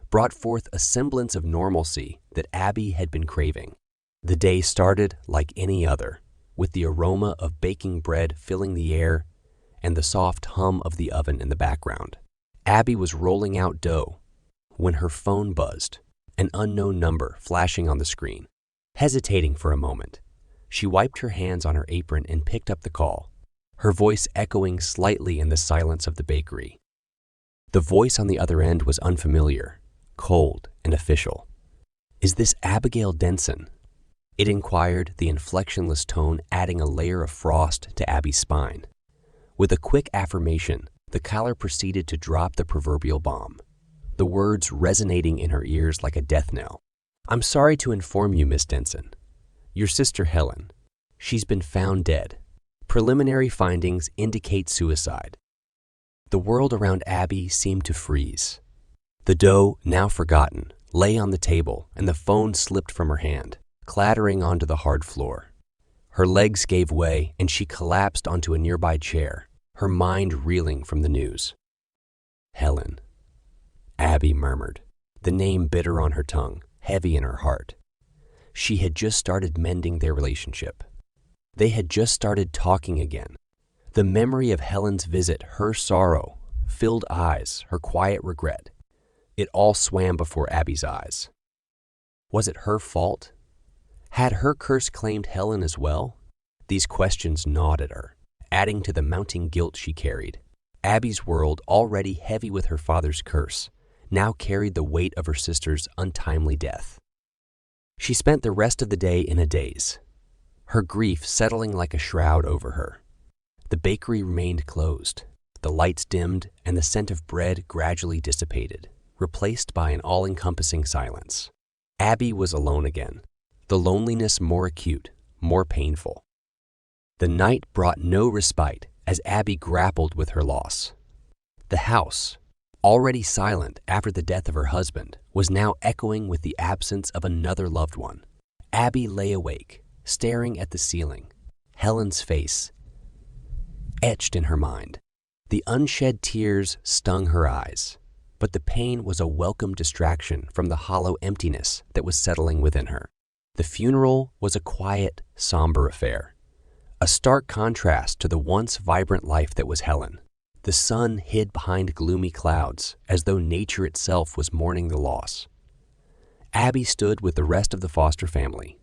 Speaker 1: brought forth a semblance of normalcy that Abby had been craving. The day started like any other, with the aroma of baking bread filling the air and the soft hum of the oven in the background. Abby was rolling out dough when her phone buzzed, an unknown number flashing on the screen. Hesitating for a moment, she wiped her hands on her apron and picked up the call, her voice echoing slightly in the silence of the bakery. The voice on the other end was unfamiliar, cold, and official. "Is this Abigail Denson?" It inquired, the inflectionless tone adding a layer of frost to Abby's spine. With a quick affirmation, the caller proceeded to drop the proverbial bomb, the words resonating in her ears like a death knell. "I'm sorry to inform you, Miss Denson. Your sister Helen. She's been found dead. Preliminary findings indicate suicide." The world around Abby seemed to freeze. The dough, now forgotten, lay on the table, and the phone slipped from her hand, clattering onto the hard floor. Her legs gave way, and she collapsed onto a nearby chair, her mind reeling from the news. "Helen," Abby murmured, the name bitter on her tongue, heavy in her heart. She had just started mending their relationship. They had just started talking again. The memory of Helen's visit, her sorrow, filled eyes, her quiet regret. It all swam before Abby's eyes. Was it her fault? Had her curse claimed Helen as well? These questions gnawed at her, adding to the mounting guilt she carried. Abby's world, already heavy with her father's curse, now carried the weight of her sister's untimely death. She spent the rest of the day in a daze, her grief settling like a shroud over her. The bakery remained closed, the lights dimmed, and the scent of bread gradually dissipated, replaced by an all-encompassing silence. Abby was alone again, the loneliness more acute, more painful. The night brought no respite as Abby grappled with her loss. The house, already silent after the death of her husband, was now echoing with the absence of another loved one. Abby lay awake, staring at the ceiling, Helen's face etched in her mind. The unshed tears stung her eyes, but the pain was a welcome distraction from the hollow emptiness that was settling within her. The funeral was a quiet, somber affair, a stark contrast to the once vibrant life that was Helen. The sun hid behind gloomy clouds, as though nature itself was mourning the loss. Abby stood with the rest of the Foster family,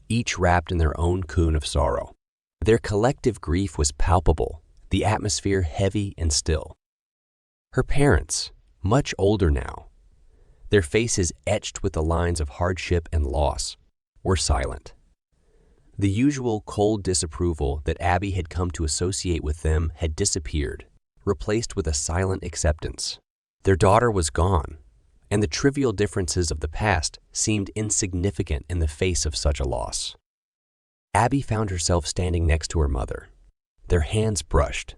Speaker 1: each wrapped in their own cocoon of sorrow. Their collective grief was palpable, the atmosphere heavy and still. Her parents, much older now, their faces etched with the lines of hardship and loss, were silent. The usual cold disapproval that Abby had come to associate with them had disappeared, replaced with a silent acceptance. Their daughter was gone, and the trivial differences of the past seemed insignificant in the face of such a loss. Abby found herself standing next to her mother, their hands brushed,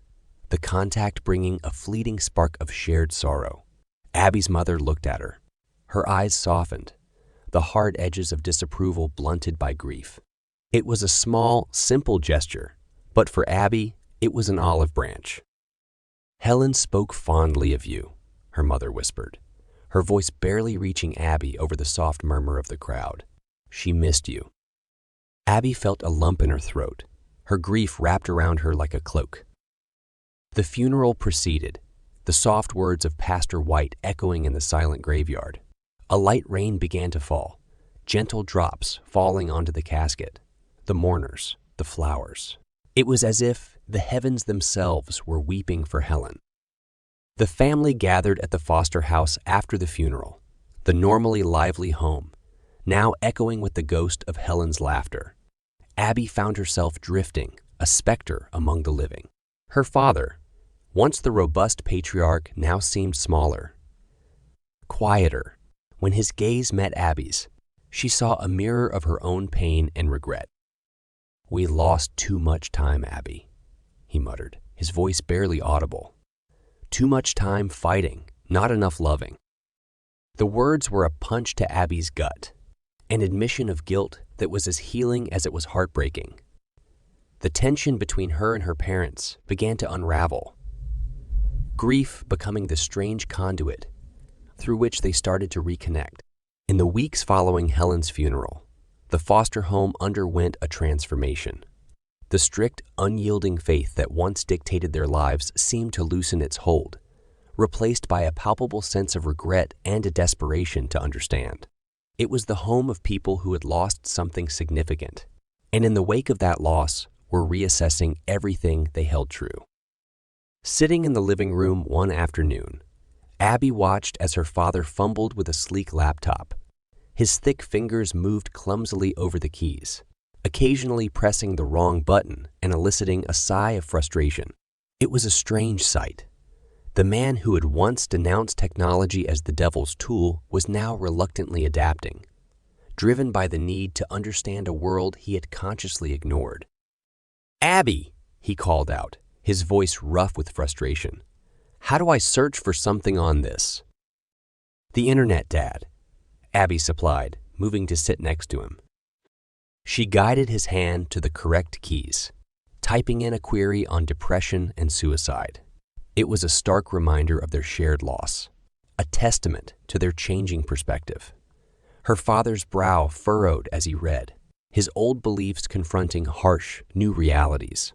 Speaker 1: the contact bringing a fleeting spark of shared sorrow. Abby's mother looked at her, her eyes softened, the hard edges of disapproval blunted by grief. It was a small, simple gesture, but for Abby, it was an olive branch. "Helen spoke fondly of you," her mother whispered, her voice barely reaching Abby over the soft murmur of the crowd. "She missed you." Abby felt a lump in her throat, her grief wrapped around her like a cloak. The funeral proceeded, the soft words of Pastor White echoing in the silent graveyard. A light rain began to fall, gentle drops falling onto the casket, the mourners, the flowers. It was as if the heavens themselves were weeping for Helen. The family gathered at the Foster house after the funeral, the normally lively home, now echoing with the ghost of Helen's laughter. Abby found herself drifting, a specter among the living. Her father, Once the robust patriarch now seemed smaller, quieter. When his gaze met Abby's, she saw a mirror of her own pain and regret. "We lost too much time, Abby," he muttered, his voice barely audible. "Too much time fighting, not enough loving." The words were a punch to Abby's gut, an admission of guilt that was as healing as it was heartbreaking. The tension between her and her parents began to unravel, grief becoming the strange conduit through which they started to reconnect. In the weeks following Helen's funeral, the foster home underwent a transformation. The strict, unyielding faith that once dictated their lives seemed to loosen its hold, replaced by a palpable sense of regret and a desperation to understand. It was the home of people who had lost something significant, and in the wake of that loss, were reassessing everything they held true. Sitting in the living room one afternoon, Abby watched as her father fumbled with a sleek laptop. His thick fingers moved clumsily over the keys, occasionally pressing the wrong button and eliciting a sigh of frustration. It was a strange sight. The man who had once denounced technology as the devil's tool was now reluctantly adapting, driven by the need to understand a world he had consciously ignored. "Abby," he called out, his voice rough with frustration. "How do I search for something on this?" "The internet, Dad," Abby supplied, moving to sit next to him. She guided his hand to the correct keys, typing in a query on depression and suicide. It was a stark reminder of their shared loss, a testament to their changing perspective. Her father's brow furrowed as he read, his old beliefs confronting harsh, new realities.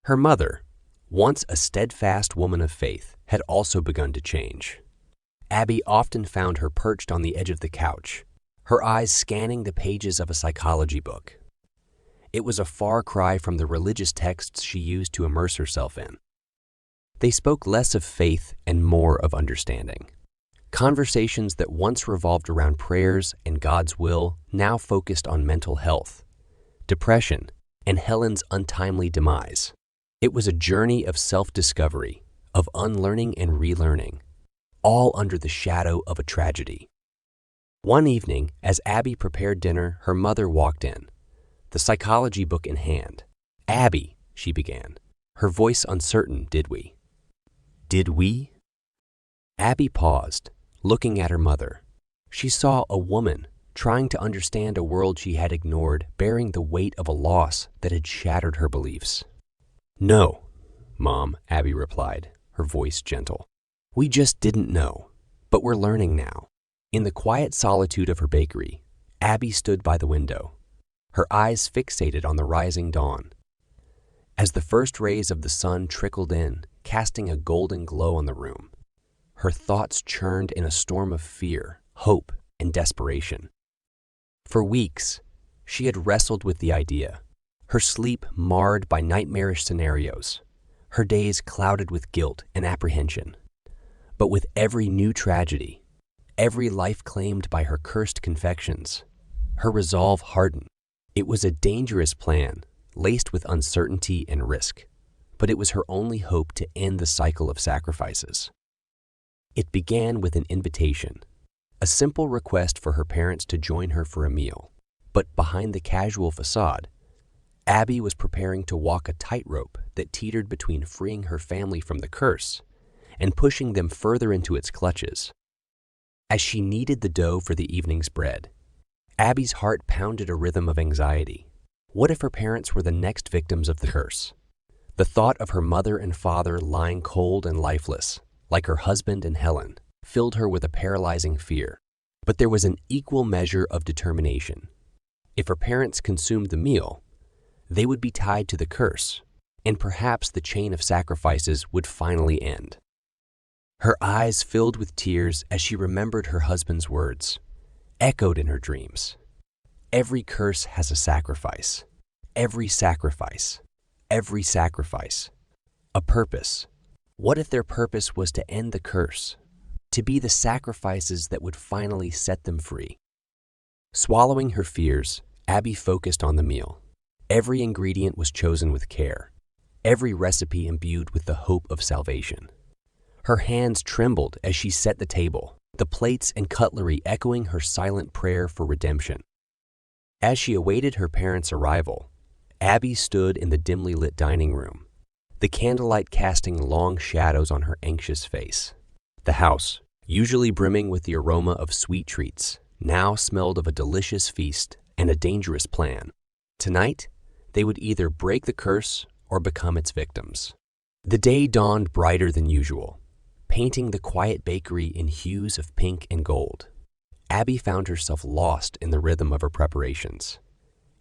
Speaker 1: Her mother, once a steadfast woman of faith, had also begun to change. Abby often found her perched on the edge of the couch, her eyes scanning the pages of a psychology book. It was a far cry from the religious texts she used to immerse herself in. They spoke less of faith and more of understanding. Conversations that once revolved around prayers and God's will now focused on mental health, depression, and Helen's untimely demise. It was a journey of self-discovery, of unlearning and relearning, all under the shadow of a tragedy. One evening, as Abby prepared dinner, her mother walked in, the psychology book in hand. "Abby," she began, her voice uncertain, "Did we?" "Did we?" Abby paused, looking at her mother. She saw a woman trying to understand a world she had ignored, bearing the weight of a loss that had shattered her beliefs. "No, Mom," Abby replied, her voice gentle. "We just didn't know, but we're learning now." In the quiet solitude of her bakery, Abby stood by the window, her eyes fixated on the rising dawn. As the first rays of the sun trickled in, casting a golden glow on the room, her thoughts churned in a storm of fear, hope, and desperation. For weeks, she had wrestled with the idea, her sleep marred by nightmarish scenarios, her days clouded with guilt and apprehension. But with every new tragedy, every life claimed by her cursed confections, her resolve hardened. It was a dangerous plan, laced with uncertainty and risk, but it was her only hope to end the cycle of sacrifices. It began with an invitation, a simple request for her parents to join her for a meal. But behind the casual facade, Abby was preparing to walk a tightrope that teetered between freeing her family from the curse and pushing them further into its clutches. As she kneaded the dough for the evening's bread, Abby's heart pounded a rhythm of anxiety. What if her parents were the next victims of the curse? The thought of her mother and father lying cold and lifeless, like her husband and Helen, filled her with a paralyzing fear. But there was an equal measure of determination. If her parents consumed the meal, they would be tied to the curse, and perhaps the chain of sacrifices would finally end. Her eyes filled with tears as she remembered her husband's words, echoed in her dreams. Every curse has a sacrifice. Every sacrifice. Every sacrifice. A purpose. What if their purpose was to end the curse, to be the sacrifices that would finally set them free? Swallowing her fears, Abby focused on the meal. Every ingredient was chosen with care. every recipe imbued with the hope of salvation. Her hands trembled as she set the table, the plates and cutlery echoing her silent prayer for redemption. As she awaited her parents' arrival, Abby stood in the dimly lit dining room, the candlelight casting long shadows on her anxious face. The house, usually brimming with the aroma of sweet treats, now smelled of a delicious feast and a dangerous plan. Tonight, they would either break the curse or become its victims. The day dawned brighter than usual, painting the quiet bakery in hues of pink and gold. Abby found herself lost in the rhythm of her preparations.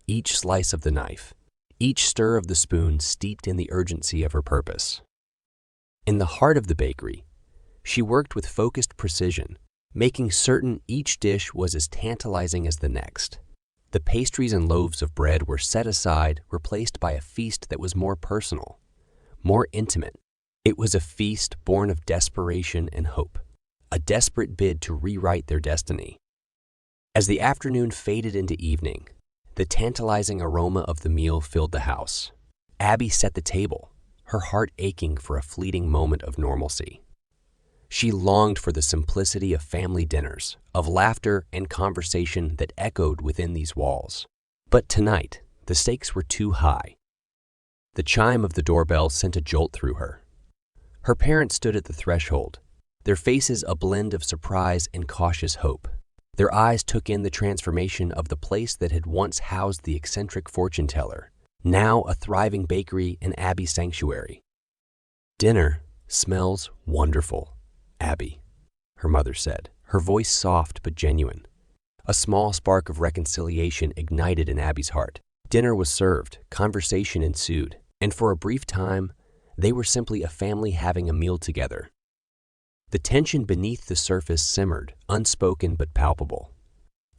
Speaker 1: Each slice of the knife, each stir of the spoon steeped in the urgency of her purpose. In the heart of the bakery, she worked with focused precision, making certain each dish was as tantalizing as the next. The pastries and loaves of bread were set aside, replaced by a feast that was more personal, more intimate. It was a feast born of desperation and hope, a desperate bid to rewrite their destiny. As the afternoon faded into evening, the tantalizing aroma of the meal filled the house. Abby set the table, her heart aching for a fleeting moment of normalcy. She longed for the simplicity of family dinners, of laughter and conversation that echoed within these walls. But tonight, the stakes were too high. The chime of the doorbell sent a jolt through her. Her parents stood at the threshold, their faces a blend of surprise and cautious hope. Their eyes took in the transformation of the place that had once housed the eccentric fortune teller, now a thriving bakery and Abby's sanctuary. "Dinner smells wonderful, Abby," her mother said, her voice soft but genuine. A small spark of reconciliation ignited in Abby's heart. Dinner was served, conversation ensued, and for a brief time, they were simply a family having a meal together. The tension beneath the surface simmered, unspoken but palpable.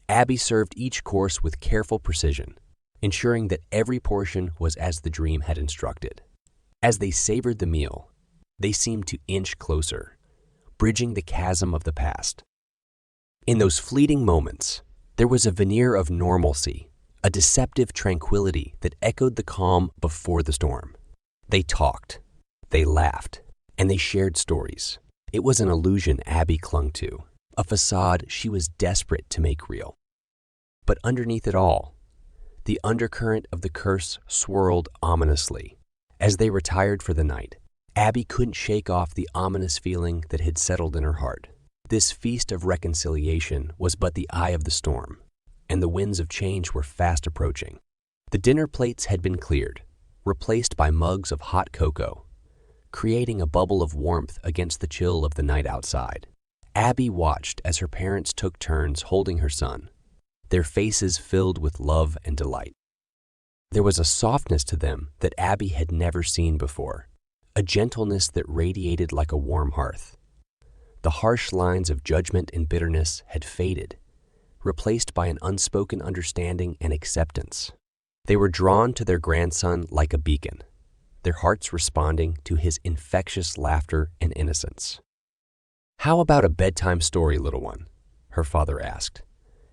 Speaker 1: Abby served each course with careful precision, ensuring that every portion was as the dream had instructed. As they savored the meal, they seemed to inch closer, bridging the chasm of the past. In those fleeting moments, there was a veneer of normalcy, a deceptive tranquility that echoed the calm before the storm. They talked, they laughed, and they shared stories. It was an illusion Abby clung to, a facade she was desperate to make real. But underneath it all, the undercurrent of the curse swirled ominously. As they retired for the night, Abby couldn't shake off the ominous feeling that had settled in her heart. This feast of reconciliation was but the eye of the storm, and the winds of change were fast approaching. The dinner plates had been cleared, replaced by mugs of hot cocoa, creating a bubble of warmth against the chill of the night outside. Abby watched as her parents took turns holding her son, their faces filled with love and delight. There was a softness to them that Abby had never seen before, a gentleness that radiated like a warm hearth. The harsh lines of judgment and bitterness had faded, replaced by an unspoken understanding and acceptance. They were drawn to their grandson like a beacon, their hearts responding to his infectious laughter and innocence. "How about a bedtime story, little one?" her father asked,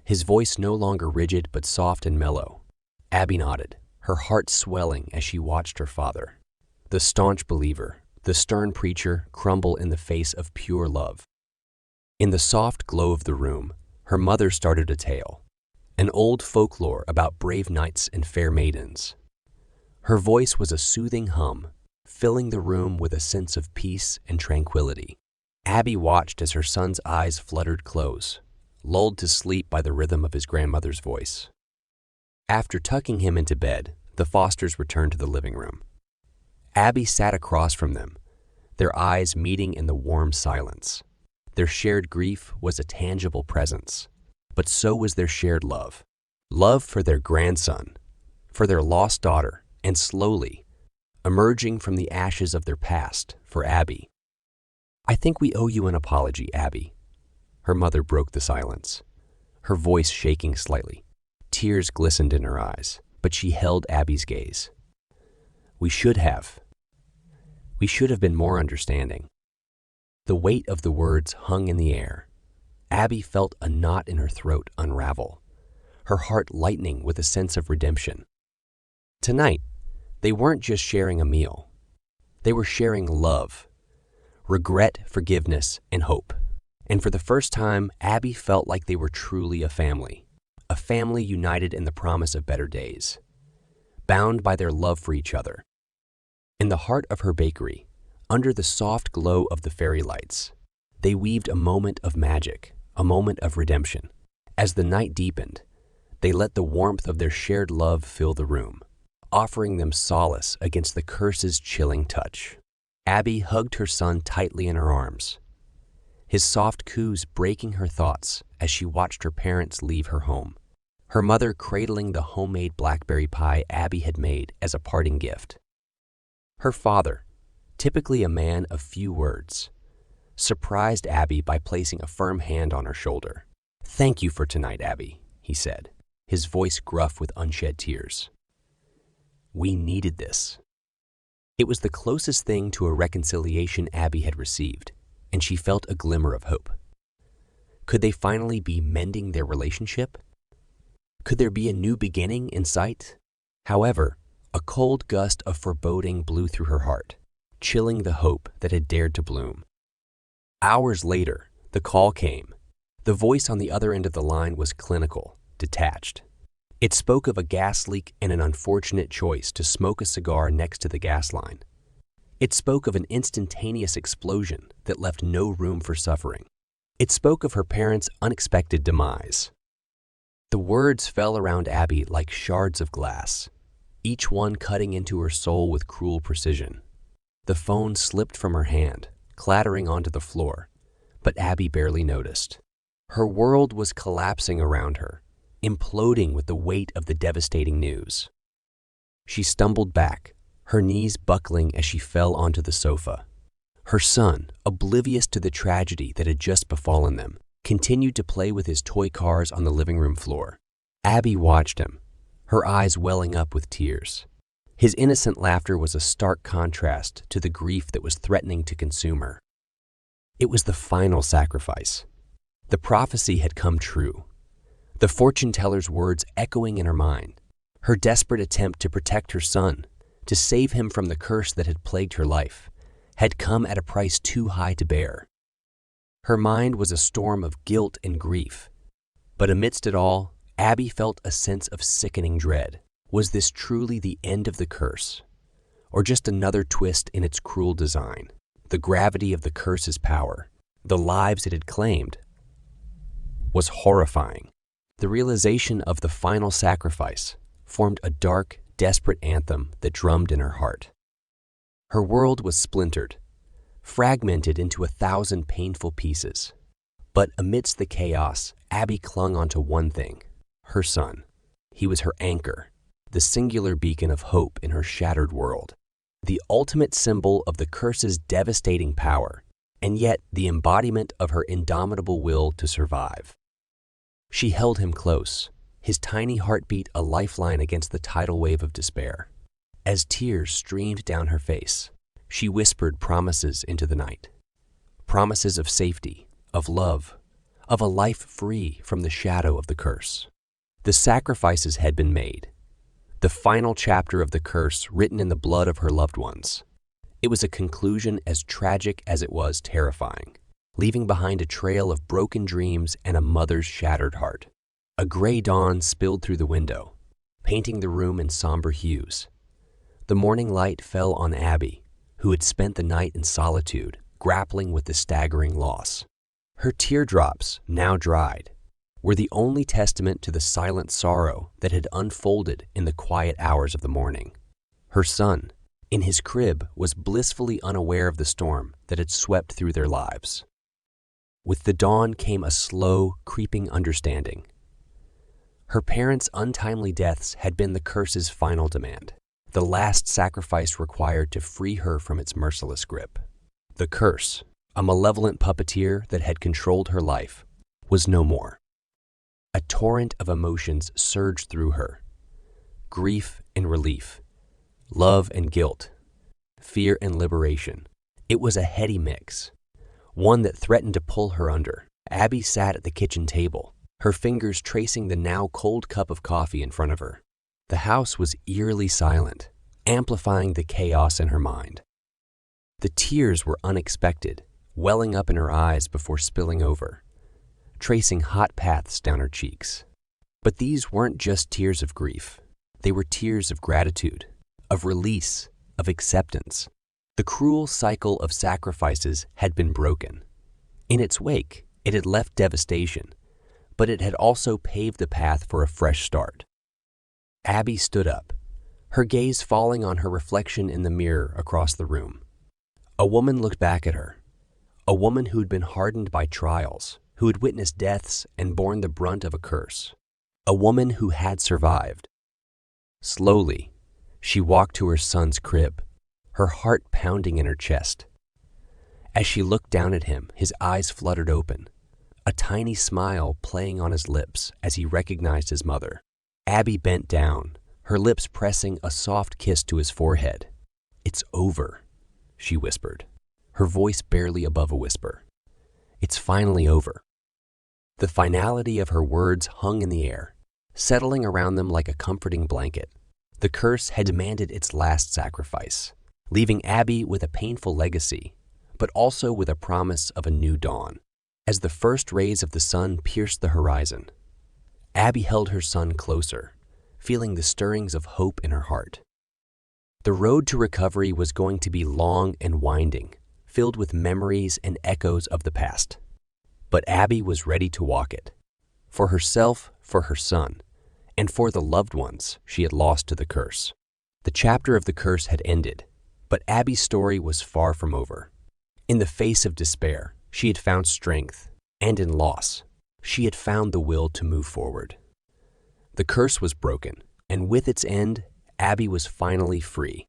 Speaker 1: his voice no longer rigid but soft and mellow. Abby nodded, her heart swelling as she watched her father, the staunch believer, the stern preacher, crumble in the face of pure love. In the soft glow of the room, her mother started a tale, an old folklore about brave knights and fair maidens. Her voice was a soothing hum, filling the room with a sense of peace and tranquility. Abby watched as her son's eyes fluttered close, lulled to sleep by the rhythm of his grandmother's voice. After tucking him into bed, the Fosters returned to the living room. Abby sat across from them, their eyes meeting in the warm silence. Their shared grief was a tangible presence, but so was their shared love. Love for their grandson, for their lost daughter, and slowly, emerging from the ashes of their past, for Abby. "I think we owe you an apology, Abby." Her mother broke the silence, her voice shaking slightly. Tears glistened in her eyes, but she held Abby's gaze. We should have been more understanding." The weight of the words hung in the air. Abby felt a knot in her throat unravel, her heart lightening with a sense of redemption. Tonight, they weren't just sharing a meal. They were sharing love, regret, forgiveness, and hope. And for the first time, Abby felt like they were truly a family united in the promise of better days, bound by their love for each other. In the heart of her bakery, under the soft glow of the fairy lights, they weaved a moment of magic, a moment of redemption. As the night deepened, they let the warmth of their shared love fill the room, offering them solace against the curse's chilling touch. Abby hugged her son tightly in her arms, his soft coos breaking her thoughts as she watched her parents leave her home, her mother cradling the homemade blackberry pie Abby had made as a parting gift. Her father, typically a man of few words, surprised Abby by placing a firm hand on her shoulder. "Thank you for tonight, Abby," he said, his voice gruff with unshed tears. "We needed this." It was the closest thing to a reconciliation Abby had received, and she felt a glimmer of hope. Could they finally be mending their relationship? Could there be a new beginning in sight? However, a cold gust of foreboding blew through her heart, chilling the hope that had dared to bloom. Hours later, the call came. The voice on the other end of the line was clinical, detached. It spoke of a gas leak and an unfortunate choice to smoke a cigar next to the gas line. It spoke of an instantaneous explosion that left no room for suffering. It spoke of her parents' unexpected demise. The words fell around Abby like shards of glass, each one cutting into her soul with cruel precision. The phone slipped from her hand, clattering onto the floor, but Abby barely noticed. Her world was collapsing around her, imploding with the weight of the devastating news. She stumbled back, her knees buckling as she fell onto the sofa. Her son, oblivious to the tragedy that had just befallen them, continued to play with his toy cars on the living room floor. Abby watched him, her eyes welling up with tears. His innocent laughter was a stark contrast to the grief that was threatening to consume her. It was the final sacrifice. The prophecy had come true, the fortune teller's words echoing in her mind. Her desperate attempt to protect her son, to save him from the curse that had plagued her life, had come at a price too high to bear. Her mind was a storm of guilt and grief. But amidst it all, Abby felt a sense of sickening dread. Was this truly the end of the curse, or just another twist in its cruel design? The gravity of the curse's power, the lives it had claimed, was horrifying. The realization of the final sacrifice formed a dark, desperate anthem that drummed in her heart. Her world was splintered, fragmented into 1,000 painful pieces. But amidst the chaos, Abby clung onto one thing: her son. He was her anchor, the singular beacon of hope in her shattered world, the ultimate symbol of the curse's devastating power, and yet the embodiment of her indomitable will to survive. She held him close, his tiny heartbeat a lifeline against the tidal wave of despair. As tears streamed down her face, she whispered promises into the night. Promises of safety, of love, of a life free from the shadow of the curse. The sacrifices had been made, the final chapter of the curse written in the blood of her loved ones. It was a conclusion as tragic as it was terrifying, leaving behind a trail of broken dreams and a mother's shattered heart. A gray dawn spilled through the window, painting the room in somber hues. The morning light fell on Abby, who had spent the night in solitude, grappling with the staggering loss. Her teardrops, now dried, were the only testament to the silent sorrow that had unfolded in the quiet hours of the morning. Her son, in his crib, was blissfully unaware of the storm that had swept through their lives. With the dawn came a slow, creeping understanding. Her parents' untimely deaths had been the curse's final demand, the last sacrifice required to free her from its merciless grip. The curse, a malevolent puppeteer that had controlled her life, was no more. A torrent of emotions surged through her: grief and relief, love and guilt, fear and liberation. It was a heady mix, one that threatened to pull her under. Abby sat at the kitchen table, her fingers tracing the now cold cup of coffee in front of her. The house was eerily silent, amplifying the chaos in her mind. The tears were unexpected, welling up in her eyes before spilling over, tracing hot paths down her cheeks. But these weren't just tears of grief. They were tears of gratitude, of release, of acceptance. The cruel cycle of sacrifices had been broken. In its wake, it had left devastation, but it had also paved the path for a fresh start. Abby stood up, her gaze falling on her reflection in the mirror across the room. A woman looked back at her, a woman who'd been hardened by trials, who had witnessed deaths and borne the brunt of a curse, a woman who had survived. Slowly, she walked to her son's crib, her heart pounding in her chest. As she looked down at him, his eyes fluttered open, a tiny smile playing on his lips as he recognized his mother. Abby bent down, her lips pressing a soft kiss to his forehead. "It's over," she whispered, her voice barely above a whisper. "It's finally over." The finality of her words hung in the air, settling around them like a comforting blanket. The curse had demanded its last sacrifice, leaving Abby with a painful legacy, but also with a promise of a new dawn. As the first rays of the sun pierced the horizon, Abby held her son closer, feeling the stirrings of hope in her heart. The road to recovery was going to be long and winding, filled with memories and echoes of the past. But Abby was ready to walk it, for herself, for her son, and for the loved ones she had lost to the curse. The chapter of the curse had ended, but Abby's story was far from over. In the face of despair, she had found strength, and in loss, she had found the will to move forward. The curse was broken, and with its end, Abby was finally free.